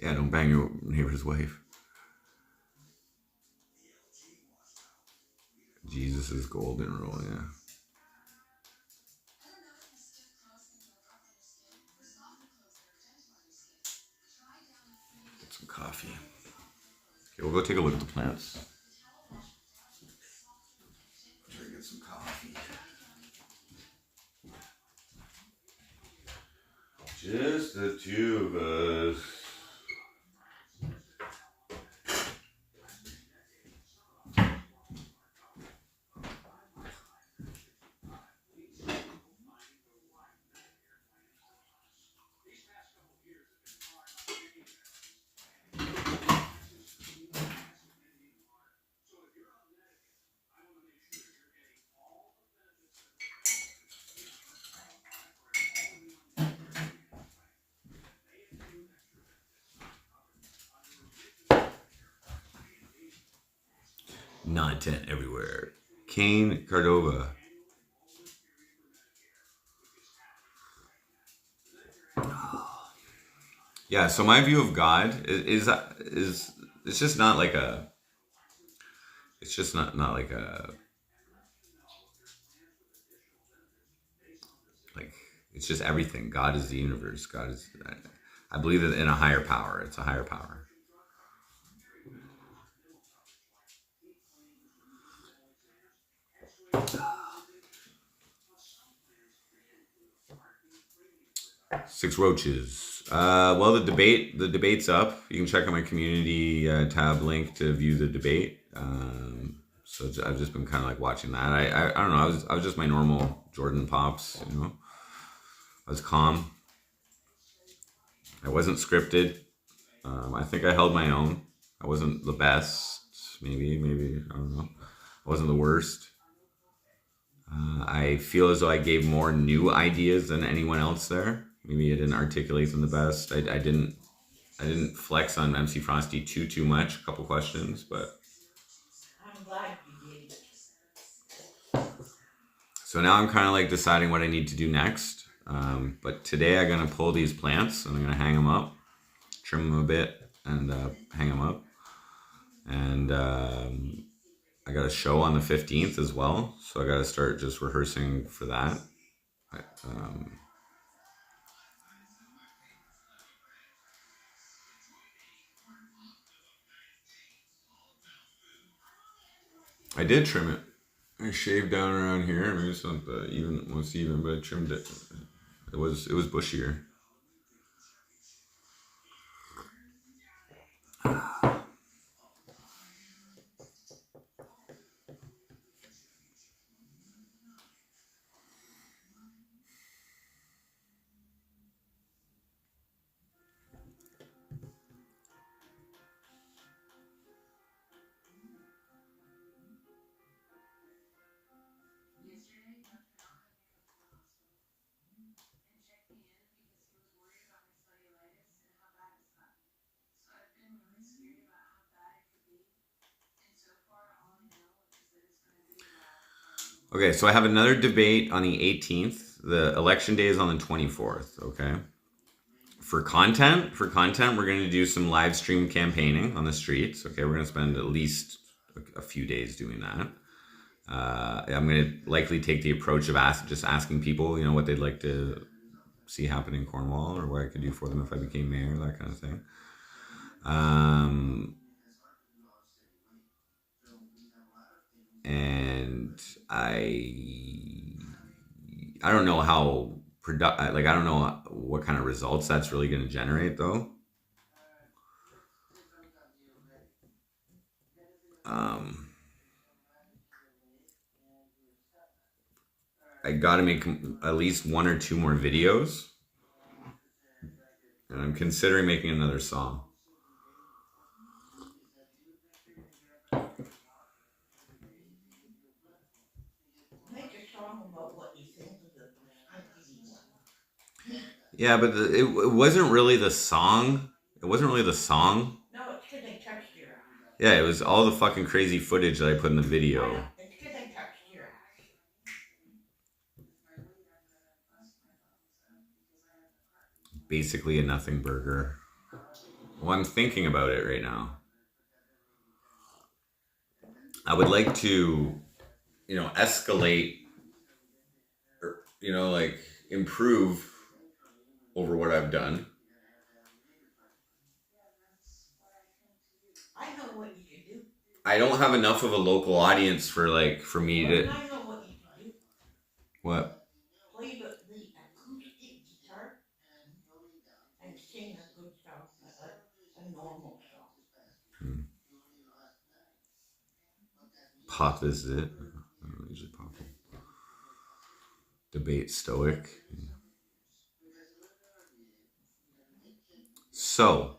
Yeah, don't bang your neighbor's wife. Jesus' golden rule, yeah. Get some coffee. Okay, we'll go take a look at the plants. Try to get some coffee. Just the two of us. Content everywhere. Kane Cordova. Yeah, so my view of God is it's just not like a it's just not like a like it's just everything. God is the universe. God is I believe in a higher power. It's a higher power. Six roaches. Well, the debate's up. You can check out my community tab link to view the debate. So I've just been kind of like watching that. I don't know. I was just my normal Jordan pops. You know, I was calm. I wasn't scripted. I think I held my own. I wasn't the best. Maybe I don't know. I wasn't the worst. I feel as though I gave more new ideas than anyone else there. Maybe I didn't articulate them the best. I didn't flex on MC Frosty too much. A couple questions, but I'm glad you did. so now I'm kind of like deciding what I need to do next. But today I'm gonna pull these plants and I'm gonna hang them up, trim them a bit, and hang them up. And I got a show on the 15th as well, so I got to start just rehearsing for that. I did trim it. I shaved down around here. Maybe it's not the most even, but I trimmed it. It was bushier. Okay, so I have another debate on the 18th. The election day is on the 24th, okay? For content, we're going to do some live stream campaigning on the streets, okay? We're going to spend at least a few days doing that. I'm going to likely take the approach of just asking people, you know, what they'd like to see happen in Cornwall or what I could do for them if I became mayor, that kind of thing. And I don't know how I don't know what kind of results that's really going to generate though. I got to make at least one or two more videos, and I'm considering making another song. Make a song about what you think of the one. Yeah, but it wasn't really the song. It wasn't really the song. No, it's because they touched your ass. Yeah, it was all the fucking crazy footage that I put in the video. It's because they touched your ass. Basically a nothing burger. Well, I'm thinking about it right now. I would like to, you know, escalate or, you know, like improve over what I've done. I know what you should do. I don't have enough of a local audience for me to. I know what you should do. What? Play the acoustic guitar and sing a good song, a normal song. Pop is it? I don't usually pop. Debate stoic. So.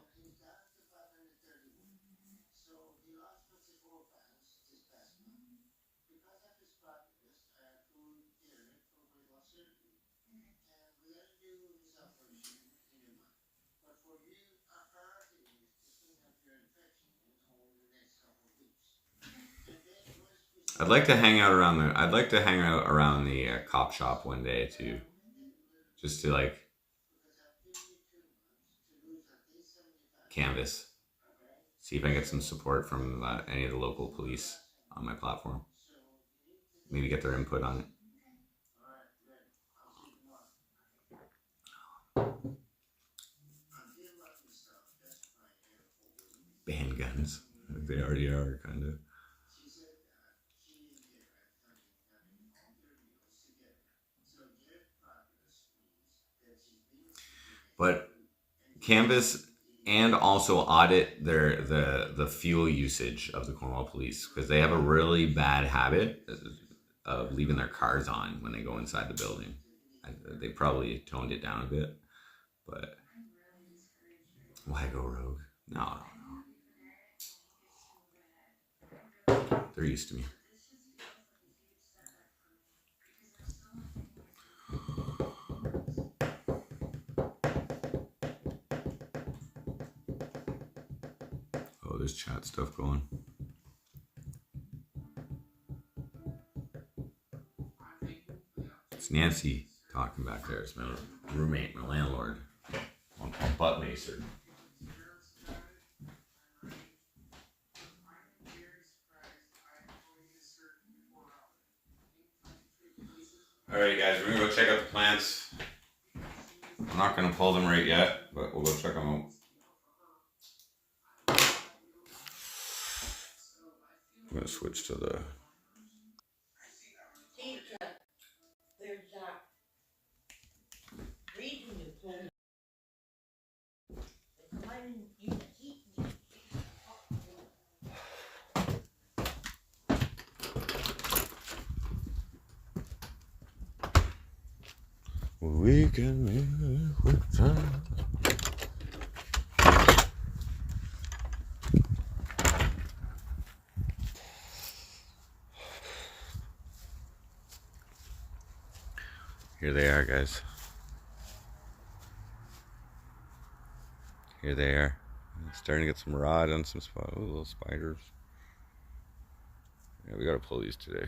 I'd like to hang out around the. I'd like to hang out around the cop shop one day too, just to like canvas, see if I can get some support from any of the local police on my platform. Maybe get their input on it. Handguns, like they already are, kind of. But canvas and also audit the fuel usage of the Cornwall Police, because they have a really bad habit of leaving their cars on when they go inside the building. They probably toned it down a bit, but why go rogue? No. They're used to me. Oh, there's chat stuff going. It's Nancy talking back there. It's my roommate, my landlord. On butt macer. Alright guys, we're gonna go check out the plants. I'm not gonna pull them right yet, but we'll go check them out. I'm gonna switch to the... There's that region you told me. It's mine in the heat. We can live with time. Here they are, guys. Here they are. Starting to get some rod on some spot. Oh, little spiders. Yeah, we gotta pull these today.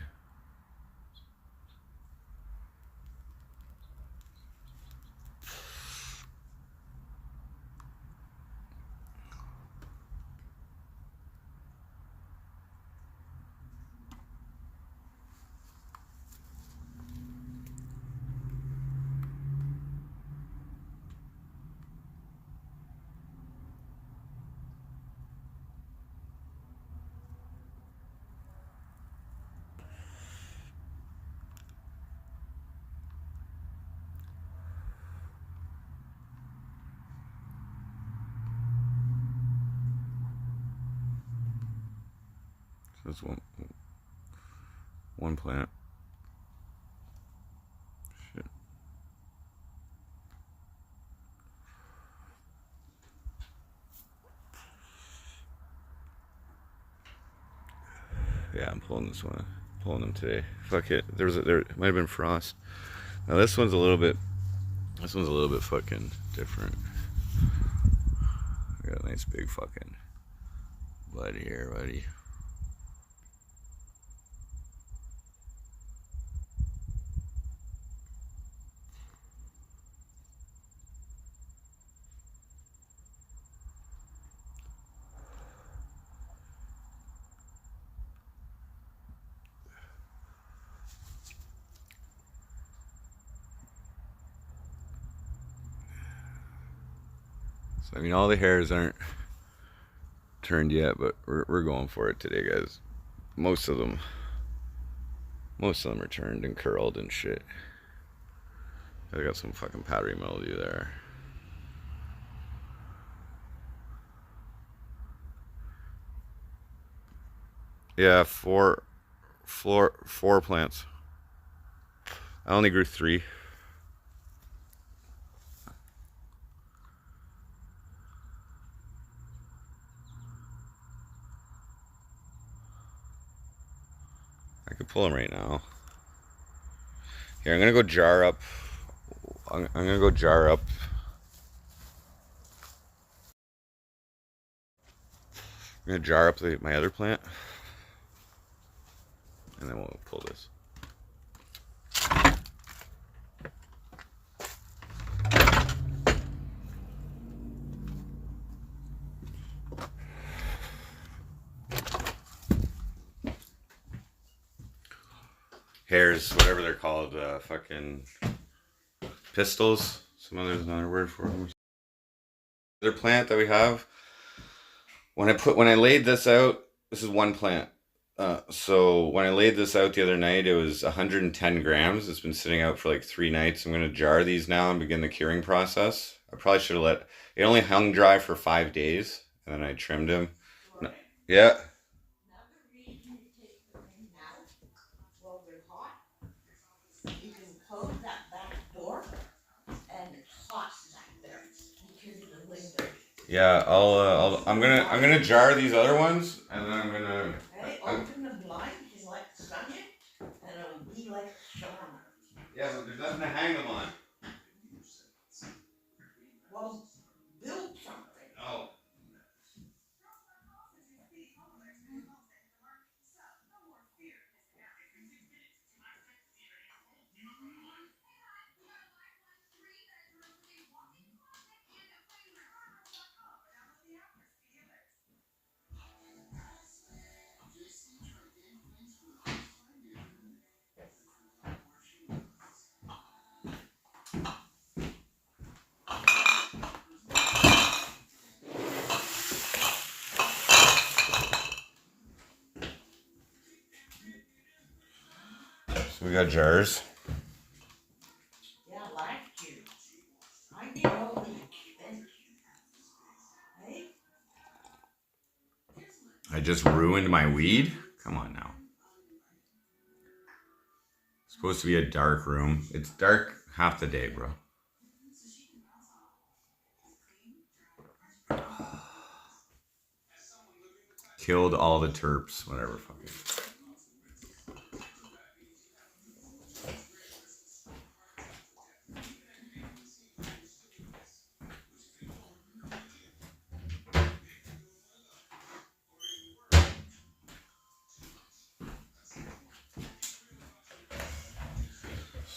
So that's one plant. Shit. Yeah, I'm pulling this one. Pulling them today. Fuck it. There might have been frost. Now this one's a little bit fucking different. I got a nice big fucking bud here, buddy. So, I mean, all the hairs aren't turned yet, but we're going for it today, guys. Most of them are turned and curled and shit. I got some fucking powdery mildew there. Yeah, four plants. I only grew 3. I could pull them right now. Here, I'm gonna go jar up. I'm gonna go jar up. I'm gonna jar up my other plant. and then we'll pull this. Hairs, whatever they're called, fucking pistils. There's another word for them. Other plant that we have. When I laid this out, this is one plant. So when I laid this out the other night, it was 110 grams. It's been sitting out for like 3 nights. I'm gonna jar these now and begin the curing process. I probably should have let it only hung dry for 5 days, and then I trimmed him. Yeah. Another reason to take them in now, while they're hot, you can close that back door, and it's hot back there because of the window. Yeah, I'm gonna jar these other ones, and then I'm gonna. Hey, open the blinds and let the sun in, and it'll be like a sauna. Yeah, but there's nothing to hang them on. Well, build something. Oh. So we got jars. Yeah, last year. I did all the expense. Hey? I just ruined my weed? Come on now. It's supposed to be a dark room. It's dark half the day, bro. Killed all the terps, whatever fucking.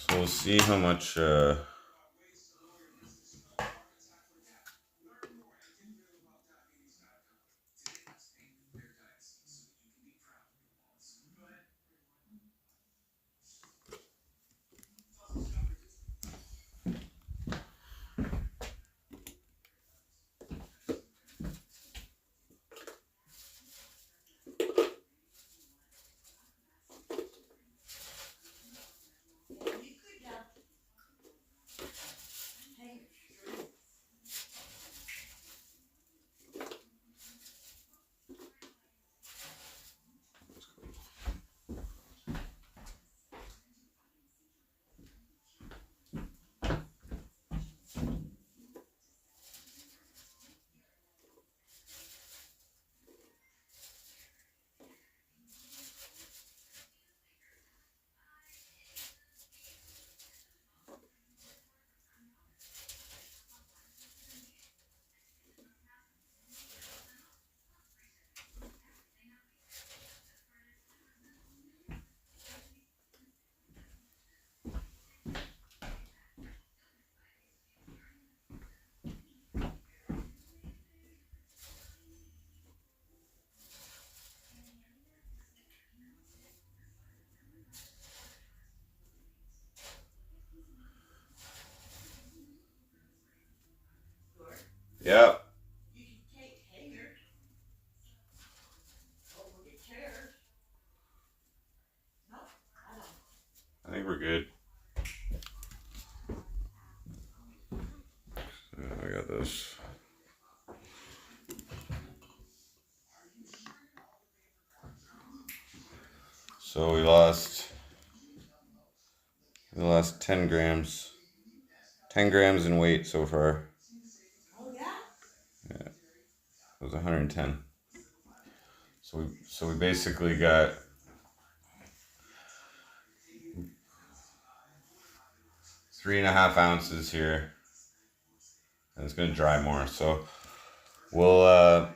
So we'll see how much yeah. You can take hangers over the chairs. No, I don't. I think we're good. I got this. So we lost 10 grams. 10 grams in weight so far. Oh yeah? Yeah. It was 110. So we basically got 3.5 ounces here. And it's gonna dry more. So we'll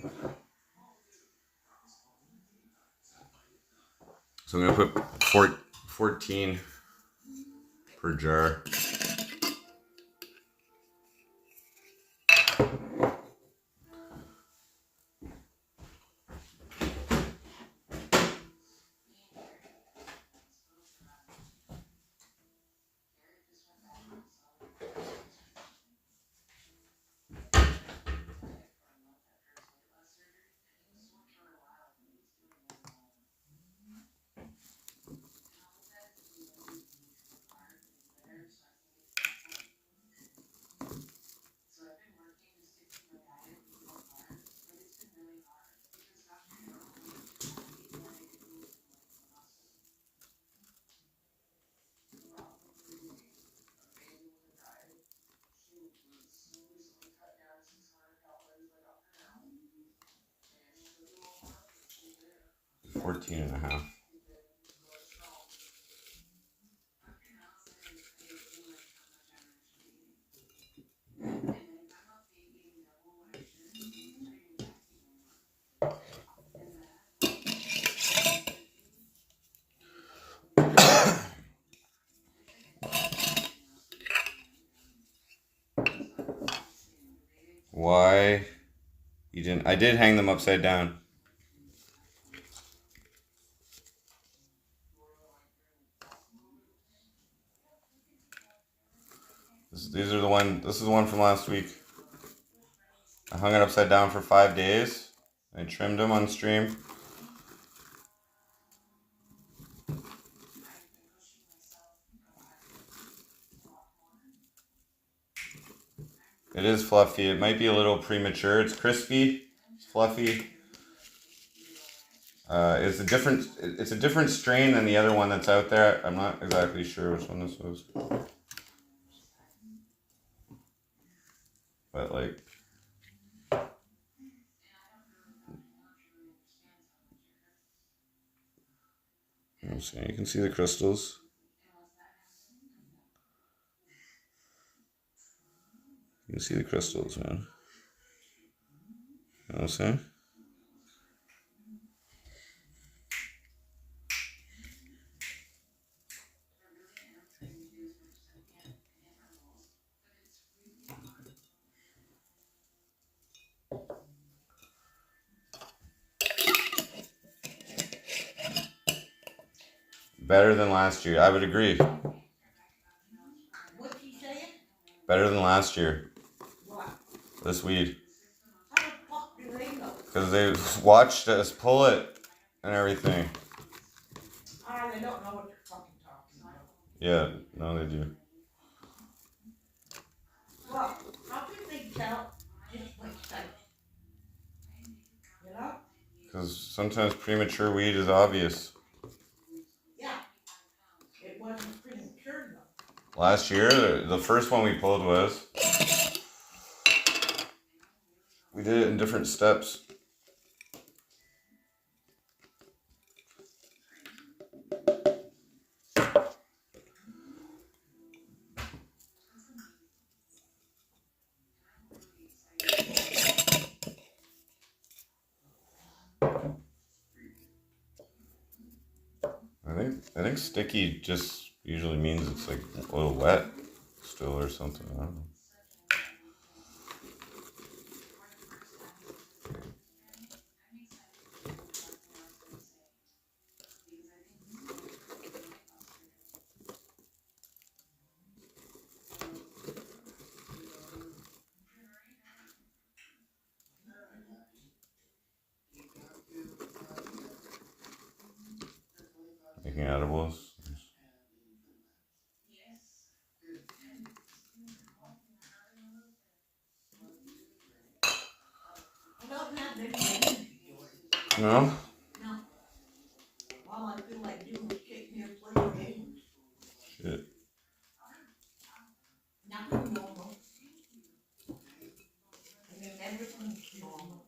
So I'm gonna put 14 per jar. Fourteen and a half. Why you didn't? I did hang them upside down. These are the one. This is the one from last week. I hung it upside down for 5 days. I trimmed them on stream. It is fluffy. It might be a little premature. It's crispy. It's fluffy. It's a different strain than the other one that's out there. I'm not exactly sure which one this was. But like, you can see the crystals. You can see the crystals, man. You know what I'm saying? Better than last year. I would agree. What's he saying? Better than last year. What? This weed. How the fuck do they know? Because they watched us pull it and everything. Ah, they don't know what they're fucking talking about. Yeah, no, they do. Well, how can they tell just by sight? You know? Because sometimes premature weed is obvious. Yeah. It wasn't premature though. Last year, the first one we pulled was, we did it in different steps. I think sticky just usually means it's like a little wet still or something. I don't know. Making edibles. I don't have any energy, George. No? No. All I feel like doing is sitting here playing games. Shit. Nothing normal. I mean, everything's normal.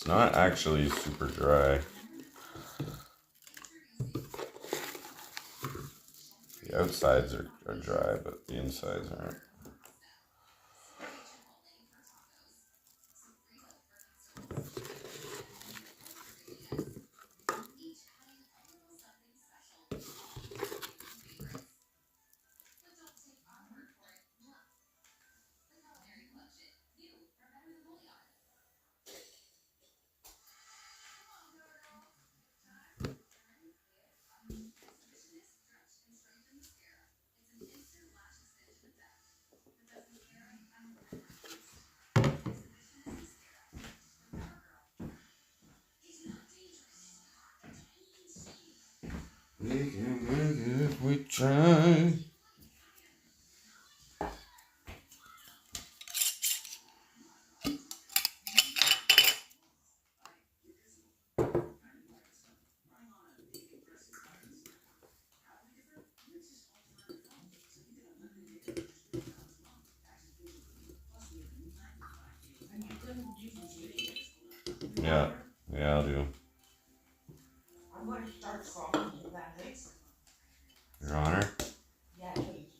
It's not actually super dry. The outsides are dry, but the insides aren't. We can make it if we try. Yeah, I'll do. I'm gonna start calling you that, eh? Your Honor. Yeah, please.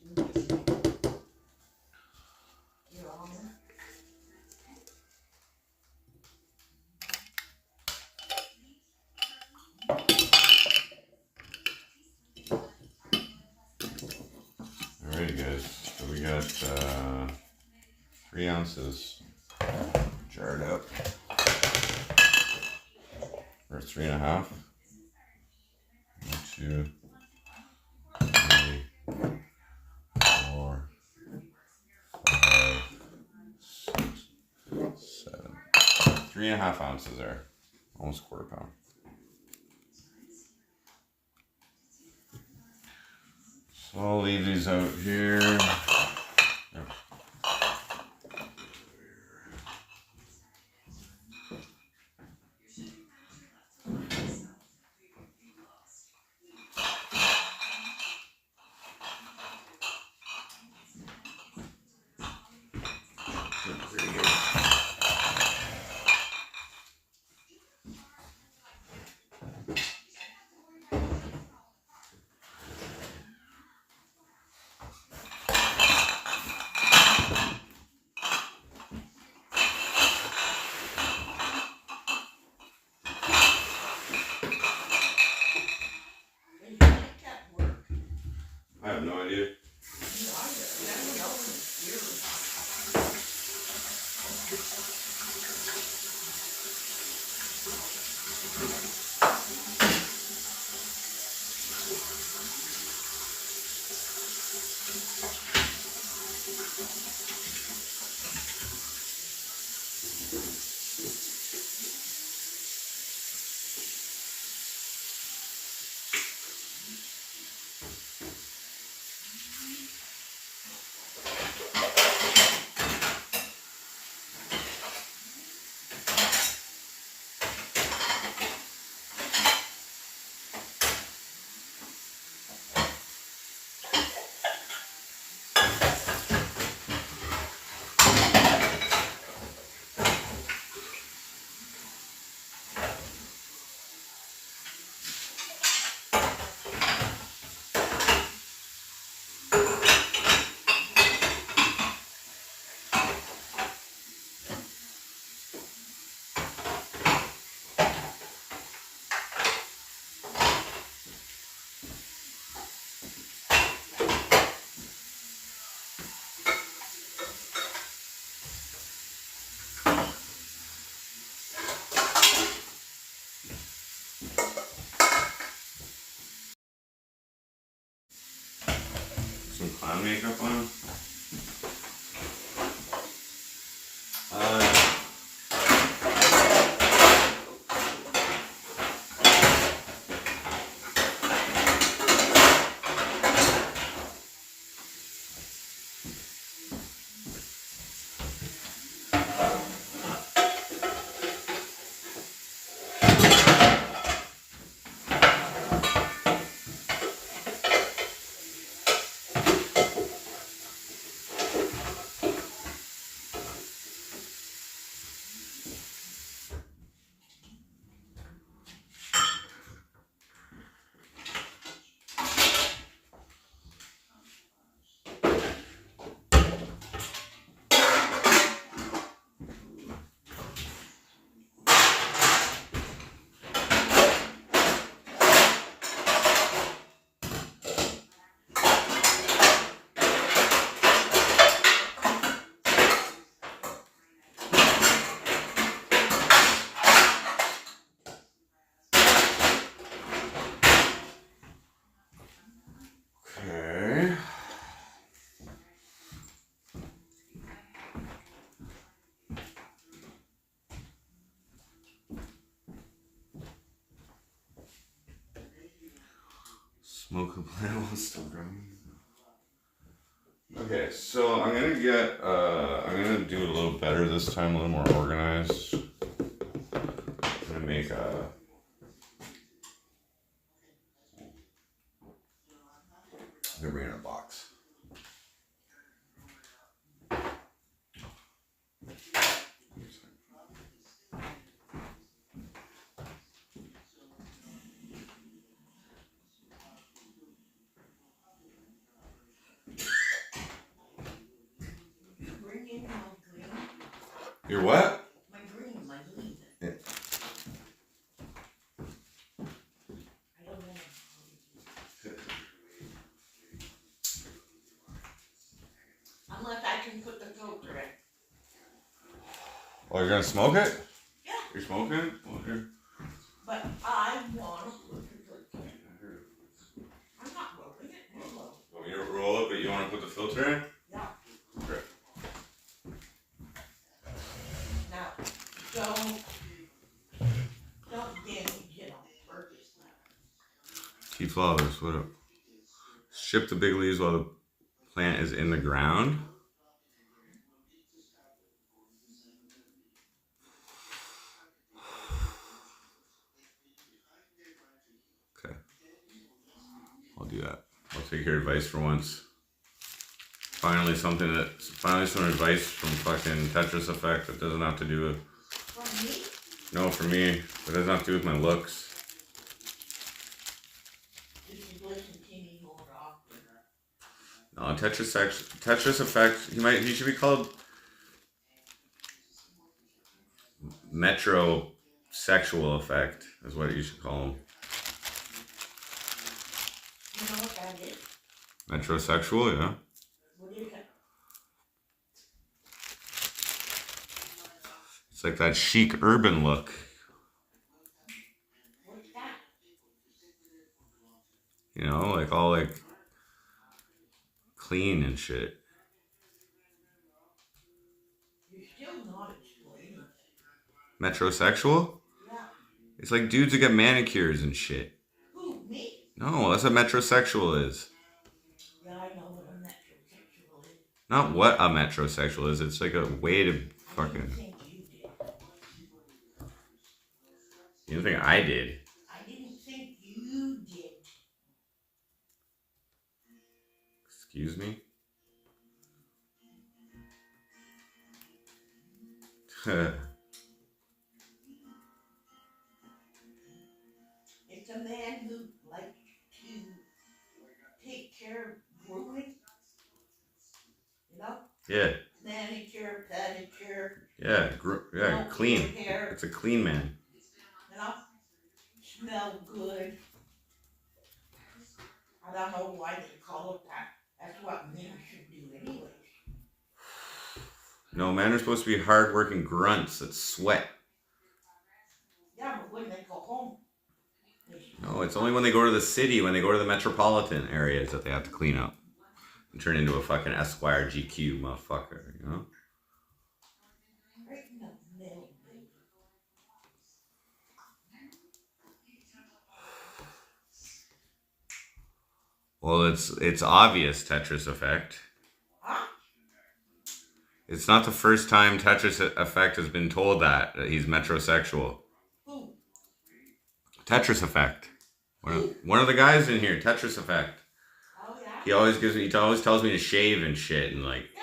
Your Honor. Alrighty, guys. So we got 3 ounces jarred up. Or 3.5. 1, 2, 3, 4, 5, 6, 7. 3.5 ounces there. Almost quarter pound. So I'll leave these out here. Yep. Is your mic at work? I have no idea. You never know when it's here. Some clown makeup on. Smoke a plant while it's still growing. Okay, so I'm gonna do it a little better this time, a little more organized. I'm gonna make a. I'm gonna bring in a box. Bring in my green. Your what? My green, my leaf. Yeah. I don't know. Unless I can put the filter in. Oh, you're gonna smoke it? Yeah. You're smoking? Well, here. But I want to put the filter in. I'm not rolling it. Hello. Want me to roll it, but you want to put the filter in? Yeah. Okay. Now, don't damage it on purpose now. Tea flowers, what up? Ship the big leaves while the plant is in the ground. Okay. I'll do that. I'll take your advice for once. Finally some advice from fucking Tetris Effect that doesn't have to do with... From me? No, for me. It doesn't have to do with my looks. You should listen to me more often. No, Tetris Effect, he should be called Metrosexual Effect, is what you should call him. You know what that is? Metrosexual, yeah. What is it? It's like that chic urban look. What's that? You know, like all like clean and shit. You're still not explaining it. Metrosexual? Yeah. It's like dudes that get manicures and shit. Who, me? No, that's what metrosexual is. Yeah, I know what a metrosexual is. Not what a metrosexual is. It's like a way to I didn't fucking... think you did. You don't think I did? I didn't think you did. Excuse me? It's a man who likes to take care of grooming. You know? Yeah. Manicure, pedicure, Yeah, No, clean. your hair. It's a clean man. you know? Smell good. I don't know why they call it that. That's what men should do anyways. No, men are supposed to be hard-working grunts that sweat. Yeah, but when they go home, they should No, it's only when they go to the city, when they go to the metropolitan areas that they have to clean up. And turn into a fucking Esquire GQ motherfucker, you know? right in the middle, baby. Well, it's obvious, Tetris Effect. Huh? It's not the first time Tetris Effect has been told that he's metrosexual. Who? Tetris Effect. One of the guys in here, Tetris Effect. Oh, yeah? He always tells me to shave and shit and like Yeah,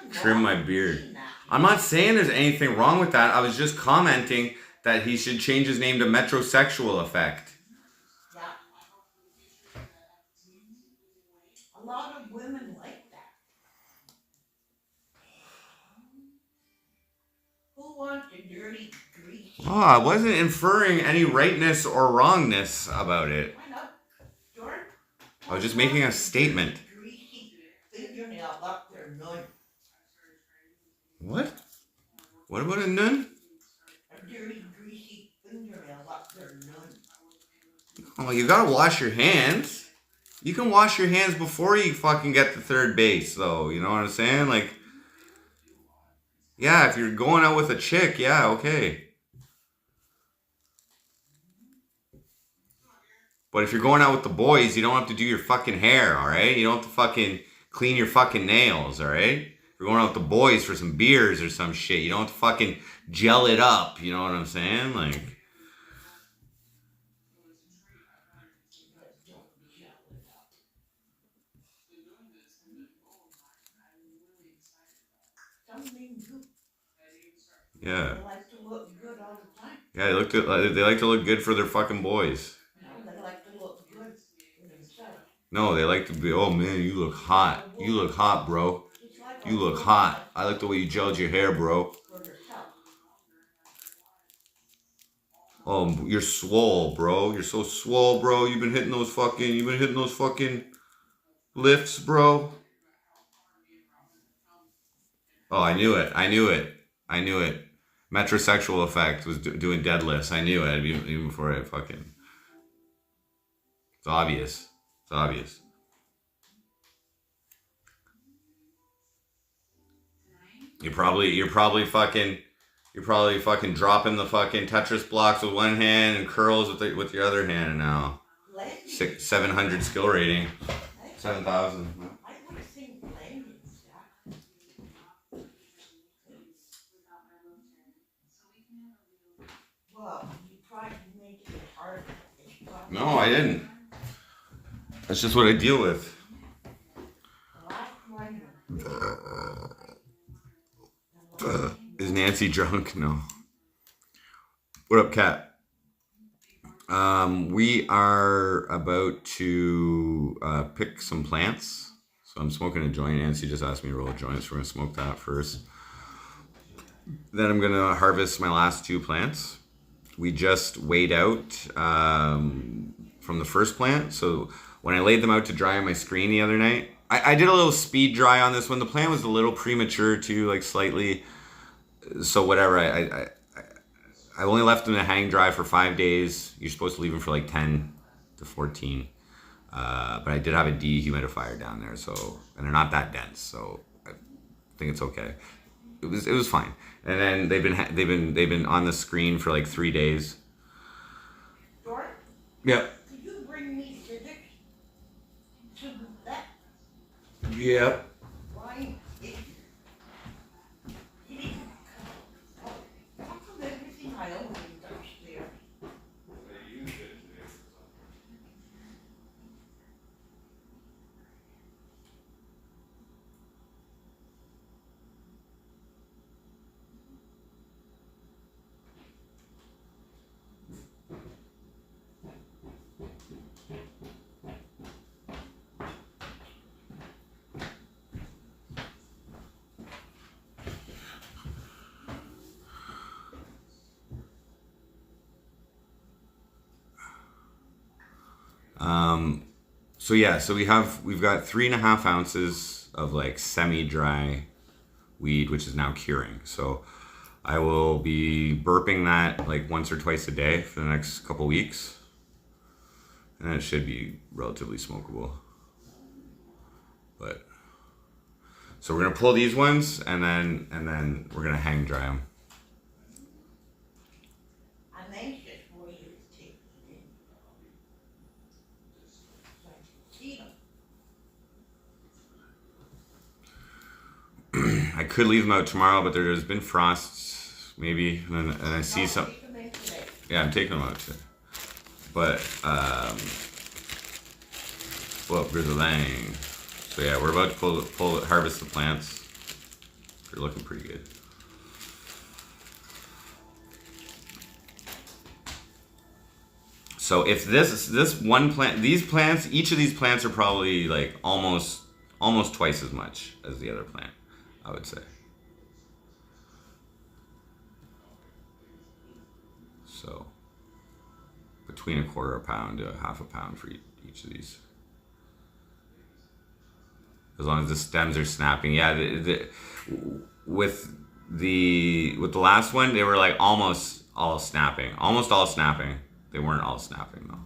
nothing trim wrong my with beard. doing that. I'm not saying there's anything wrong with that. I was just commenting that he should change his name to Metrosexual Effect. Yeah. A lot of women like that. Who wants a dirty, greasy? Oh, I wasn't inferring any rightness or wrongness about it. Why not? George? I was just making a statement. Greasy fingernail up their nun. What? What about a nun? A dirty, greasy fingernail up their nun. Oh, you gotta wash your hands. You can wash your hands before you fucking get to third base, though. You know what I'm saying? Like, yeah, if you're going out with a chick, yeah, okay. But if you're going out with the boys, you don't have to do your fucking hair, all right? You don't have to fucking clean your fucking nails, all right? If you're going out with the boys for some beers or some shit, you don't have to fucking gel it up. You know what I'm saying? Like, Some men do. yeah. They like to look good all the time. Yeah, they like to look good for their fucking boys. No, they like to look good for themselves. No, they like to be, oh man, you look hot. You look hot, bro. It's like a You look woman hot. I like the way you gelled your hair, bro. for herself. Oh, you're swole, bro. You're so swole, bro. You've been hitting those fucking lifts, bro. Oh, I knew it. Metrosexual effect was doing deadlifts. I knew it even before I fucking. It's obvious. You're probably fucking dropping the fucking Tetris blocks with one hand and curls with your other hand now. 700 skill rating. 7,000. I would think landing stuff. Well, you tried to make it hard. No, I didn't. That's just what I deal with. Is Nancy drunk? No. What up, Kat? We are about to pick some plants. So I'm smoking a joint. Nancy just asked me to roll a joint, so we're gonna smoke that first. Then I'm gonna harvest my last 2 plants. We just weighed out from the first plant. So when I laid them out to dry on my screen the other night, I did a little speed dry on this one. The plant was a little premature too, like slightly. So whatever, I only left them to hang dry for 5 days. You're supposed to leave them for like 10 to 14. But I did have a dehumidifier down there, so, and they're not that dense, so I think it's okay. It was fine. And then they've been on the screen for like 3 days. Jordan, Yep. could you bring me scissors to that Yep. line? How come everything I own is upstairs? So we've got 3.5 ounces of like semi-dry weed, which is now curing. So I will be burping that like once or twice a day for the next couple weeks, and it should be relatively smokable. But so we're gonna pull these ones, and then we're gonna hang dry them. I'm anxious for you to take them in. So I can see them. I could leave them out tomorrow, but there's been frosts, maybe, and I see No, some. take them in today. Yeah, I'm taking them out today. But well, Grizzling. So yeah, we're about to harvest the plants. They're looking pretty good. So if this one plant, each of these plants are probably like almost twice as much as the other plant, I would say. So between 1/4 pound to 1/2 pound for each of these. As long as the stems are snapping. Yeah, with the last one, they were like almost all snapping. Almost all snapping. They weren't all snapping though.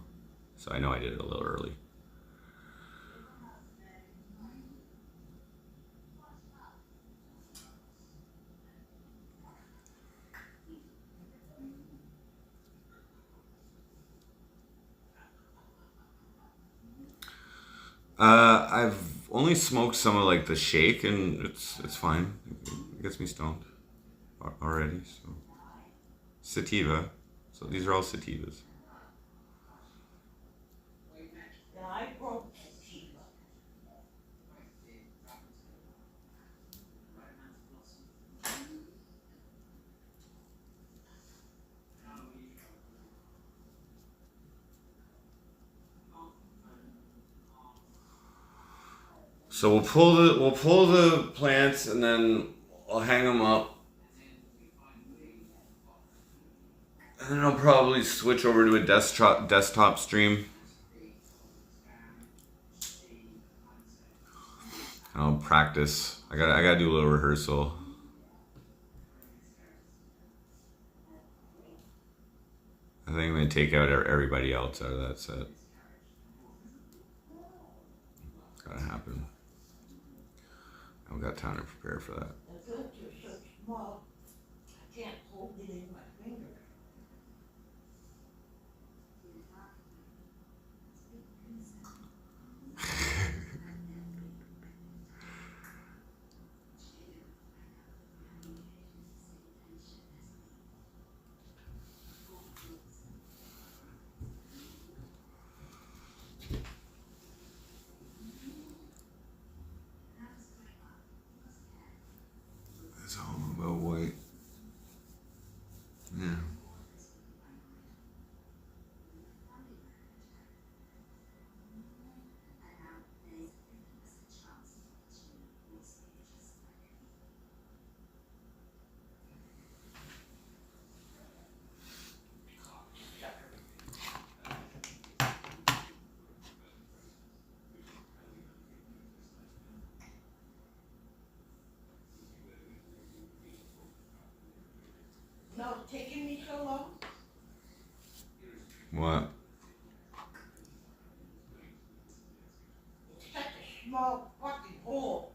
So I know I did it a little early. I've only smoked some of like the shake, and it's fine. It gets me stoned already. So sativa. So these are all sativas. Yeah, I broke sativa. So we'll pull the plants, and then I'll hang them up, and then I'll probably switch over to a desktop stream. I'll practice. I gotta do a little rehearsal. I think I'm gonna take out everybody else out of that set. Gotta happen. I've got time to prepare for that. The filter's so small, I can't hold it in my finger. It's all about white. Yeah. No, it's taking me so long. What? It's such a small fucking hole.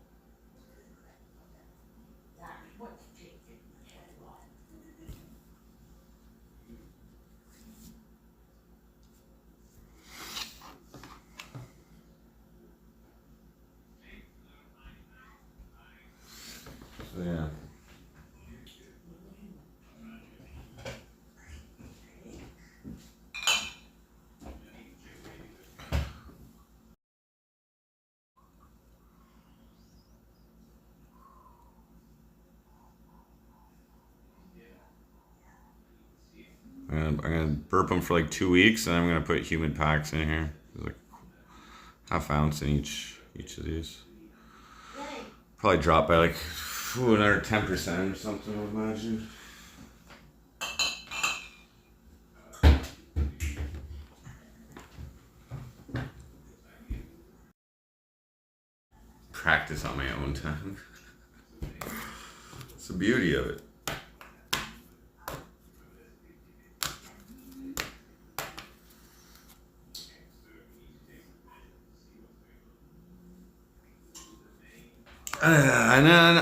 That's what's taking me so long. So yeah. I'm gonna burp them for like 2 weeks, and I'm gonna put humid packs in here. There's like half ounce in each of these. Yay. Probably drop by like another 10% or something, I would imagine. Practice on my own time. It's the beauty of it.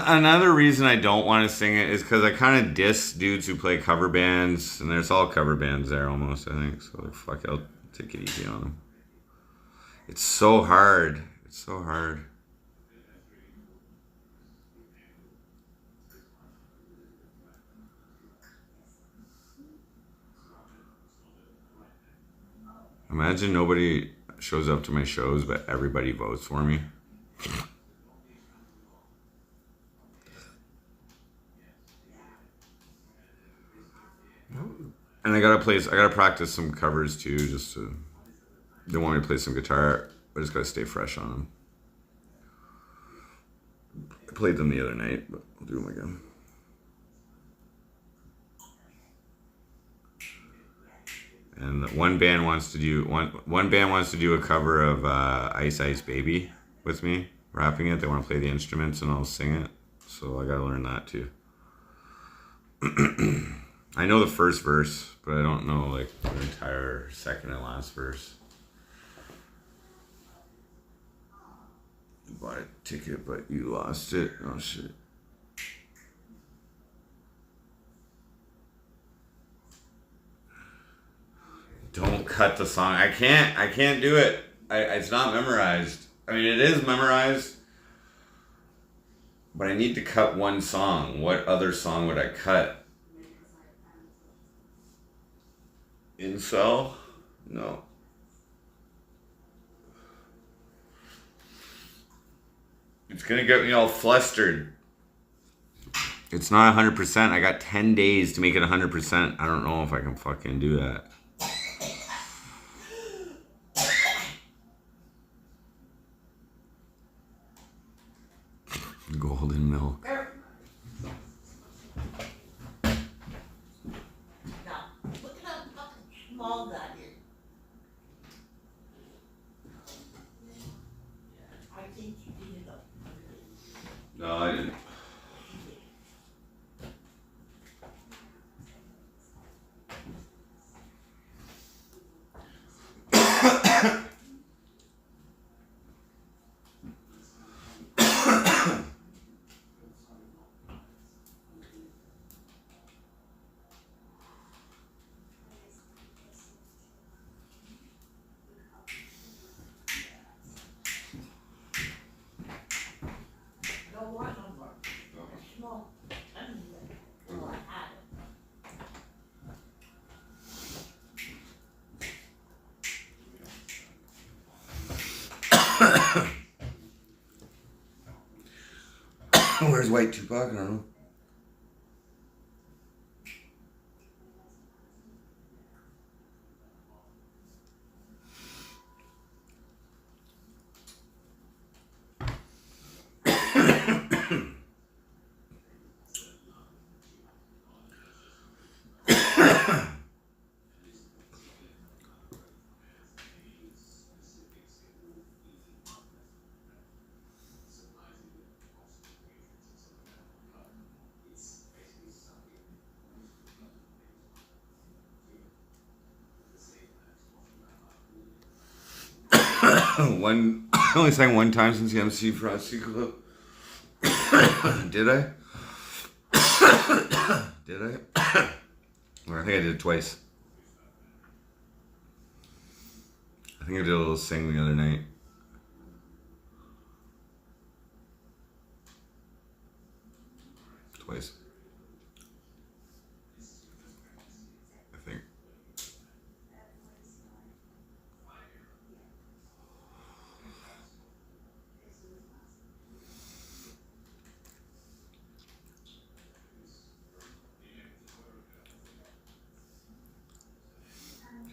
Another reason I don't want to sing it is because I kind of diss dudes who play cover bands, and there's all cover bands there almost, I think. So like, fuck, I'll take it easy on them. It's so hard. It's so hard. Imagine nobody shows up to my shows, but everybody votes for me. And I gotta practice some covers too. They want me to play some guitar. I just gotta stay fresh on them. I played them the other night, but I'll do them again. And one band wants to do a cover of Ice Ice Baby with me, rapping it. They want to play the instruments and I'll sing it. So I gotta learn that too. I know the first verse, but I don't know like the entire second and last verse. You bought a ticket, but you lost it. Oh shit. Don't cut the song. I can't do it. It's not memorized. I mean, it is memorized, but I need to cut one song. What other song would I cut? Incel? No. It's gonna get me all flustered. It's not 100%. I got 10 days to make it 100%. I don't know if I can fucking do that. Golden milk. Now, look at how fucking small that is. I think you did it up. No, I didn't. No more number. A small, tiny one. Oh, I had it. Where's White Tupac? I don't know. I only sang one time since the MC Frosty Club. Did I? Did I? Or I think I did it twice. I think I did a little sing the other night. Twice. I think.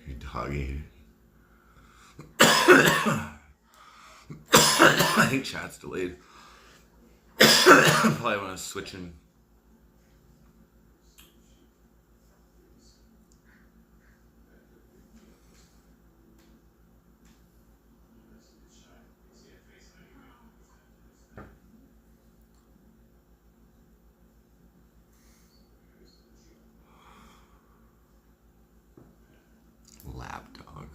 You doggy. I think chat's delayed. Probably when I was switching. Lapdog.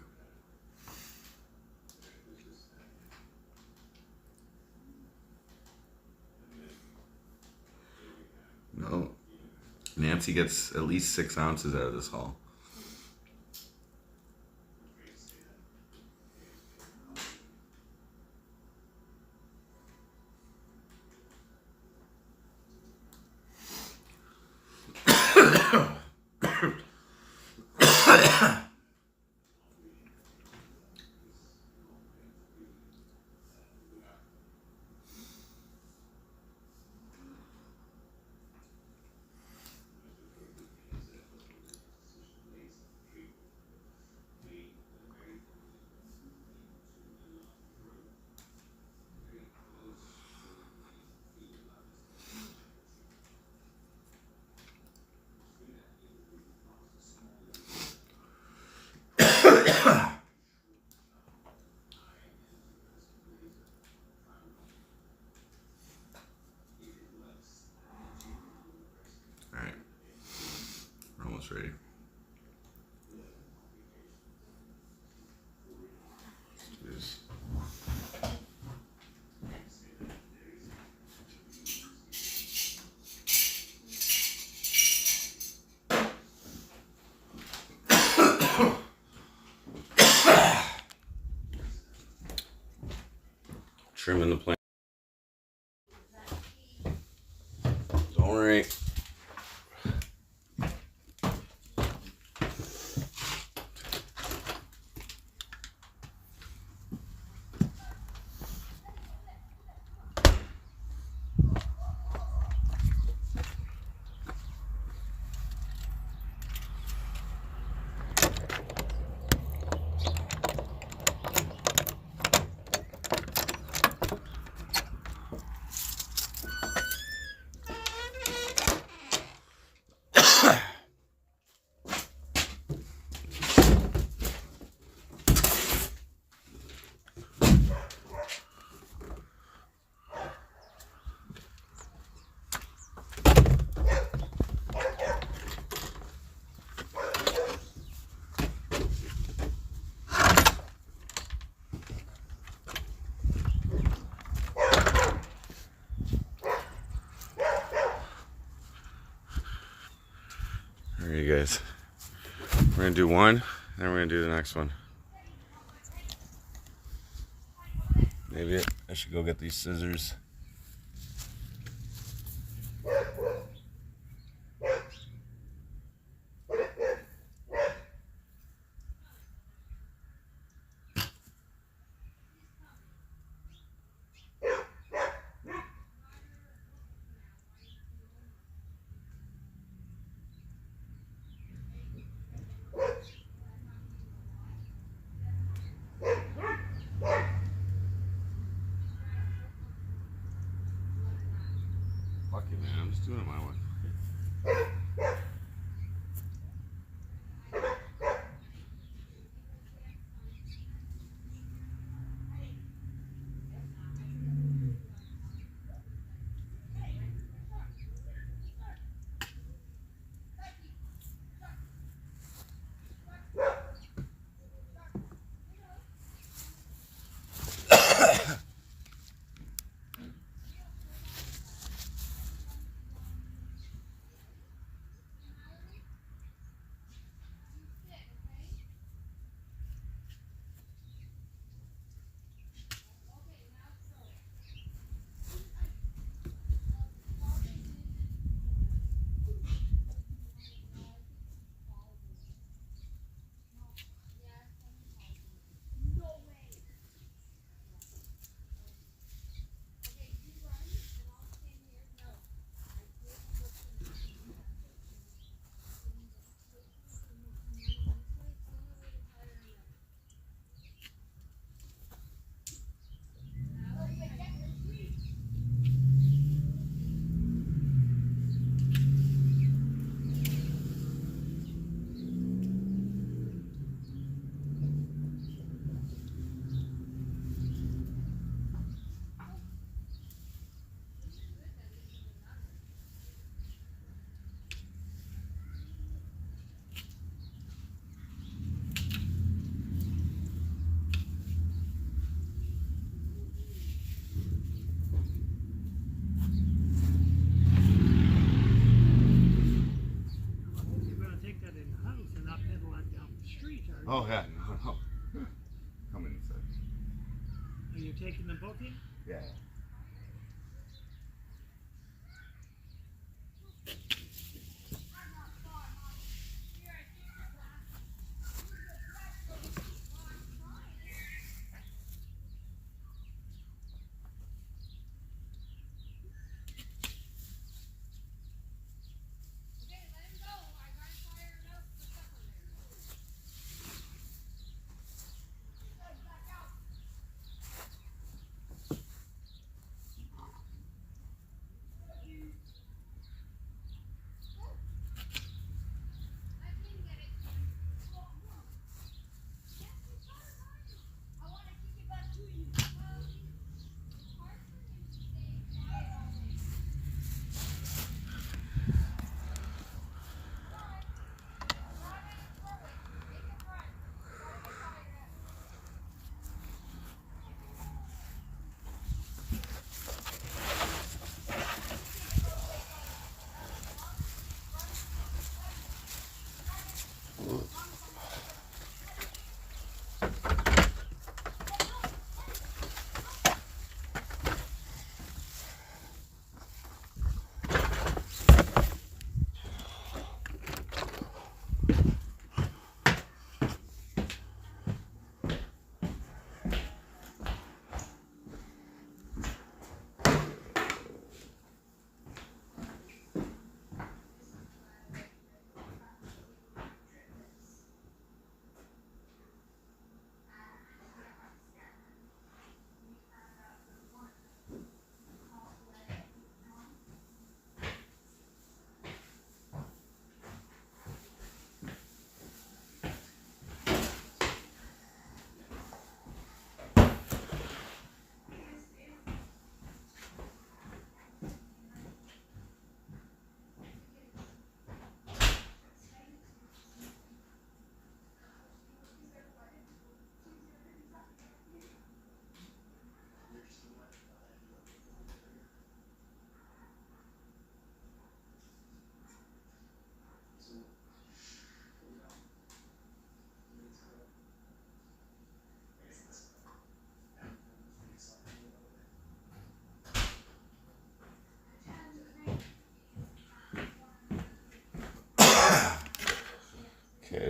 No. Nancy gets at least 6 ounces out of this haul. trimming the plant. Don't worry. All right, you guys. We're gonna do one, then we're gonna do the next one. Maybe I should go get these scissors. Fuck it, man. I'm just doing it my way. Oh, yeah. No, no. Come inside. Are you taking them both in? Yeah.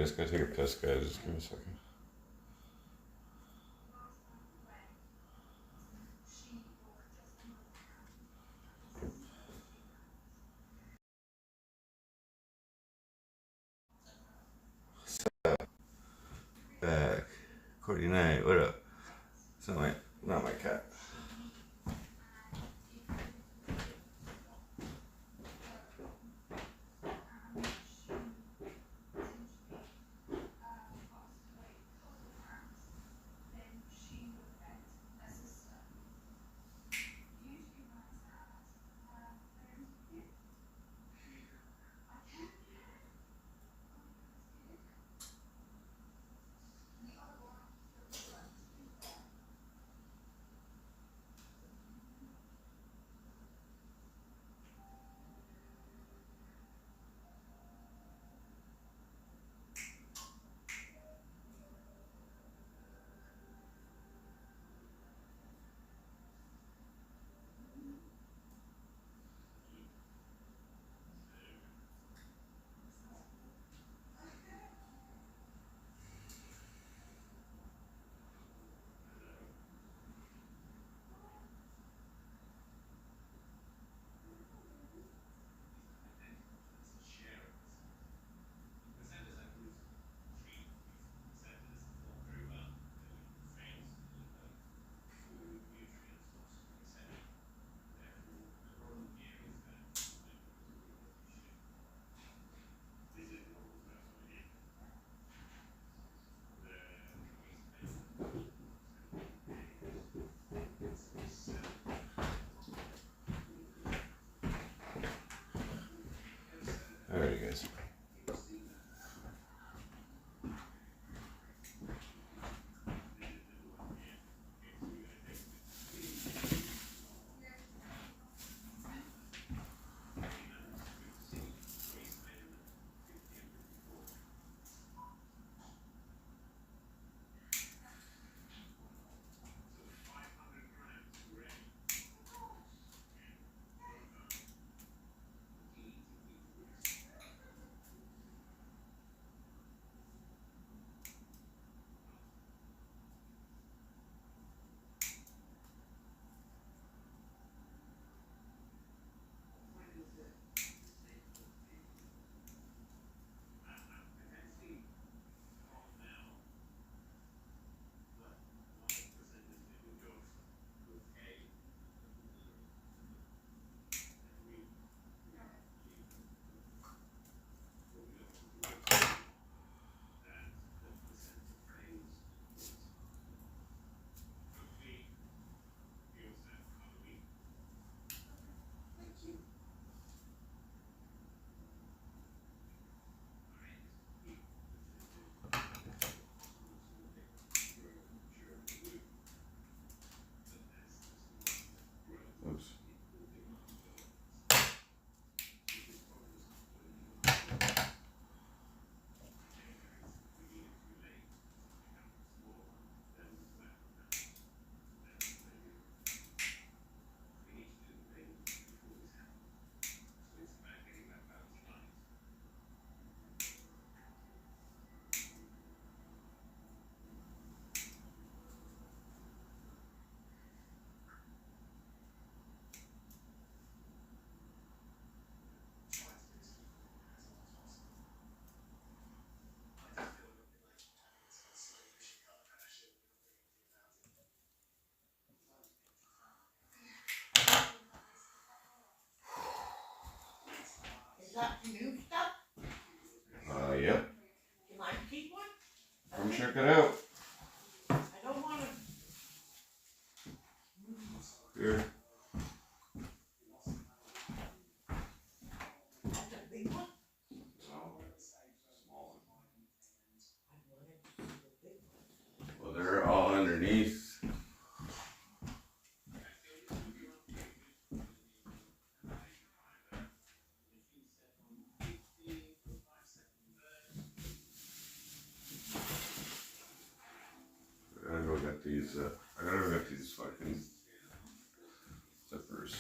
just gotta take a piss, guys. Just give me a second. Back. Courtney Knight, what up? It's not my cat. Alright, guys. Oops. Is that new stuff? Yep. Can I keep one? Come check it out. I don't wanna. Here. That's a big one? Small one. I wanted to see the big one. Well, they're all underneath. I gotta go get these fucking zippers.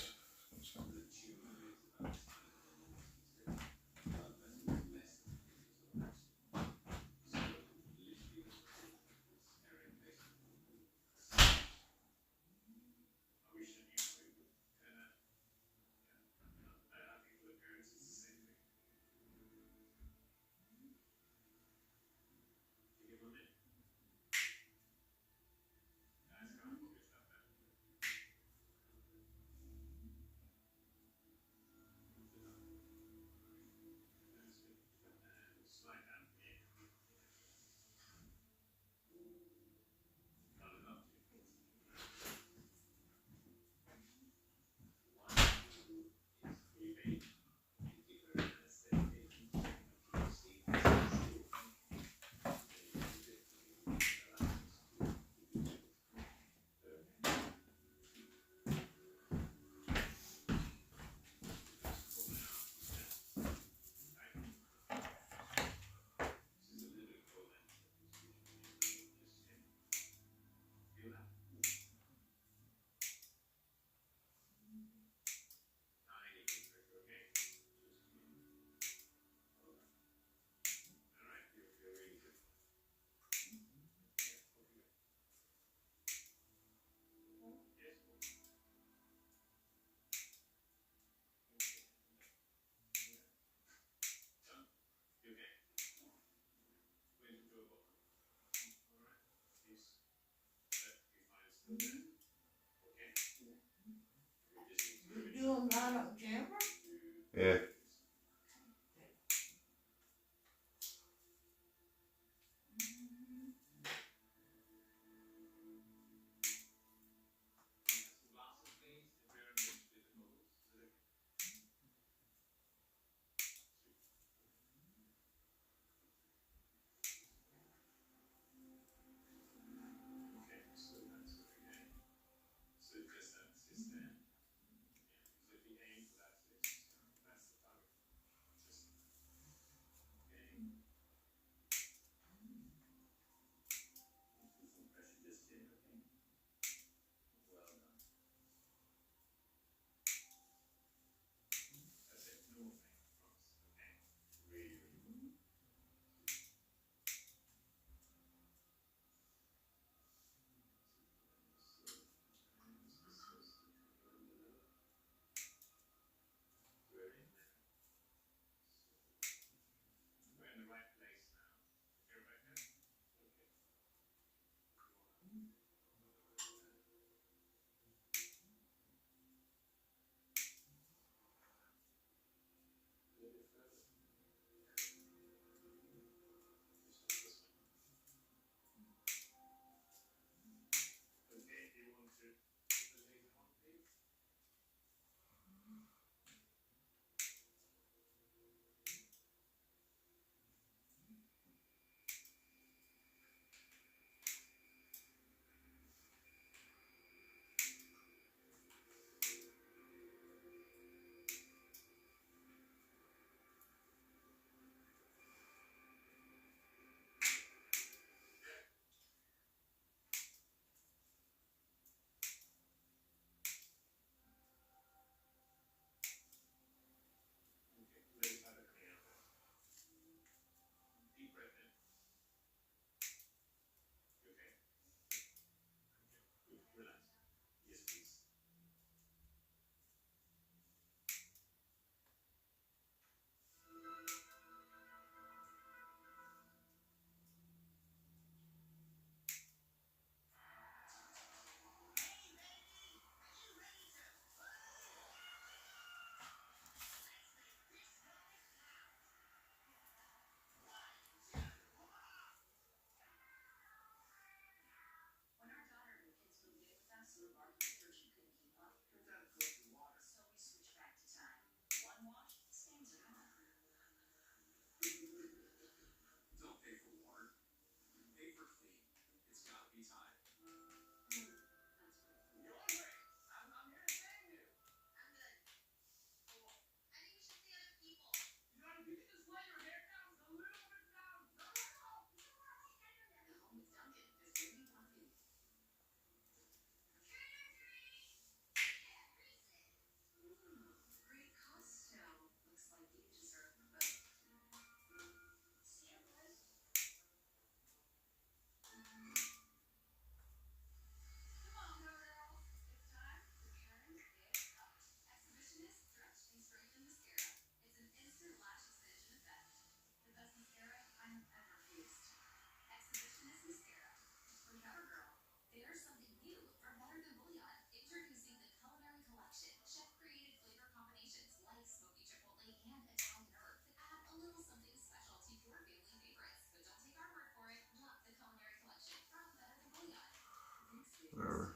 Whatever.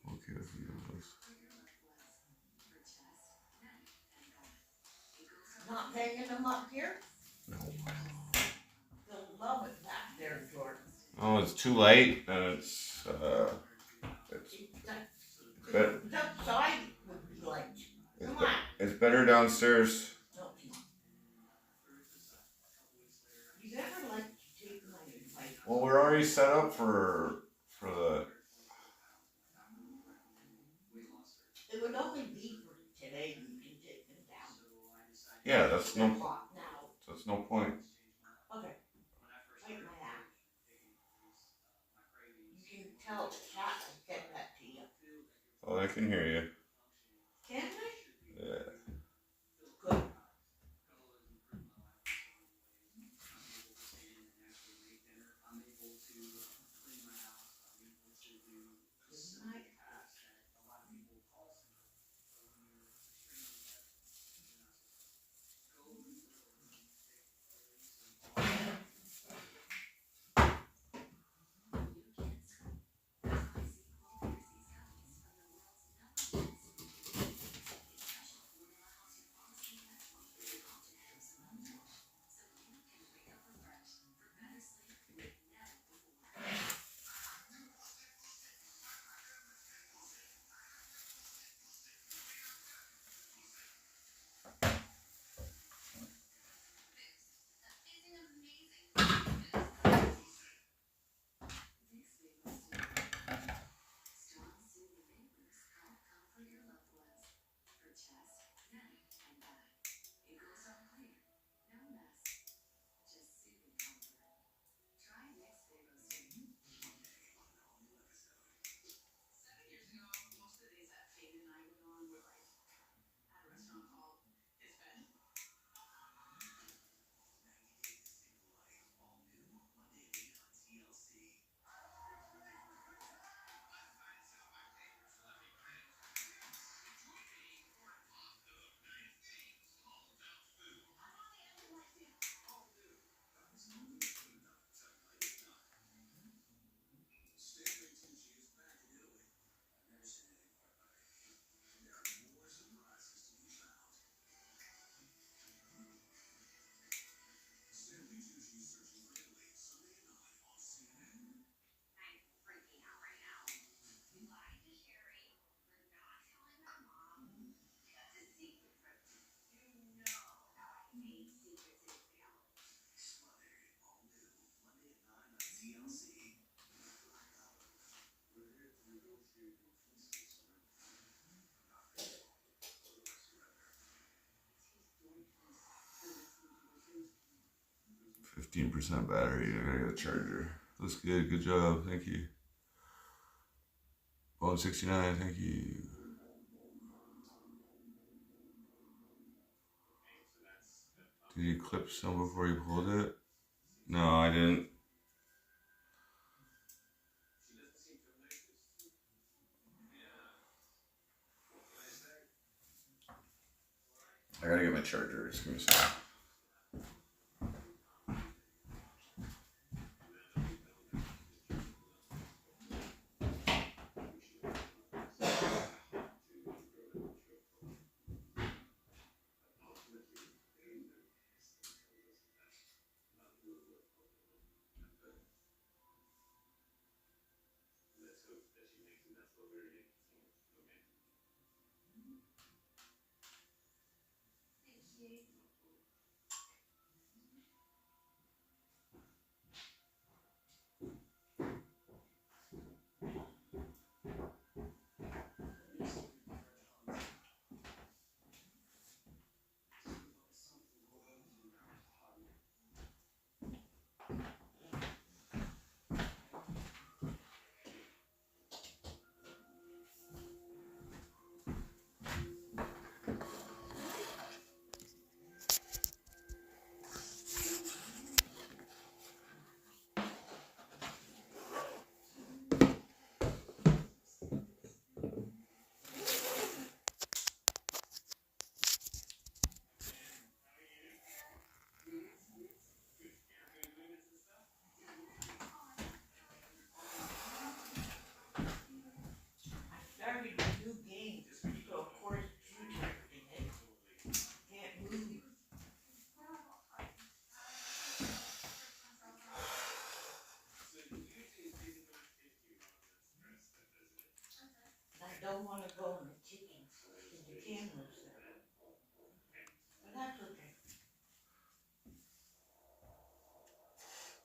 Okay with you, boys. Not hanging them up here? No. They'll love it back there, Jordan. Oh, it's too light, and it's better. That side would be like, come on. It's better downstairs. No. You ever like to take my advice? Well, we're already set up for the. It would only be for today. You can take them down. Yeah, that's They're no. hot now. That's no point. Okay. Take my axe. You can tell the cat I'll get that to you. Oh, I can hear you. Can I? Yeah. Good. Good night. 15% battery. I gotta get a charger. Looks good. Good job. Thank you. 169. Thank you. Did you clip some before you pulled it? No, I didn't. I gotta get my charger. Just give me a second. Started a new game, so of course shoot everything in. Can't move. I don't wanna go in the chickens, because the cameras there. But that's okay.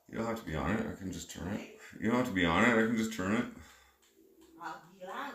You don't have to be on it. I can just turn it. You don't have to be on it. I can just turn it. I'll be loud.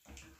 Whatever.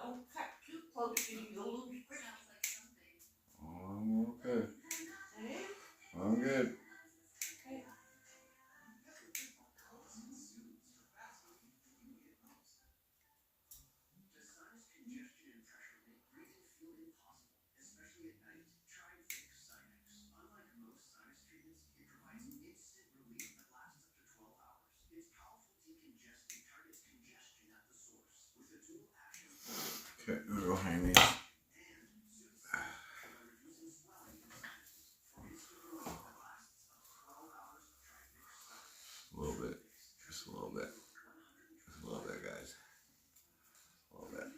Don't cut too close to you'll lose grip. I'm okay. Eh? I'm good. Okay. Okay, I'm gonna go hang these. A little bit. Just a little bit. Just a little bit, guys. A little bit.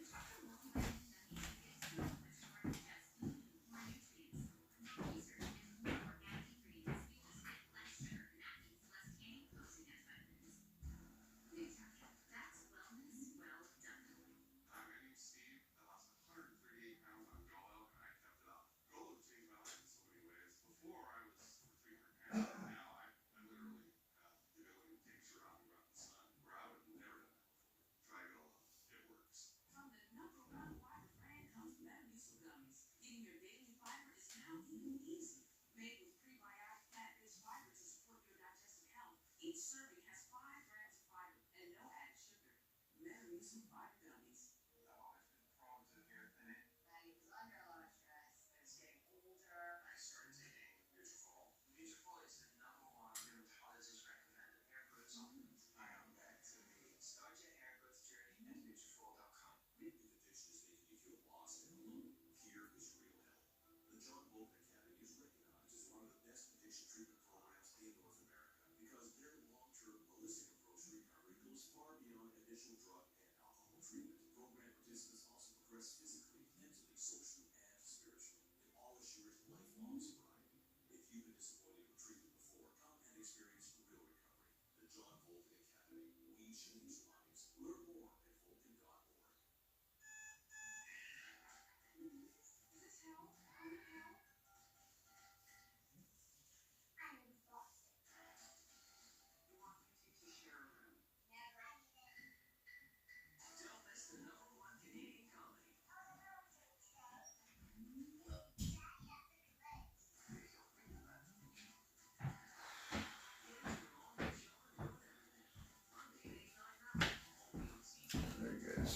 There you guys.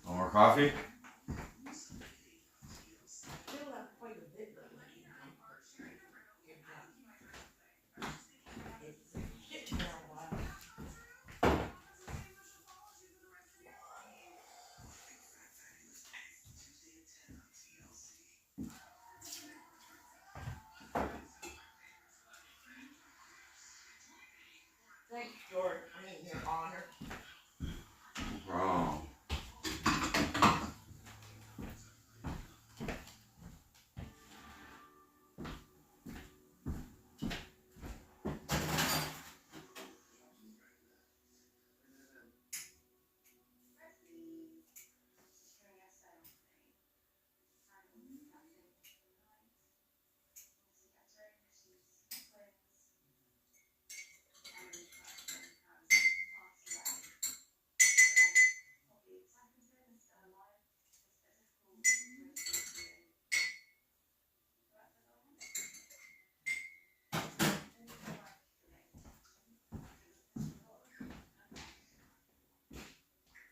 No more coffee? Still have quite a bit that we can comfort. It's sitting there a while. Thanks, George. I mean, Your Honor. Wrong.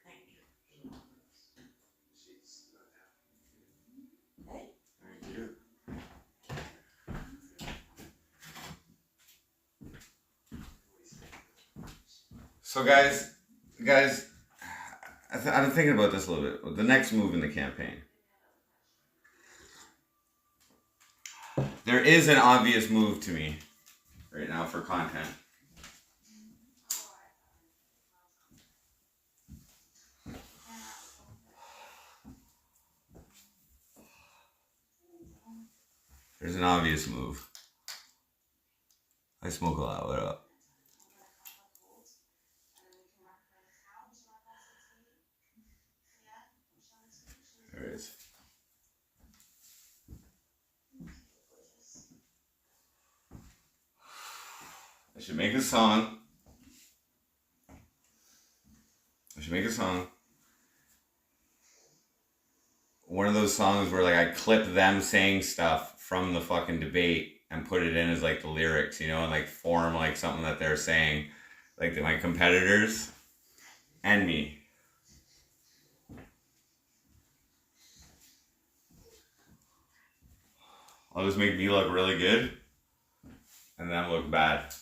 Thank you. Hey? Thank you. So guys, I'm thinking about this a little bit. The next move in the campaign. There is an obvious move to me right now for content. There's an obvious move. I smoke a lot. What up? There it is. I should make a song. One of those songs where like I clip them saying stuff from the fucking debate and put it in as like the lyrics, you know, and like form like something that they're saying, like my competitors and me. I'll just make me look really good and them look bad.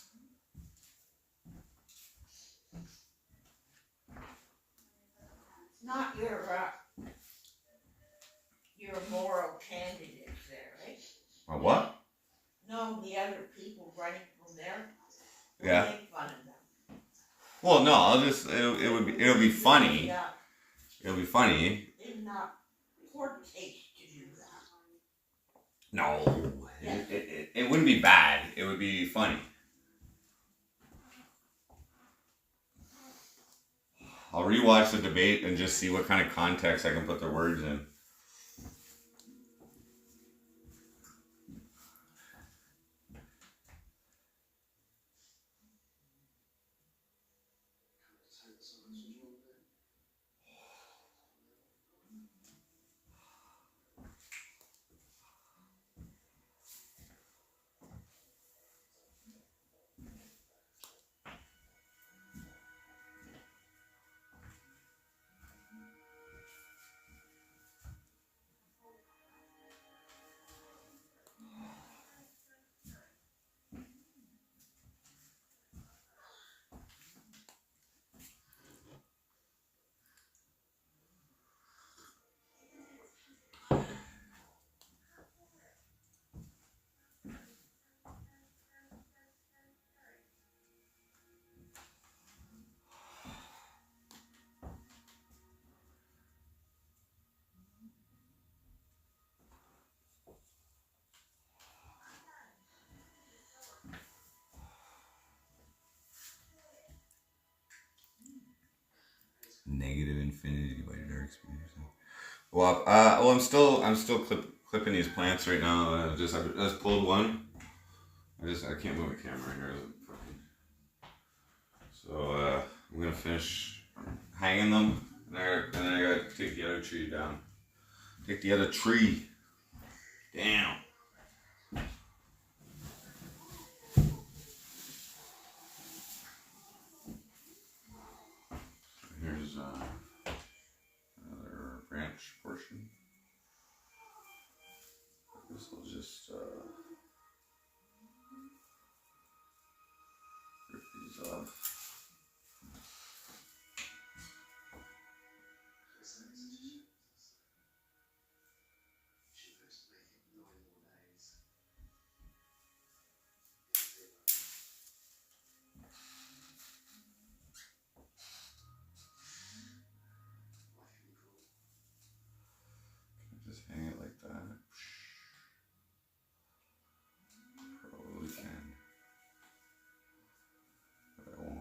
It's not your moral candidates there, right? My what? No, the other people running from there. Yeah. Make fun of them. Well, no, I'll just it'll be funny. Yeah. It'll be funny. It's not poor taste to do that. No, it wouldn't be bad. It would be funny. I'll rewatch the debate and just see what kind of context I can put their words in. Negative infinity by Dark Spears. Well, I'm still clipping these plants right now. I just pulled one. I can't move the camera here. So I'm gonna finish hanging them, and then I gotta take the other tree down. Take the other tree down. Here's another branch portion. This will just rip these off. Just hang it like that. Probably can. But I won't.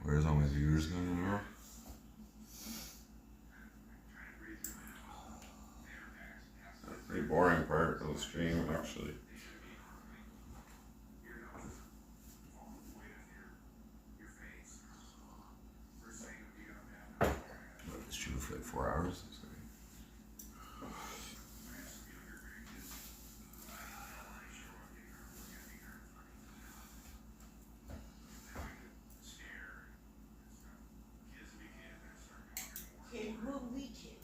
Where's all my viewers going now? Pretty boring part of the stream, actually. What, this stream for like 4 hours? Kid will we kid.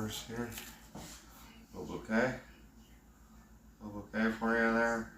hours here. Hope okay. Hope okay for you there.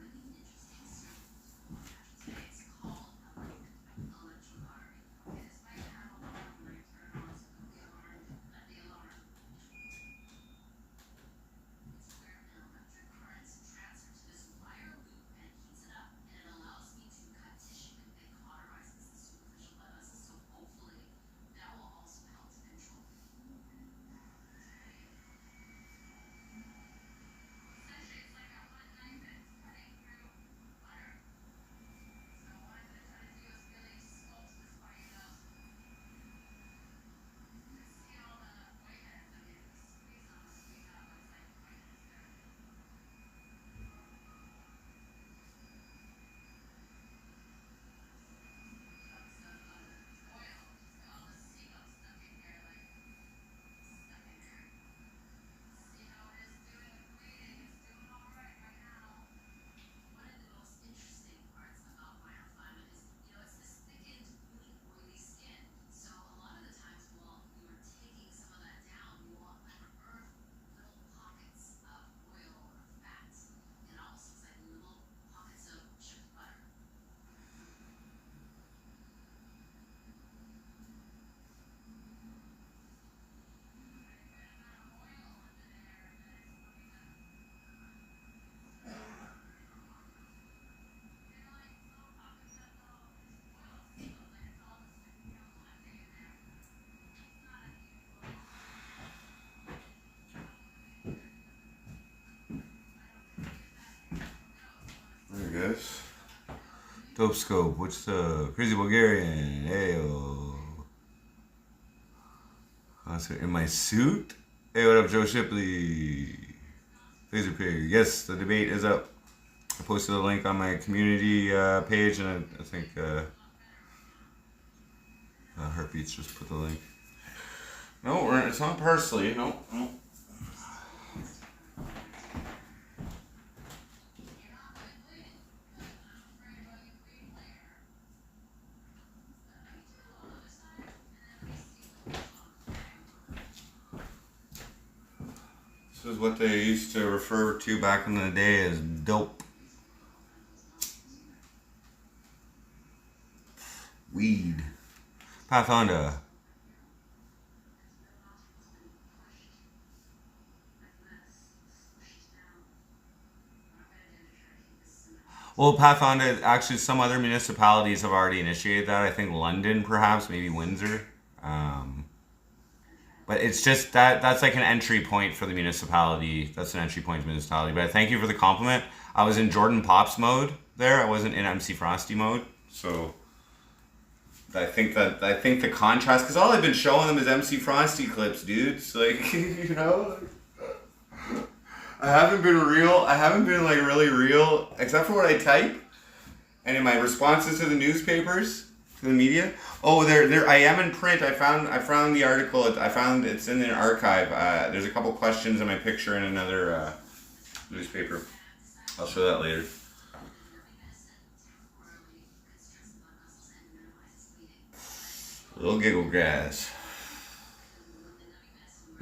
There it goes. Dope Scope, what's the Crazy Bulgarian? Ayo. Concert in my suit? Hey, what up, Joe Shipley? Laser Pig. Yes, the debate is up. I posted a link on my community page, and I think Heartbeats just put the link. No, it's not parsley. No. This is what they used to refer to back in the day as dope. Weed. Pathonda. Well, Pathonda, actually some other municipalities have already initiated that. I think London perhaps, maybe Windsor. But it's just that's like an entry point for the municipality. That's an entry point to municipality. But thank you for the compliment. I was in Jordan Pops mode there. I wasn't in MC Frosty mode. So I think the contrast, because all I've been showing them is MC Frosty clips, dudes. Like, you know, I haven't been real. I haven't been like really real, except for what I type and in my responses to the newspapers, to the media. Oh, there. I am in print. I found the article. I found it's in the archive. There's a couple questions in my picture in another newspaper. I'll show that later. Little giggle grass.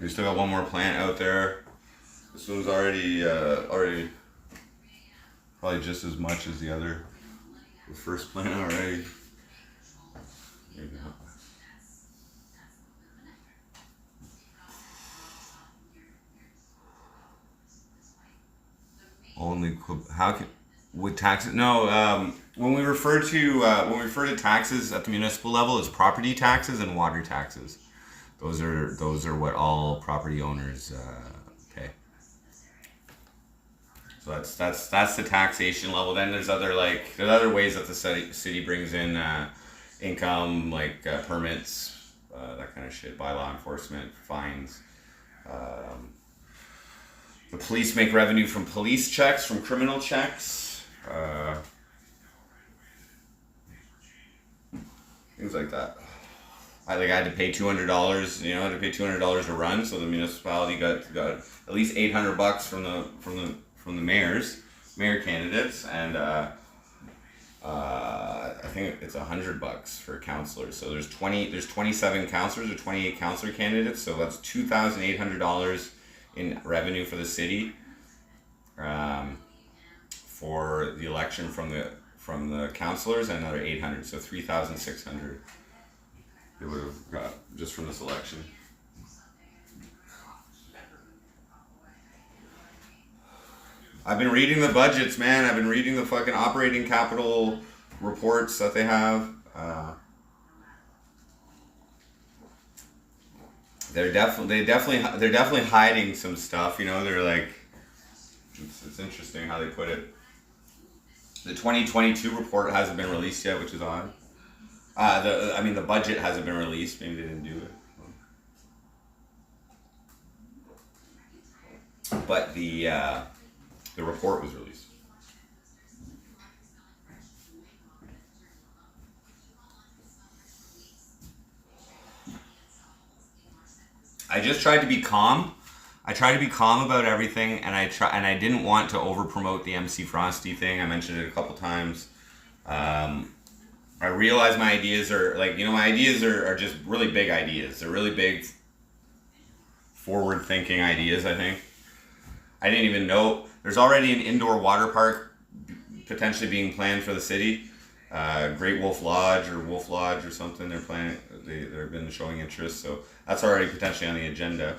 We still got one more plant out there. This one's already probably just as much as the first plant already. There you go. Only how can would taxes? No. When we refer to taxes at the municipal level, it's property taxes and water taxes. Those are what all property owners pay. So that's the taxation level. Then there's other ways that the city brings in income, like permits, that kind of shit, bylaw enforcement, fines. The police make revenue from police checks, from criminal checks, things like that. I had to pay $200. I had to pay $200 a run, so the municipality got at least $800 from the mayor candidates, and I think it's $100 for counselors. So there's 27 counselors or 28 counselor candidates. So that's $2,800 in revenue for the city, for the election from the counselors, and another 800. So 3,600 they would have got just from this election. I've been reading the budgets, man. I've been reading the fucking operating capital reports that they have. They're definitely hiding some stuff. You know, they're like, it's interesting how they put it. The 2022 report hasn't been released yet, which is odd. The budget hasn't been released. Maybe they didn't do it. But the report was released. I just tried to be calm. I tried to be calm about everything, and I didn't want to over promote the MC Frosty thing. I mentioned it a couple times. I realize my ideas are my ideas are just really big ideas. They're really big, forward thinking ideas, I think. I didn't even know there's already an indoor water park potentially being planned for the city. Great Wolf Lodge or something. They're planning. They've been showing interest, so that's already potentially on the agenda.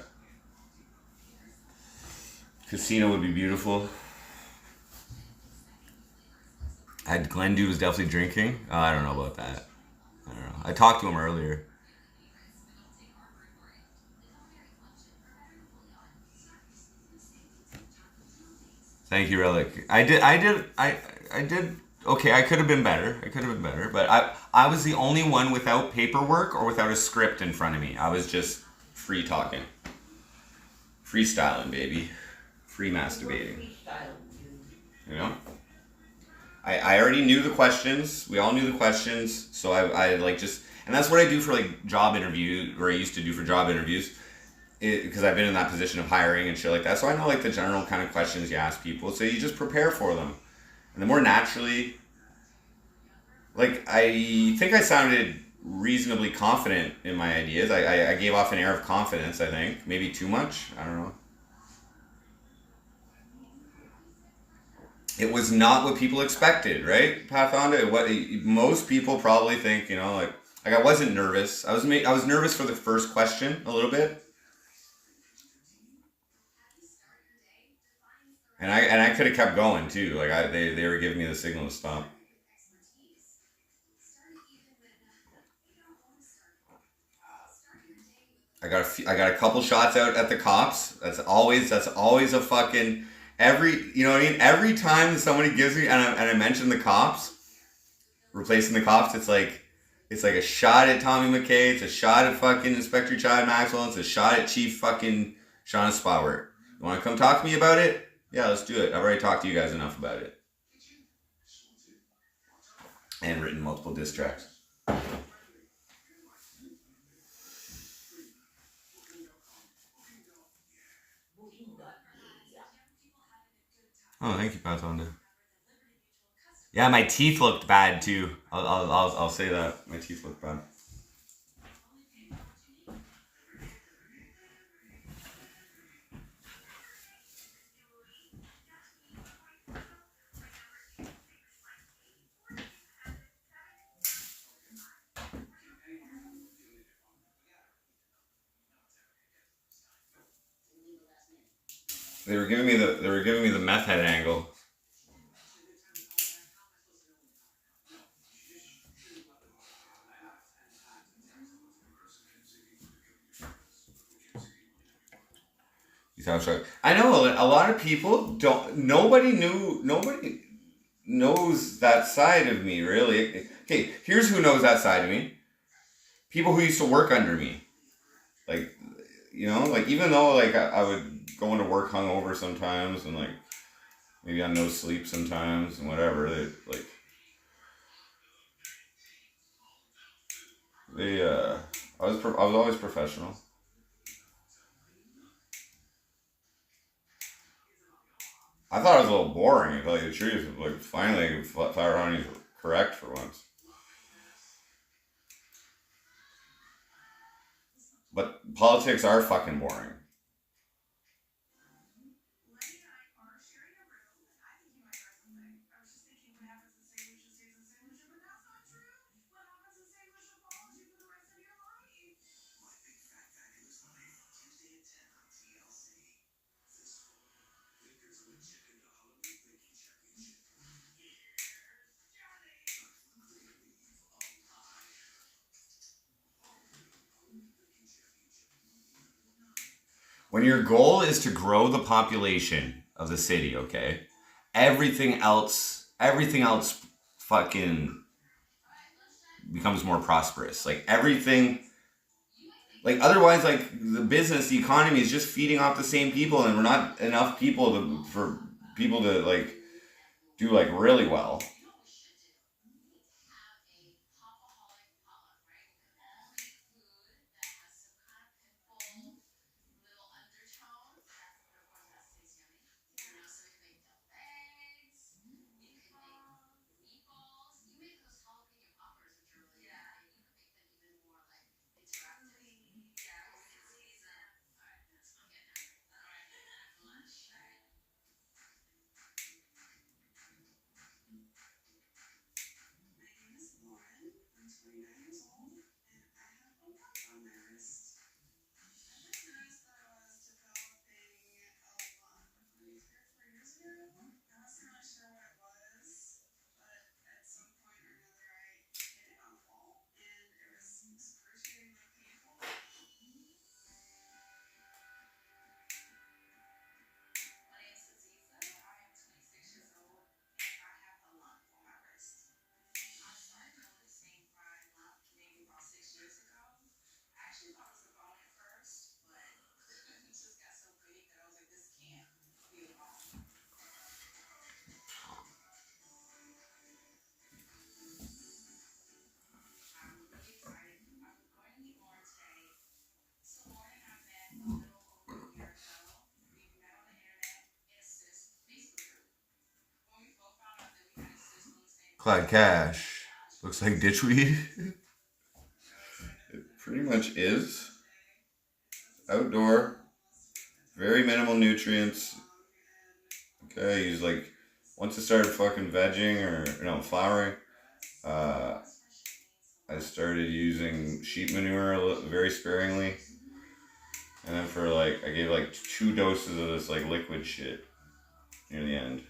Casino would be beautiful. Glenn dude was definitely drinking. I don't know about that. I don't know. I talked to him earlier. Thank you, Relic. I did. Okay, I could have been better. But I was the only one without paperwork or without a script in front of me. I was just free talking. Freestyling, baby. Free masturbating. You know? I already knew the questions. We all knew the questions. So I and that's what I do for job interviews, or I used to do for job interviews. Because I've been in that position of hiring and shit like that. So I know the general kind of questions you ask people. So you just prepare for them. And the more naturally, I think I sounded reasonably confident in my ideas. I gave off an air of confidence, I think. Maybe too much. I don't know. It was not what people expected, right, Pathonda? What most people probably think, I wasn't nervous. I was nervous for the first question a little bit. And I could have kept going too. They were giving me the signal to stop. I got a couple shots out at the cops. That's always a fucking you know what I mean? Every time somebody gives me and I mention the cops, replacing the cops, it's like a shot at Tommy McKay, it's a shot at fucking Inspector Chad Maxwell, it's a shot at Chief fucking Shauna Spowert. You wanna come talk to me about it? Yeah, let's do it. I've already talked to you guys enough about it. And written multiple diss tracks. Oh, thank you, Pathonda. Yeah, my teeth looked bad too. I'll say that. My teeth looked bad. They were giving me the meth head angle. I know a lot of people don't. Nobody knows that side of me, really. Okay, here's who knows that side of me. People who used to work under me. Even though I would go into work hungover sometimes and maybe on no sleep sometimes and whatever, I was always professional. I thought it was a little boring, to tell you the truth. Finally, I flat around these correct for once. But politics are fucking boring. When your goal is to grow the population of the city, okay, everything else fucking becomes more prosperous. Like everything, like otherwise, like the business, the economy is just feeding off the same people, and we're not enough people for people to like do like really well. Clyde Cash looks like ditchweed. It pretty much is. Outdoor, very minimal nutrients. Okay, he's like, once it started fucking vegging or no flowering, I started using sheep manure very sparingly, and then for like I gave like 2 doses of this like liquid shit near the end.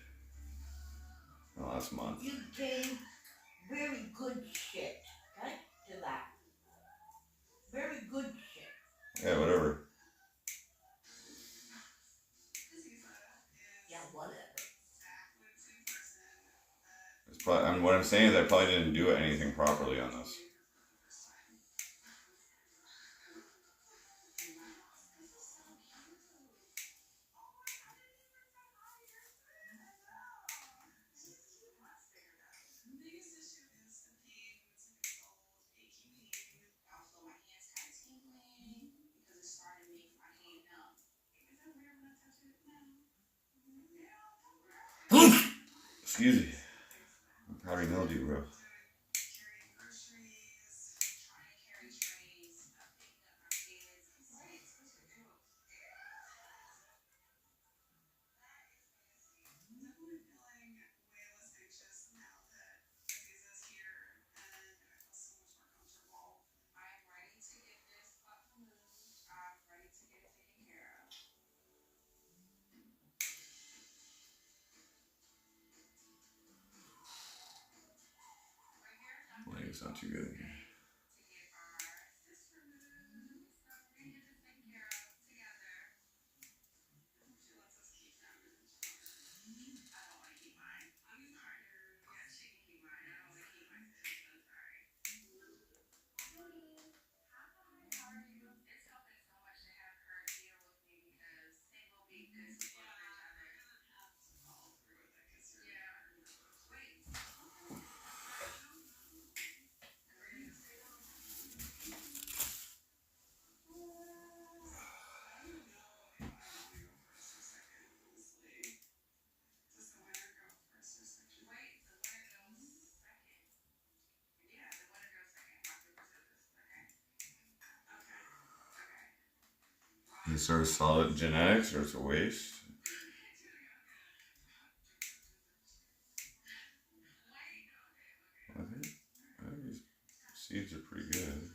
Last month. You gave very good shit, okay, to that. Very good shit. Yeah, whatever. Yeah, whatever. It's probably, I mean, what I'm saying is I probably didn't do anything properly on this. Excuse me. I'm probably mildew, bro. It's not too good. These are solid genetics or it's a waste? I think these seeds are pretty good.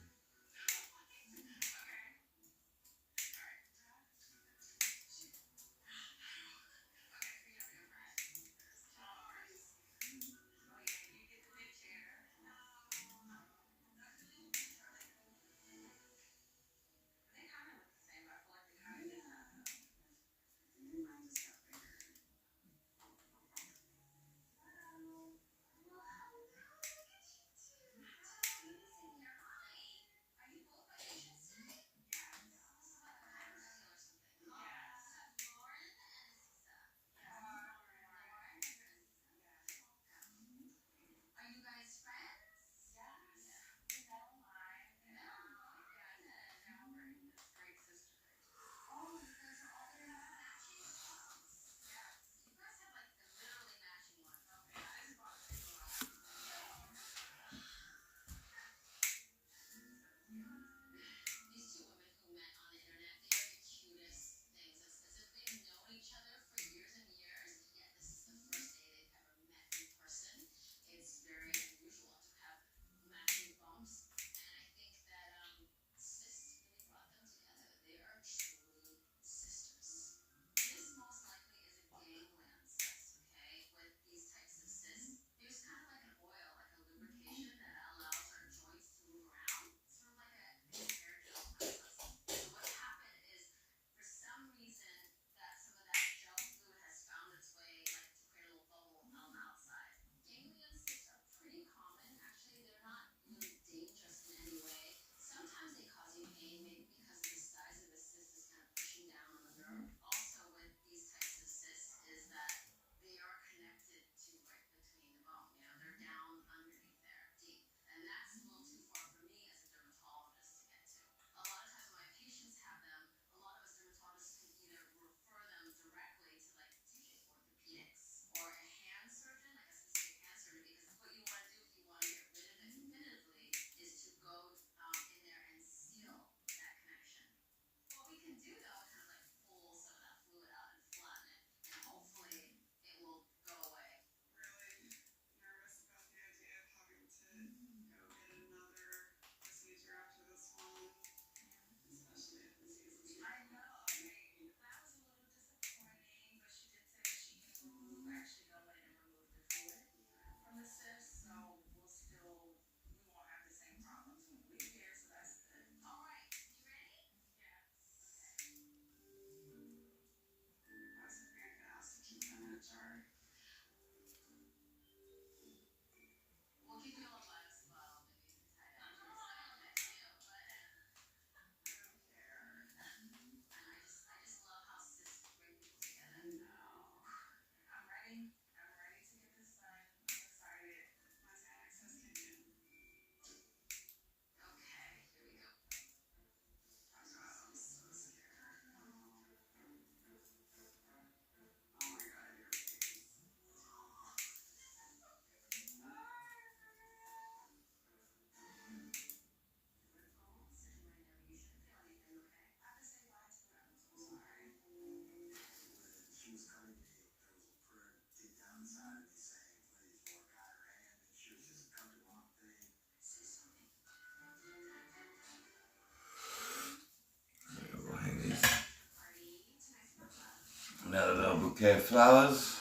Another little bouquet of flowers.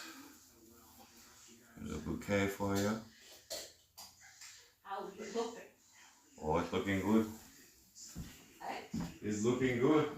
There's a bouquet for you. How's it looking? Oh, it's looking good. Eh? It's looking good.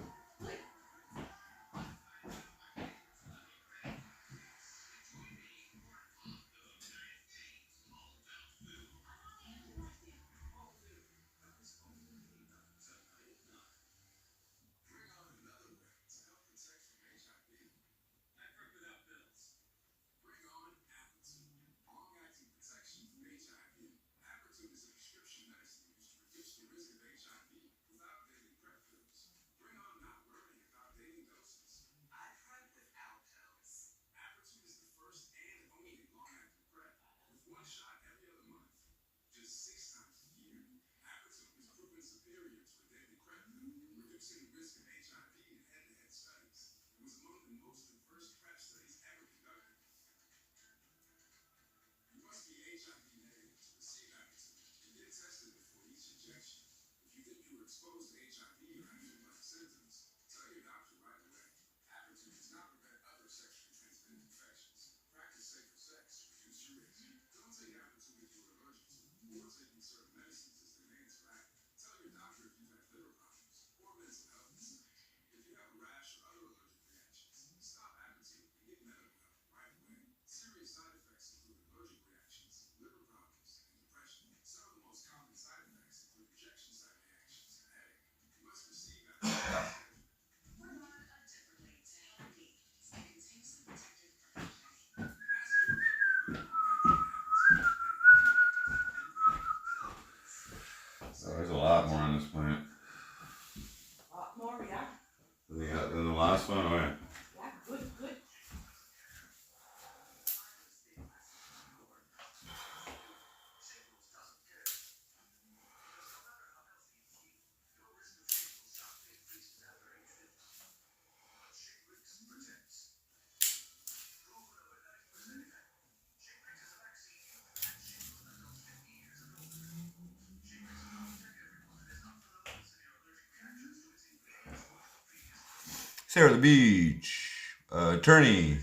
Sarah the Beach. Attorney.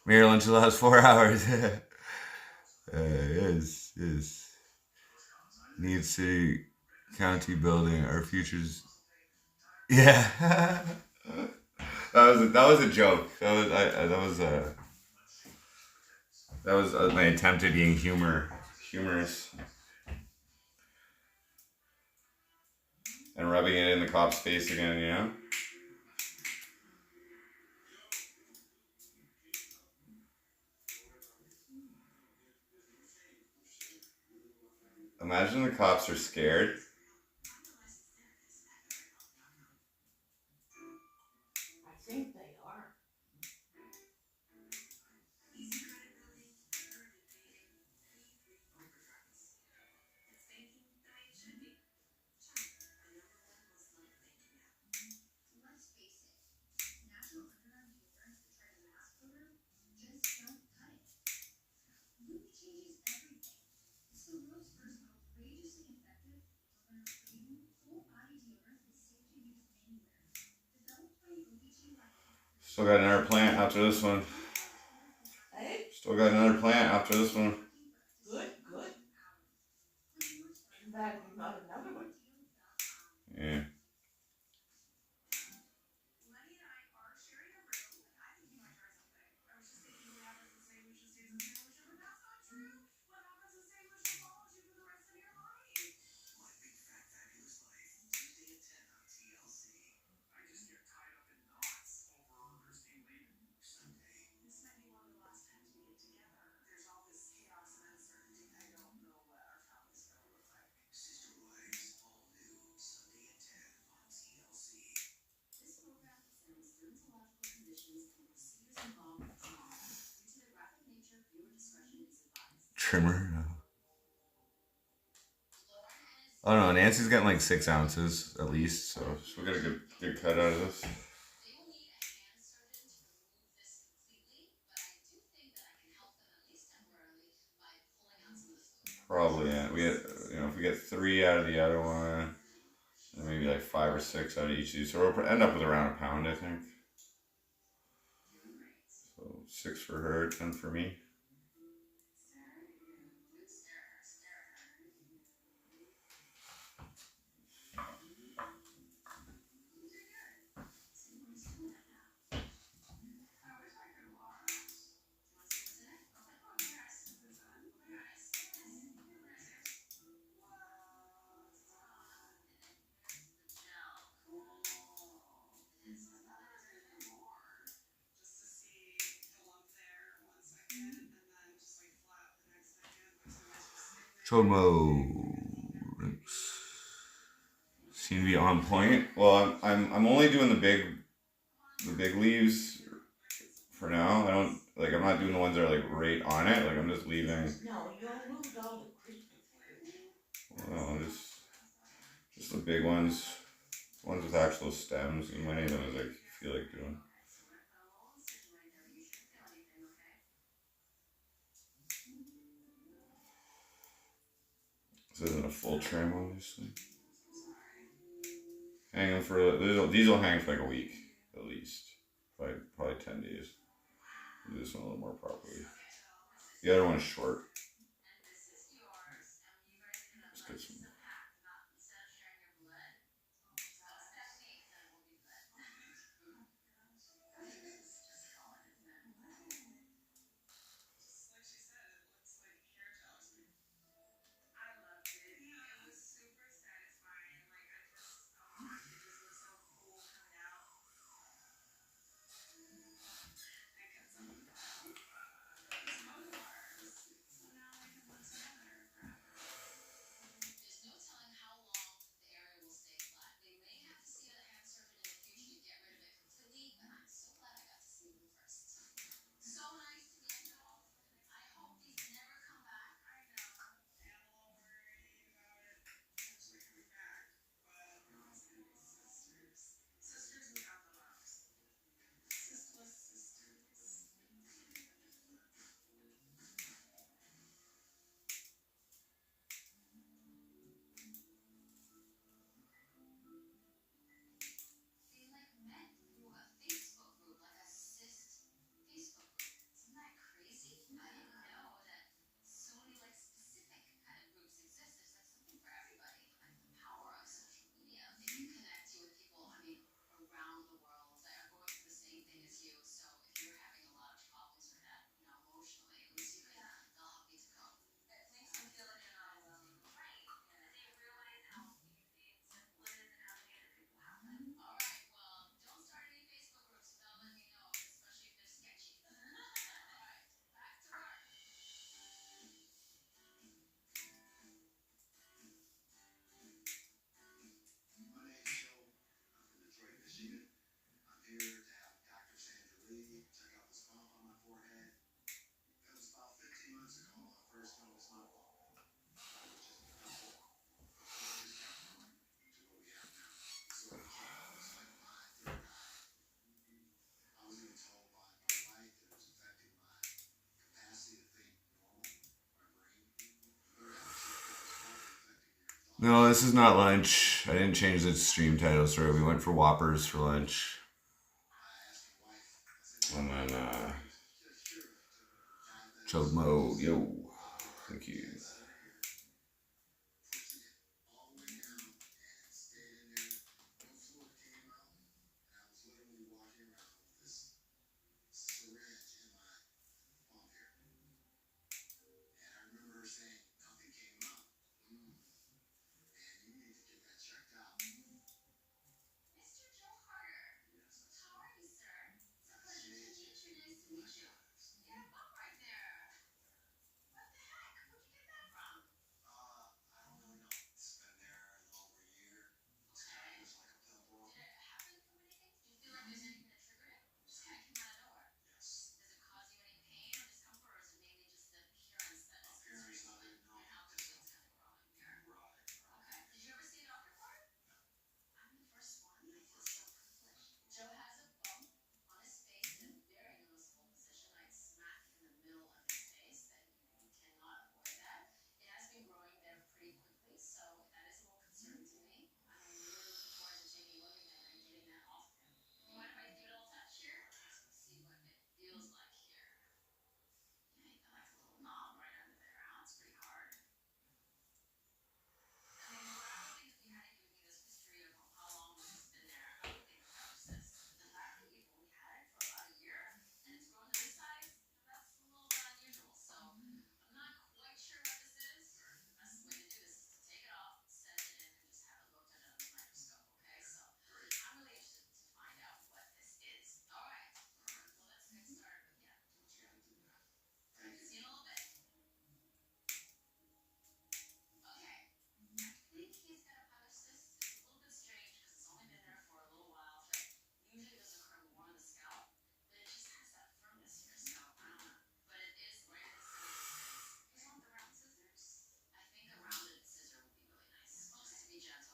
Mayor lunch the last 4 hours. Yes. Needs City County building. Our futures. Yeah. that was a joke. That was my attempt at being humorous. And rubbing it in the cop's face again, you know? Imagine the cops are scared. I think they are. Still got another plant after this one. Hey, Still got another plant after this one. good. Too bad there's not another one. Yeah. Trimmer. No. Oh no, Nancy's getting like 6 ounces at least, so she'll get a good cut out of this. Probably, yeah. If we get 3 out of the other one, and maybe like 5 or 6 out of each of these, so we'll end up with around a pound, I think. So 6 for her, 10 for me. Chomo seem to be on point. Well, I'm only doing the big leaves for now. I'm not doing the ones that are like right on it. Like I'm just leaving. No, you'll lose all the crispy fruit. Well, just the big ones with actual stems. As many of them as I feel like doing. This isn't a full trim, obviously. Hang them for these will hang for like a week at least, probably 10 days. Do this one a little more properly. The other one's short. Let's get some. No, this is not lunch. I didn't change the stream title, sorry. We went for Whoppers for lunch. And then, chilled mode, yo. Thank you.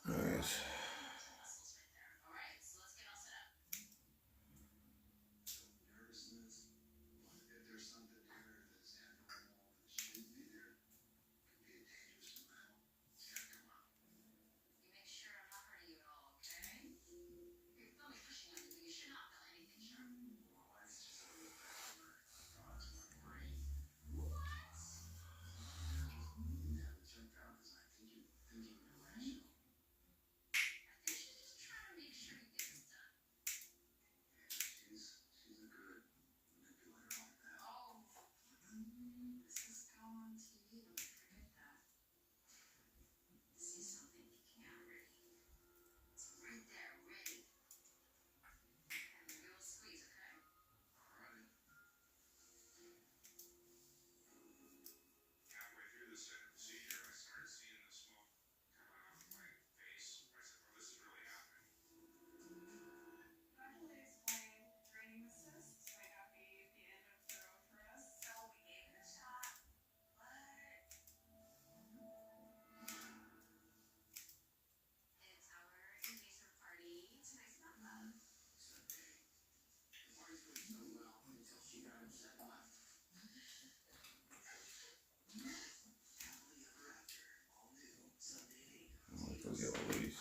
Nice. I like those yellow ladies.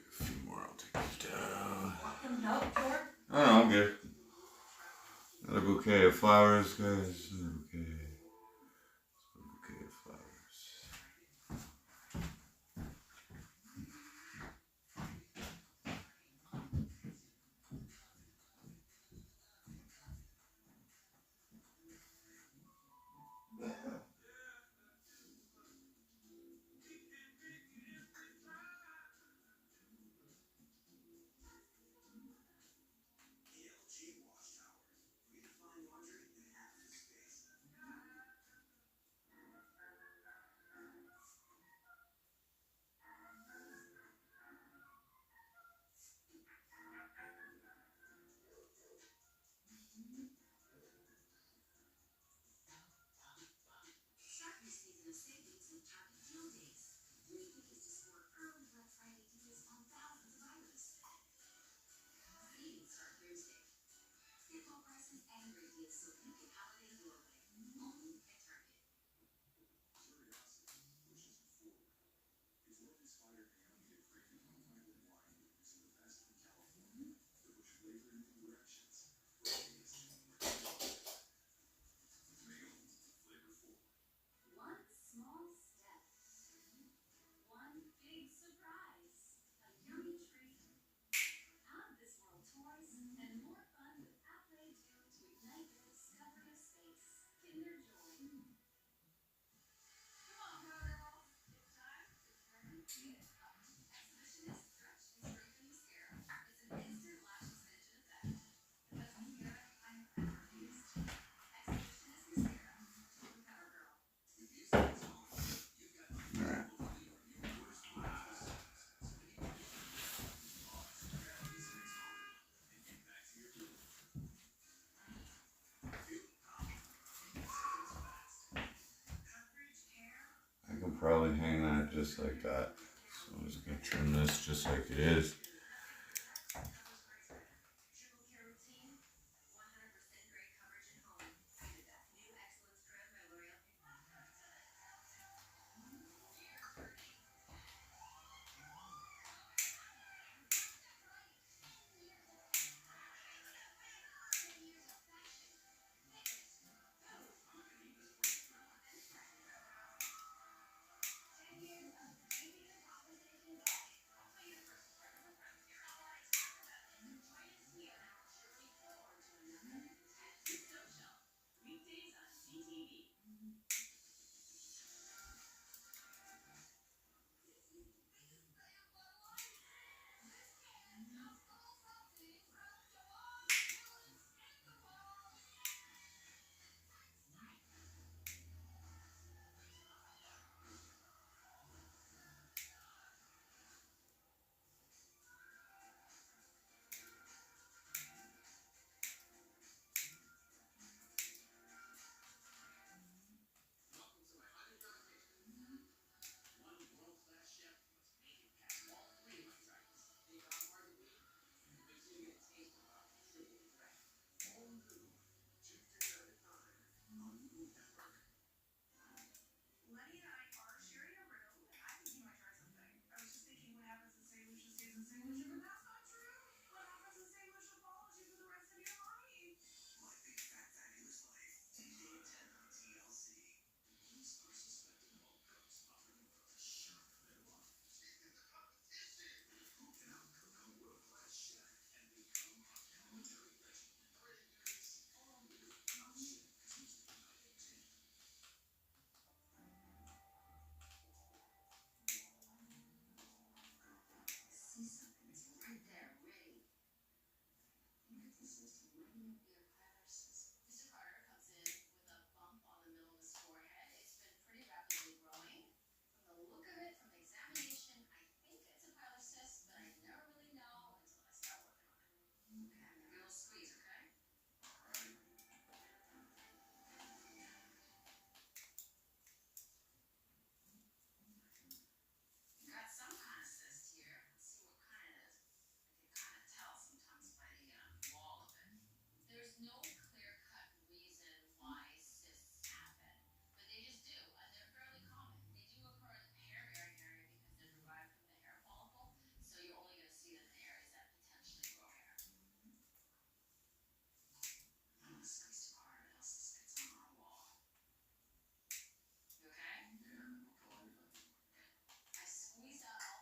A few more, I'll take these down. Oh, no, I'm good. Another bouquet of flowers, guys. Another bouquet. A bouquet of flowers. this like that. So I'm just gonna trim this just like it is.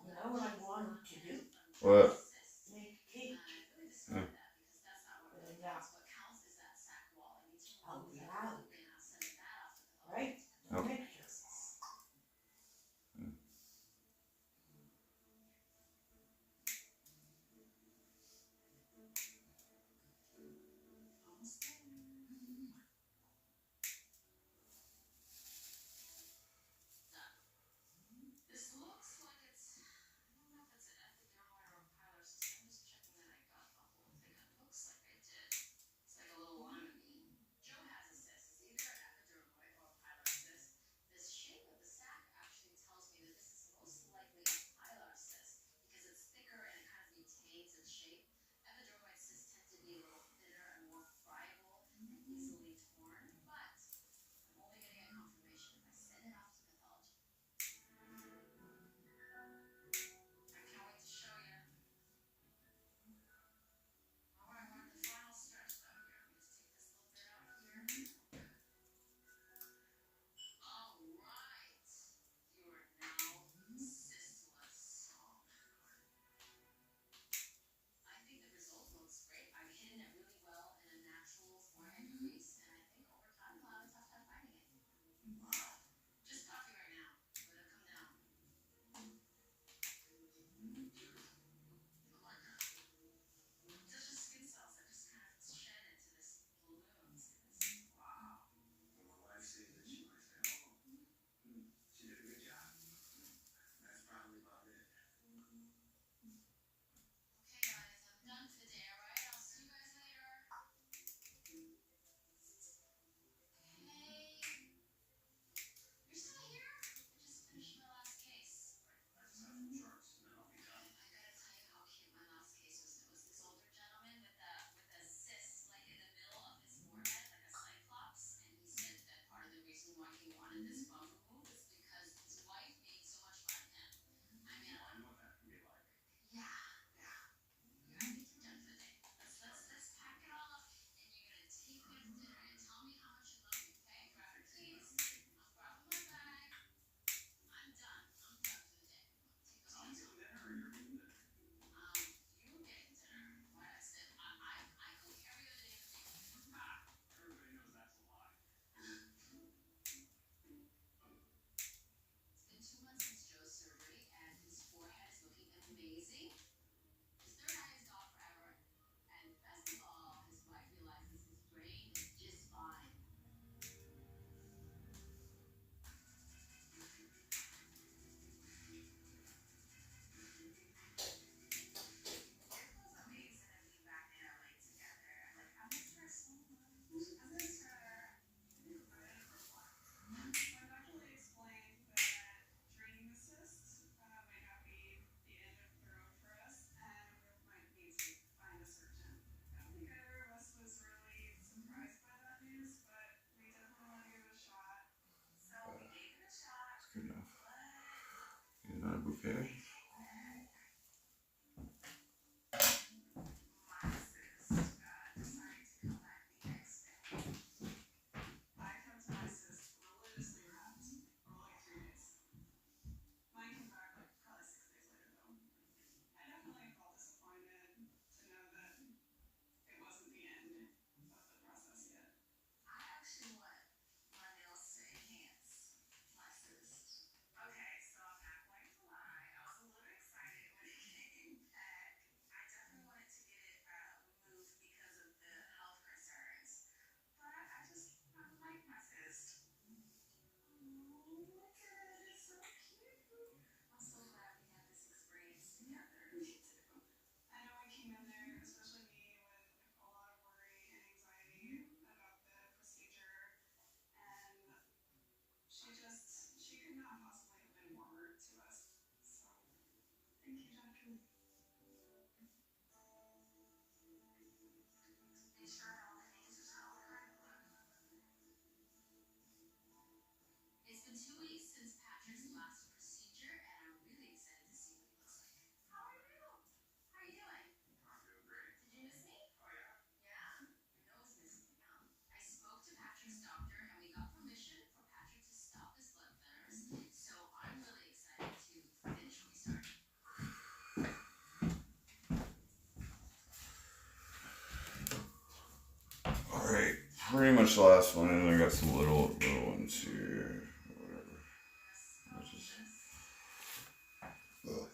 You know what I wanted to do? What? Make cake. Yeah. But yeah. Out loud. Right? Yep. Picture. pretty much the last one, and I got some little ones here. Whatever. Ugh.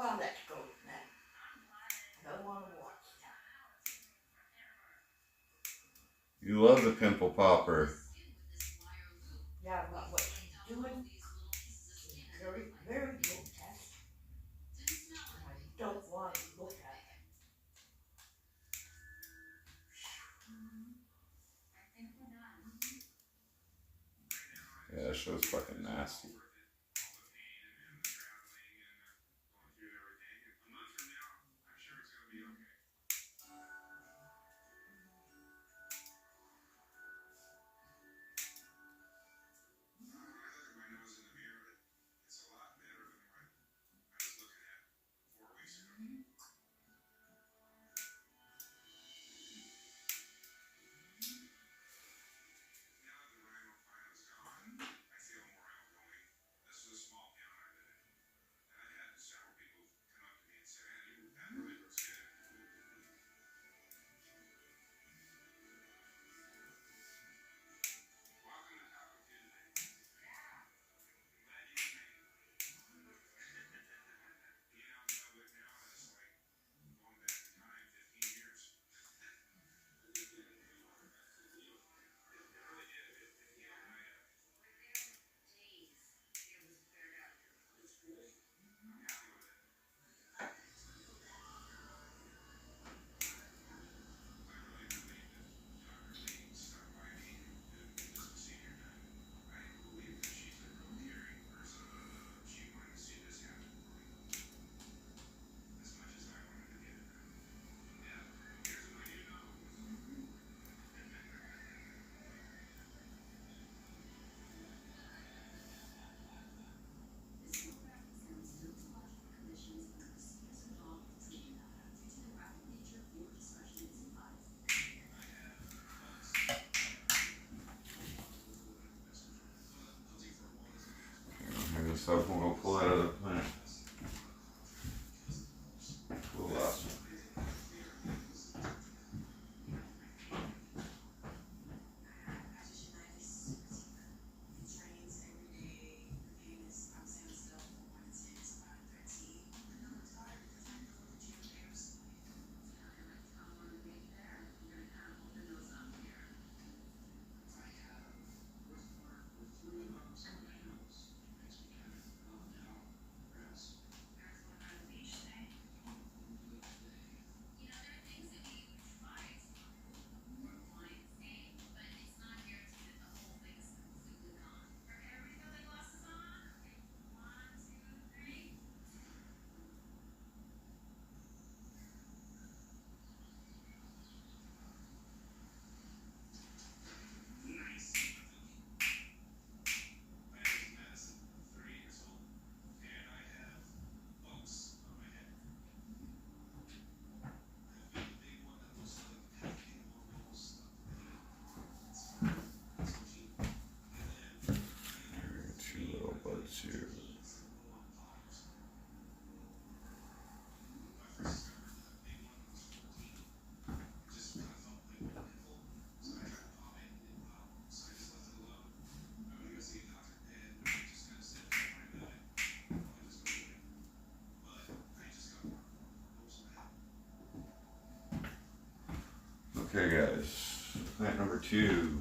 Oh, let's go then. I don't want to watch that. You love the pimple popper. Yeah, but what she's doing is very, very grotesque. And I don't want to look at it. Yeah, that show's fucking nasty. Maybe this stuff won't go pull out of the plant. Cool last one. Two little buds here. Okay, guys, plant number 2.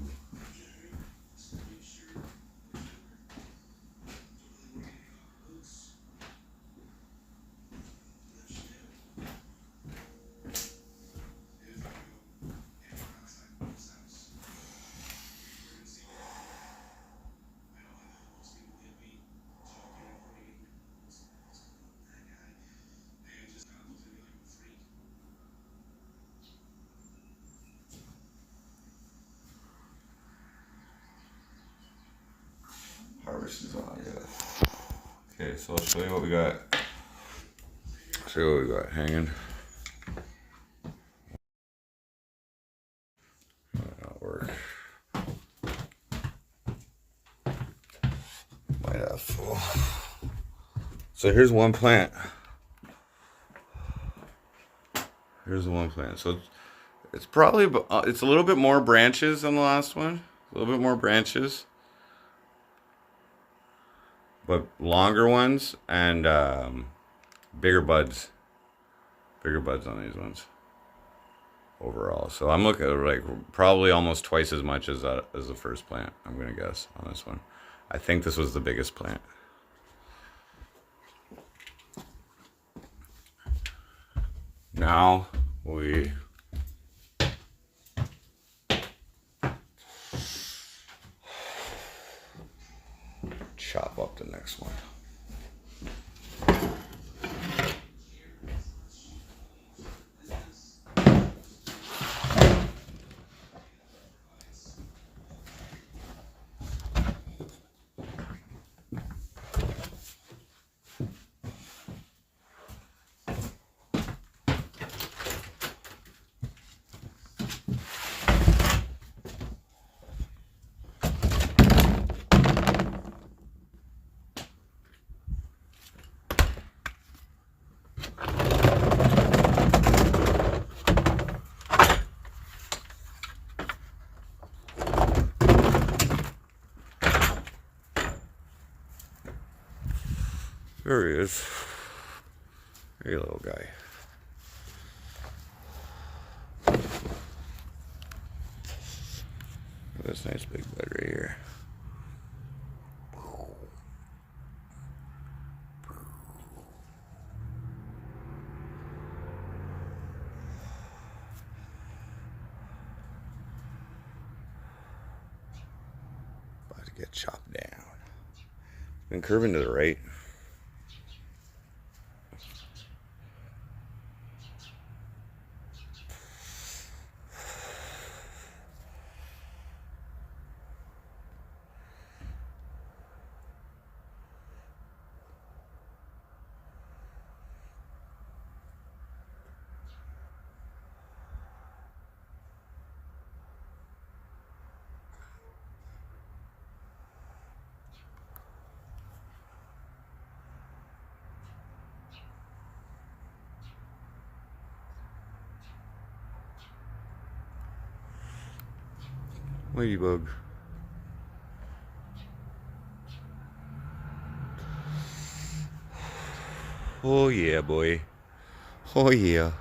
Harvest is on, yeah. Okay, so I'll show you what we got. Show you what we got hanging. So here's one plant. Here's the one plant. So it's probably, it's a little bit more branches than the last one. A little bit more branches. But longer ones and bigger buds. Bigger buds on these ones. Overall. So I'm looking at like probably almost twice as much as the first plant, I'm going to guess, on this one. I think this was the biggest plant. Now we chop up the next one. There he is. Hey, little guy. This nice big bud right here. About to get chopped down. Been curving to the right. Ladybug. Oh yeah, boy. Oh yeah.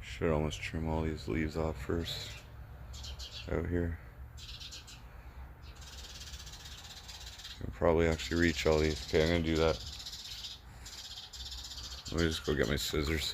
Should almost trim all these leaves off first. Out here. I'll probably actually reach all these. Okay, I'm gonna do that. Let me just go get my scissors.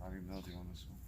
Body melting on this one.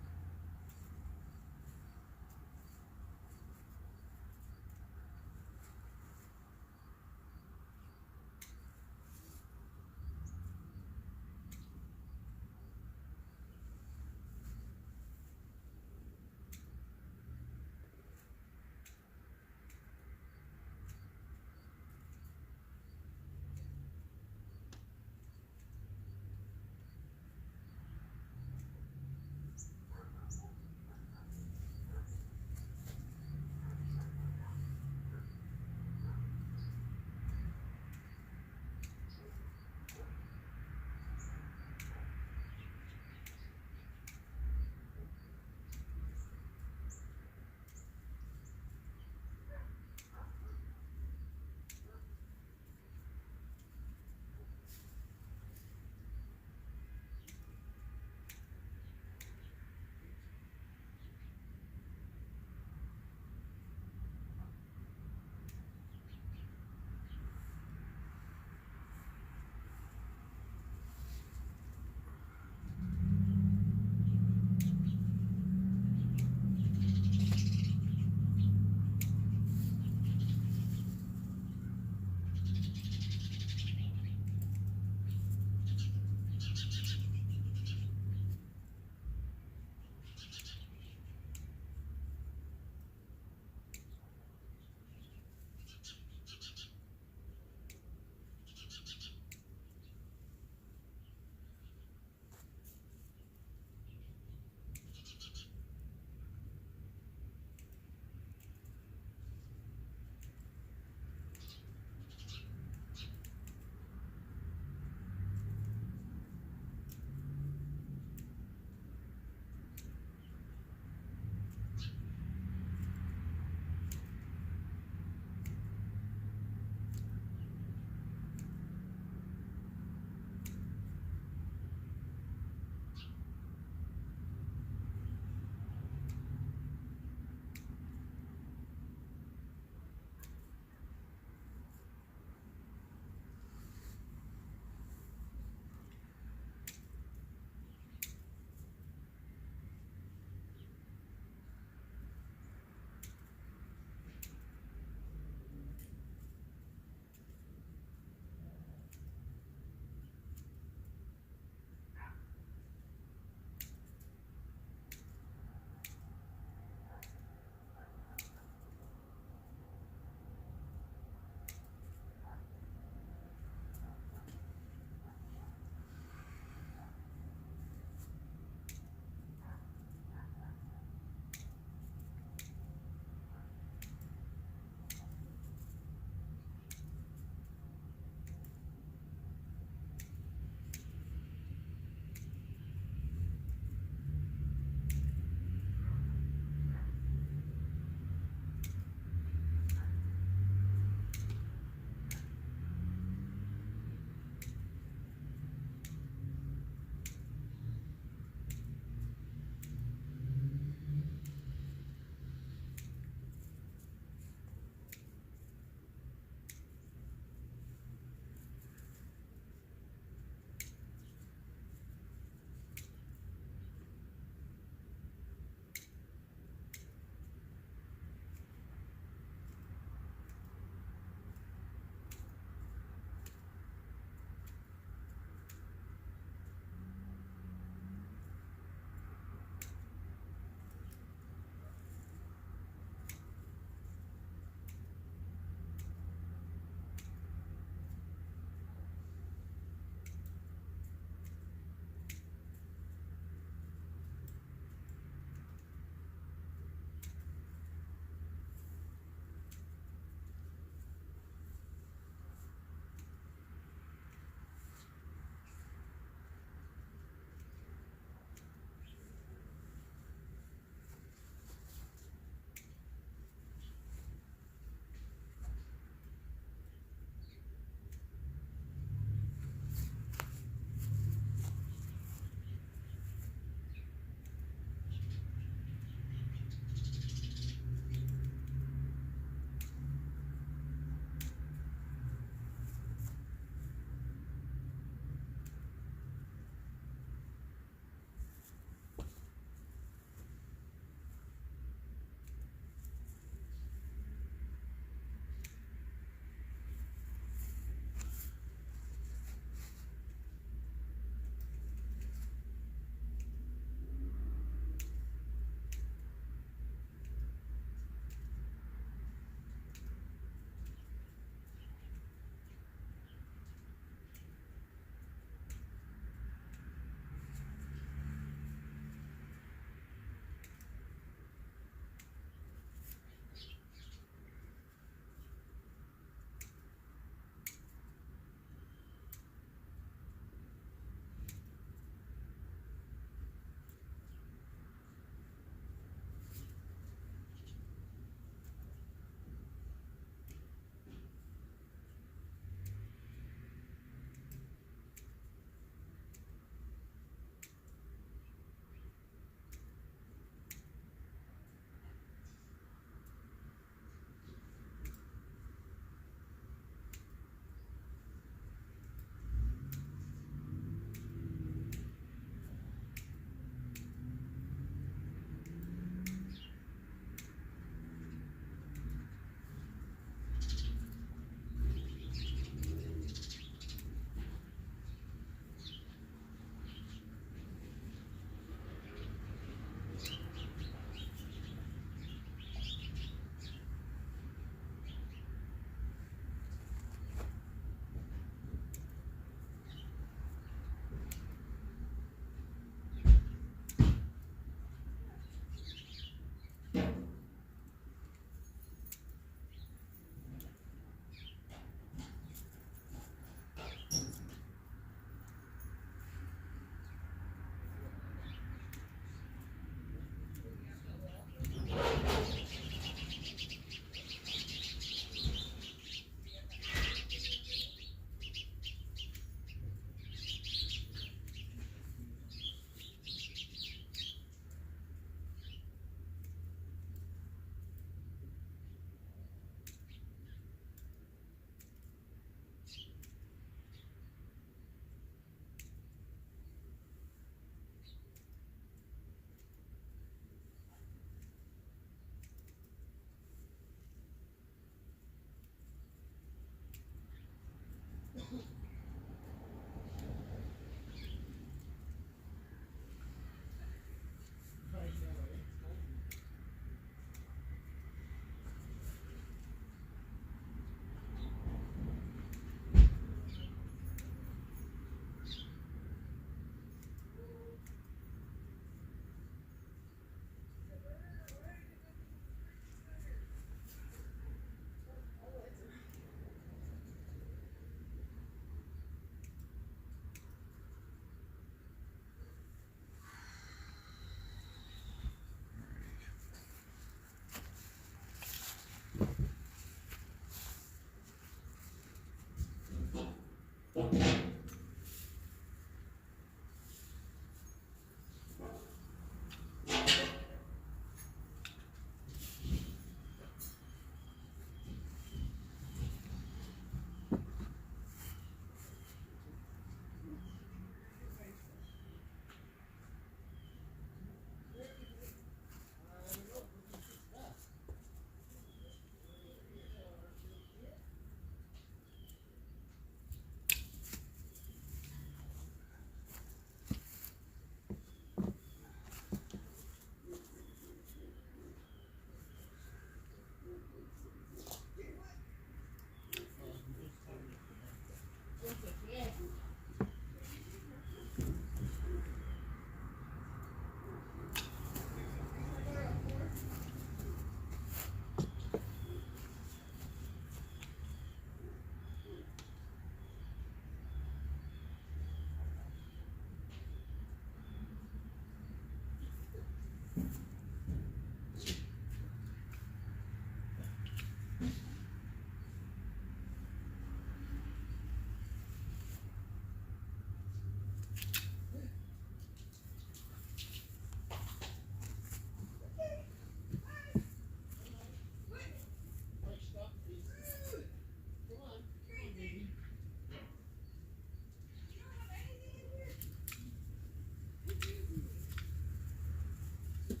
We'll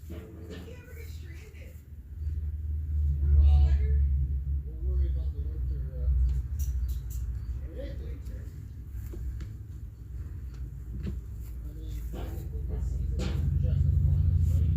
worry about the winter, anything. I mean, technically, the season is just upon us, right?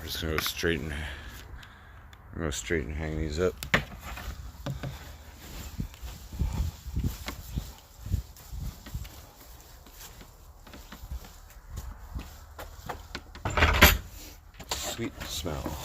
We're just gonna go straight and hang these up. Sweet smell.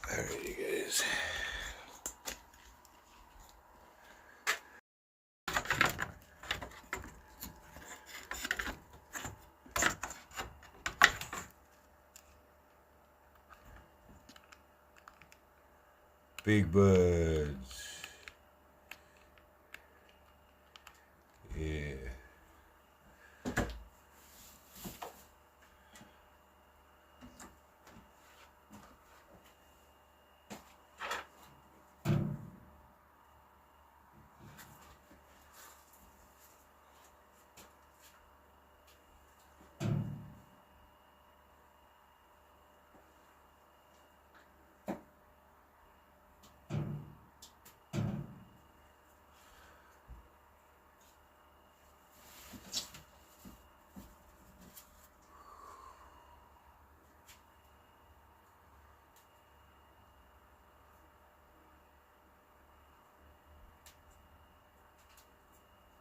Alrighty, guys. Big buds.